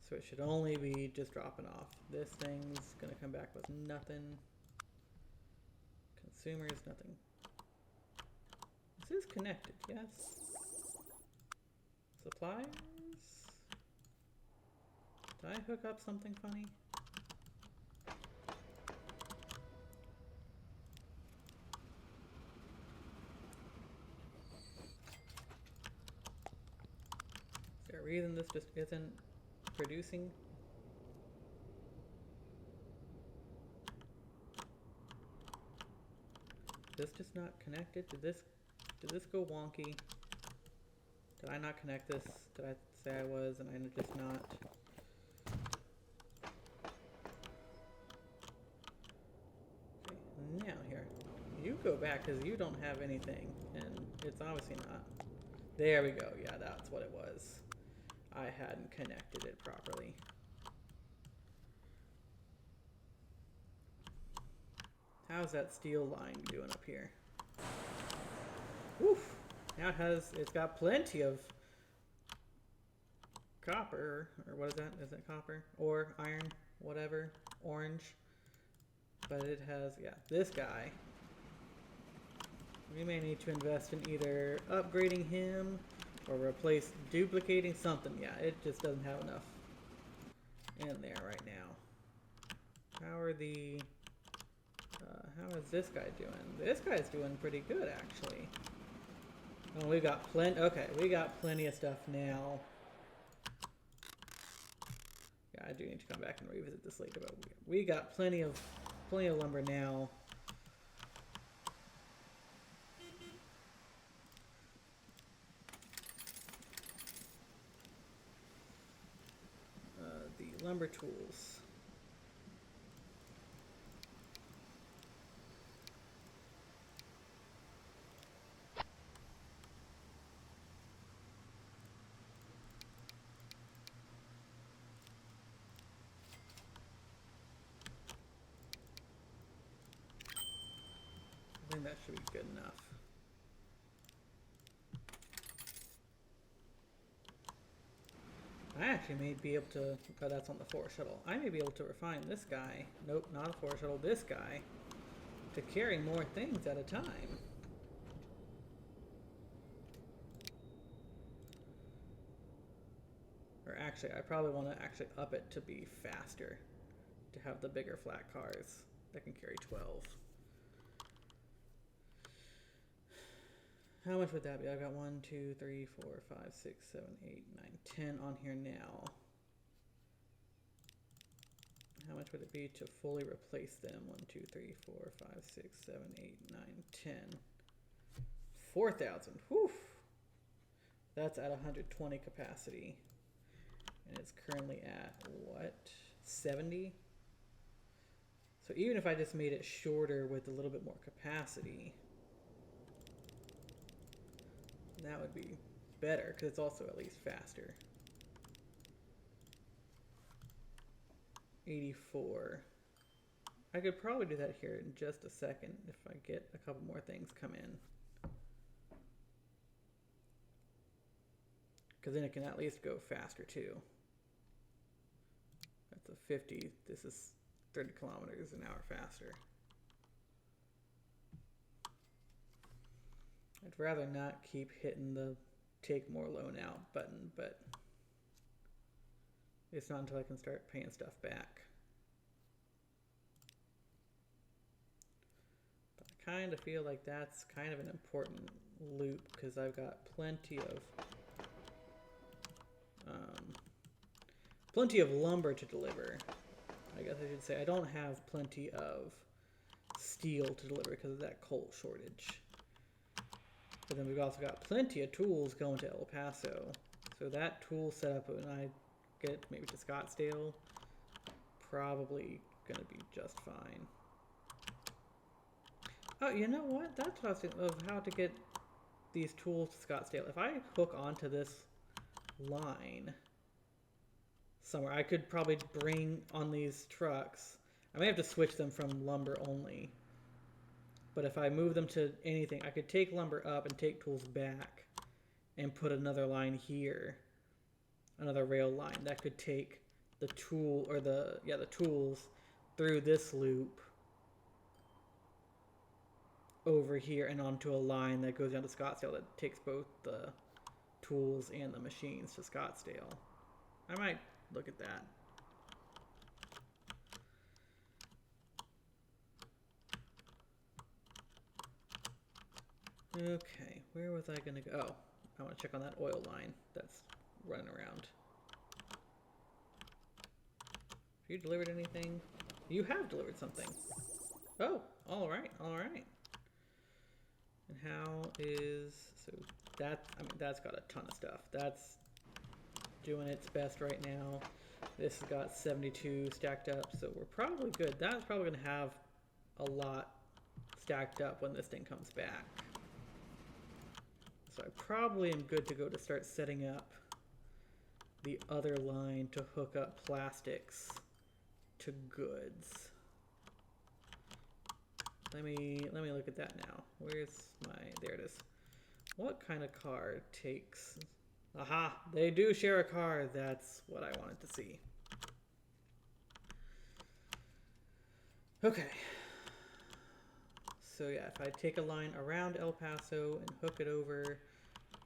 So it should only be just dropping off. This thing's gonna come back with nothing. Consumers, nothing. This is connected, yes. Suppliers? Did I hook up something funny? Is there a reason this just isn't producing? This just not connected? Did this go wonky? Did I not connect this? Did I say I was and I'm just not? Okay, now here. You go back because you don't have anything and it's obviously not. There we go. Yeah, that's what it was. I hadn't connected it properly. How's that steel line doing up here? Woof! Now it's got plenty of copper, or what is that? Is it copper? Or iron, whatever, orange. But it has, yeah, this guy. We may need to invest in either upgrading him or duplicating something. Yeah, it just doesn't have enough in there right now. How is this guy doing? This guy's doing pretty good, actually. Oh, we got we got plenty of stuff now. Yeah, I do need to come back and revisit this later, but we got plenty of lumber now. The lumber tools. I think that should be good enough. I actually may be able to, oh, that's on the forest shuttle. I may be able to refine this guy. Nope, not a forest shuttle, this guy. To carry more things at a time. Or actually, I probably want to actually up it to be faster. To have the bigger flat cars that can carry 12. How much would that be? I've got 1, 2, 3, 4, 5, 6, 7, 8, 9, 10 on here now. How much would it be to fully replace them? 1, 2, 3, 4, 5, 6, 7, 8, 9, 10. 4,000. Whew. That's at 120 capacity. And it's currently at what? 70? So even if I just made it shorter with a little bit more capacity, that would be better because it's also at least faster. 84. I could probably do that here in just a second if I get a couple more things come in. Because then it can at least go faster too. That's a 50. This is 30 kilometers an hour faster. I'd rather not keep hitting the take more loan out button, but it's not until I can start paying stuff back. But I kind of feel like that's kind of an important loop because I've got plenty of lumber to deliver. I guess I should say I don't have plenty of steel to deliver because of that coal shortage. But then we've also got plenty of tools going to El Paso. So that tool setup when I get maybe to Scottsdale, probably gonna be just fine. Oh, you know what? That's what I was thinking of how to get these tools to Scottsdale. If I hook onto this line somewhere, I could probably bring on these trucks. I may have to switch them from lumber only. But if I move them to anything, I could take lumber up and take tools back and put another line here. Another rail line that could take the tool or the tools through this loop over here and onto a line that goes down to Scottsdale that takes both the tools and the machines to Scottsdale. I might look at that. Okay, where was I gonna go? Oh, I want to check on that oil line that's running around. Have you delivered anything? You have delivered something. Oh, all right, all right. And how is, so that, I mean, that's got a ton of stuff. That's doing its best right now. This has got 72 stacked up, so we're probably good. That's probably gonna have a lot stacked up when this thing comes back. So I probably am good to go to start setting up the other line to hook up plastics to goods. Let me look at that now. Where's my, there it is. What kind of car takes, aha, they do share a car. That's what I wanted to see. Okay. So yeah, if I take a line around El Paso and hook it over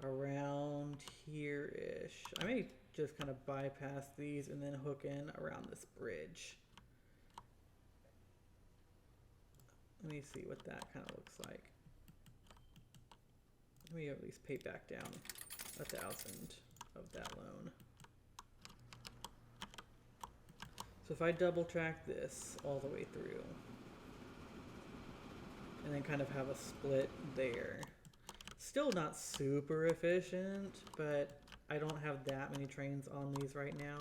around here-ish, I may just kind of bypass these and then hook in around this bridge. Let me see what that kind of looks like. Let me at least pay back down 1,000 of that loan. So if I double track this all the way through, and then kind of have a split there. Still not super efficient, but I don't have that many trains on these right now,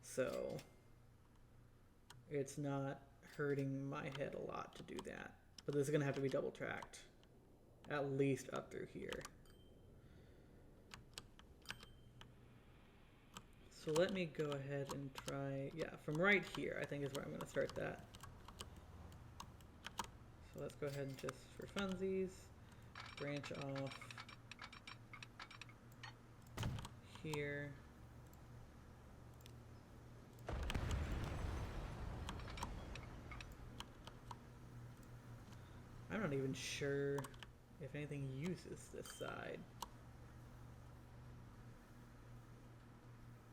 so it's not hurting my head a lot to do that. But this is gonna have to be double tracked, at least up through here. So let me go ahead and try, yeah, from right here, I think is where I'm gonna start that. So let's go ahead and just, for funsies, branch off here. I'm not even sure if anything uses this side.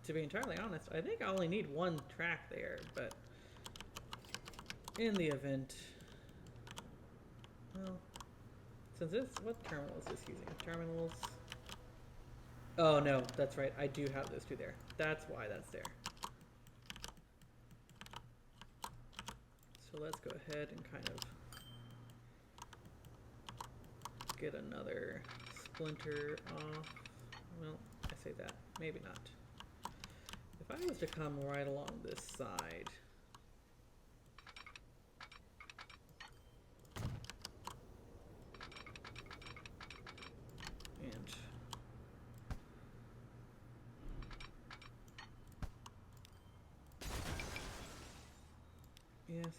To be entirely honest, I think I only need one track there, but in the event, well, since this, what terminal is this using? Terminals. Oh no, that's right. I do have those two there. That's why that's there. So let's go ahead and kind of get another splinter off. Well, I say that, maybe not. If I was to come right along this side, and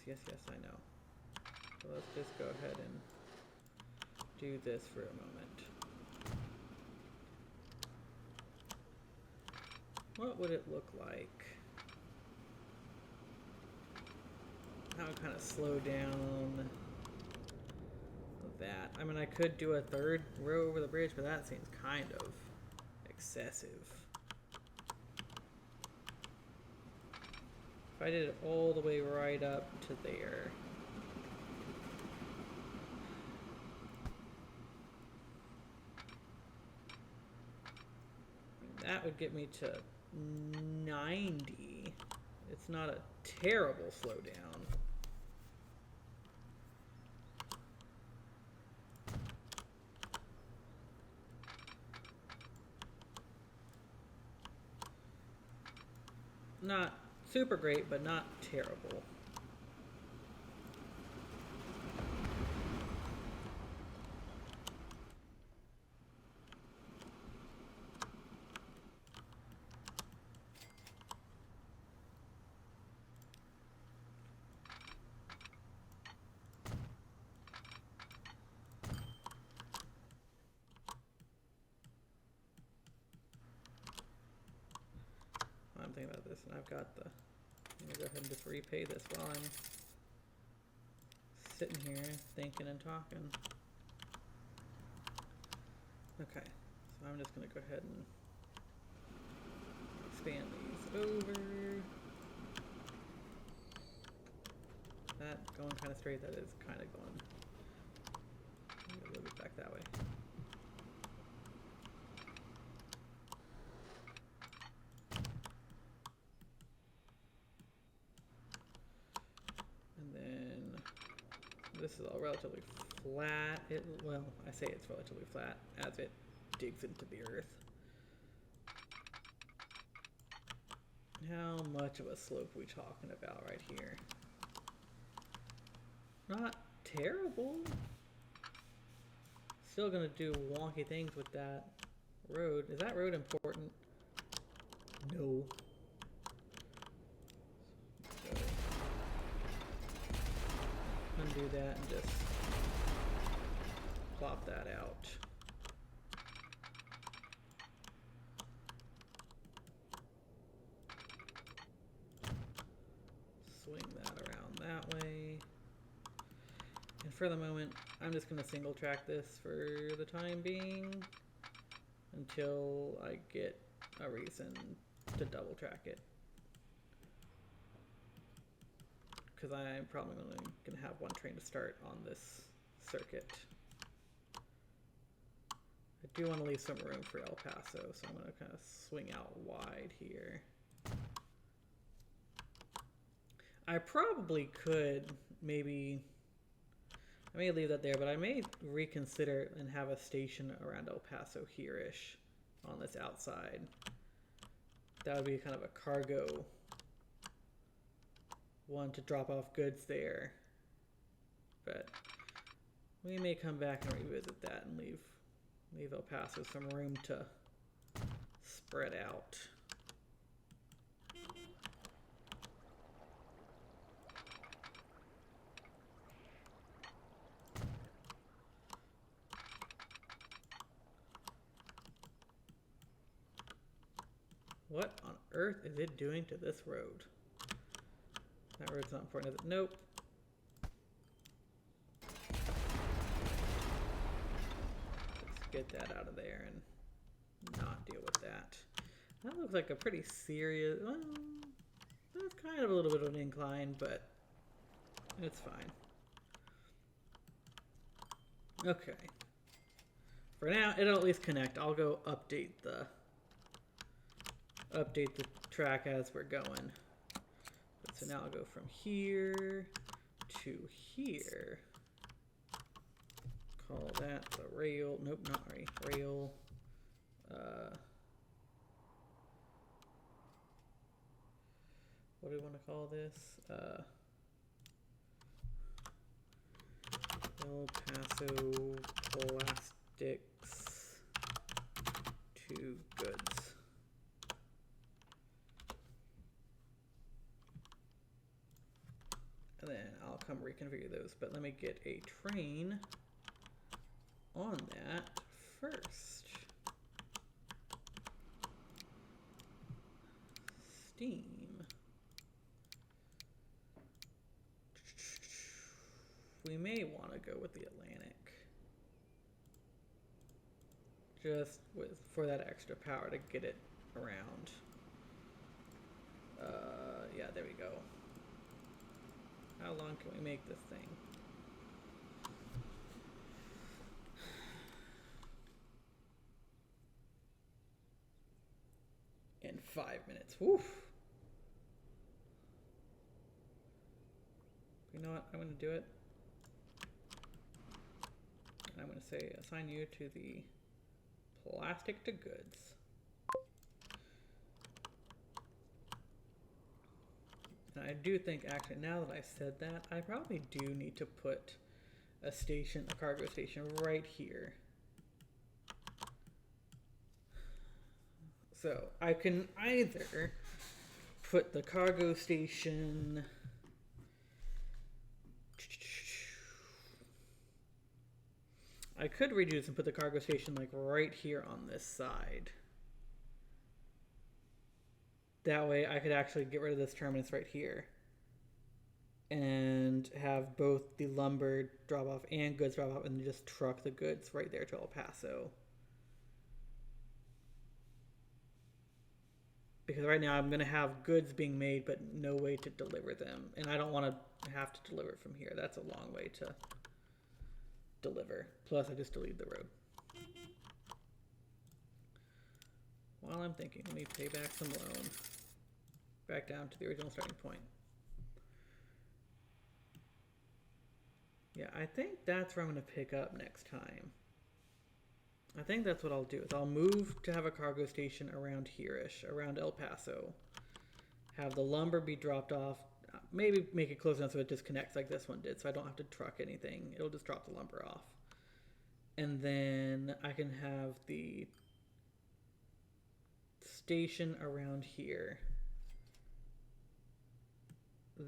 yes, I know. So let's just go ahead and do this for a moment. What would it look like? How to kind of slow down that. I mean, I could do a third row over the bridge, but that seems kind of excessive. If I did it all the way right up to there, that would get me to 90. It's not a terrible slowdown. Not super great, but not terrible. I'm thinking about this, and I've got the, I'm gonna go ahead and just repay this while I'm sitting here thinking and talking. Okay, I'm just going to go ahead and expand these over. That going kind of straight, that is kind of going a little bit back that way. And then this is all relatively flat. Well, I say it's relatively flat as it digs into the earth. How much of a slope are we talking about right here? Not terrible. Still gonna do wonky things with that road. Is that road important? No. So, undo that and just plop that out. Swing that around that way. And for the moment, I'm just going to single track this for the time being until I get a reason to double track it. Because I'm probably only going to have one train to start on this circuit. I do want to leave some room for El Paso, so I'm going to kind of swing out wide here. I probably could maybe, I may leave that there, but I may reconsider and have a station around El Paso here-ish on this outside. That would be kind of a cargo one to drop off goods there. But we may come back and revisit that and leave El Paso some room to spread out. What on earth is it doing to this road? That road's not important, is it? Nope. Let's get that out of there and not deal with that. That looks like a pretty serious, well, that's kind of a little bit of an incline, but it's fine. Okay. For now, it'll at least connect. I'll go update the track as we're going. So now I'll go from here to here. Call that the rail. Nope, not rail. What do we want to call this? El Paso Plastics to Goods. And then I'll come reconfigure those, but let me get a train on that first. Steam. We may want to go with the Atlantic. Just for that extra power to get it around. Yeah, there we go. How long can we make this thing? In 5 minutes. Woof. You know what? I'm going to do it. I'm going to say assign you to the plastic to goods. And I do think, actually, now that I said that, I probably do need to put a cargo station right here. So I can either put the cargo station I could redo this and put the cargo station like right here on this side. That way I could actually get rid of this terminus right here and have both the lumber drop off and goods drop off and just truck the goods right there to El Paso. because right now I'm going to have goods being made but no way to deliver them, and I don't want to have to deliver from here. That's a long way to deliver. Plus I just deleted the road. While I'm thinking, let me pay back some loan. Back down to the original starting point. Yeah, I think that's where I'm going to pick up next time. I think that's what I'll do. Is I'll move to have a cargo station around here-ish, around El Paso. Have the lumber be dropped off. Maybe make it close enough so it disconnects like this one did, so I don't have to truck anything. It'll just drop the lumber off. And then I can have the station around here.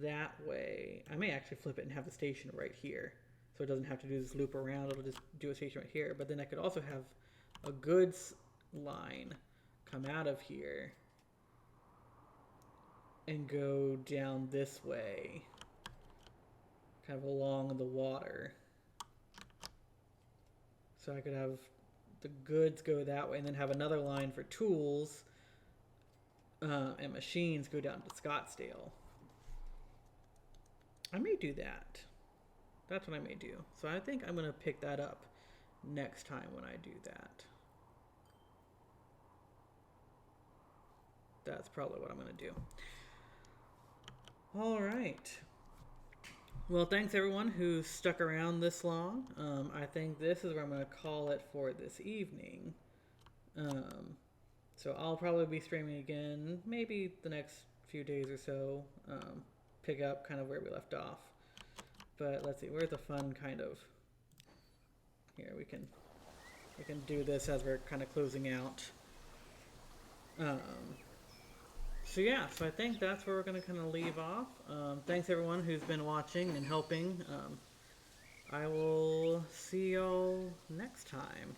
That way, I may actually flip it and have the station right here. So it doesn't have to do this loop around, it'll just do a station right here. But then I could also have a goods line come out of here and go down this way, kind of along the water. So I could have the goods go that way and then have another line for tools and machines go down to Scottsdale. I may do that. That's what I may do. So I think I'm going to pick that up next time when I do that. That's probably what I'm going to do. All right. Well, thanks everyone who stuck around this long. I think this is where I'm going to call it for this evening. So I'll probably be streaming again, maybe the next few days or so. Pick up kind of where we left off. But let's see, where's the fun kind of... Here, we can do this as we're kind of closing out. So yeah, so I think that's where we're going to kind of leave off. Thanks everyone who's been watching and helping. I will see y'all next time.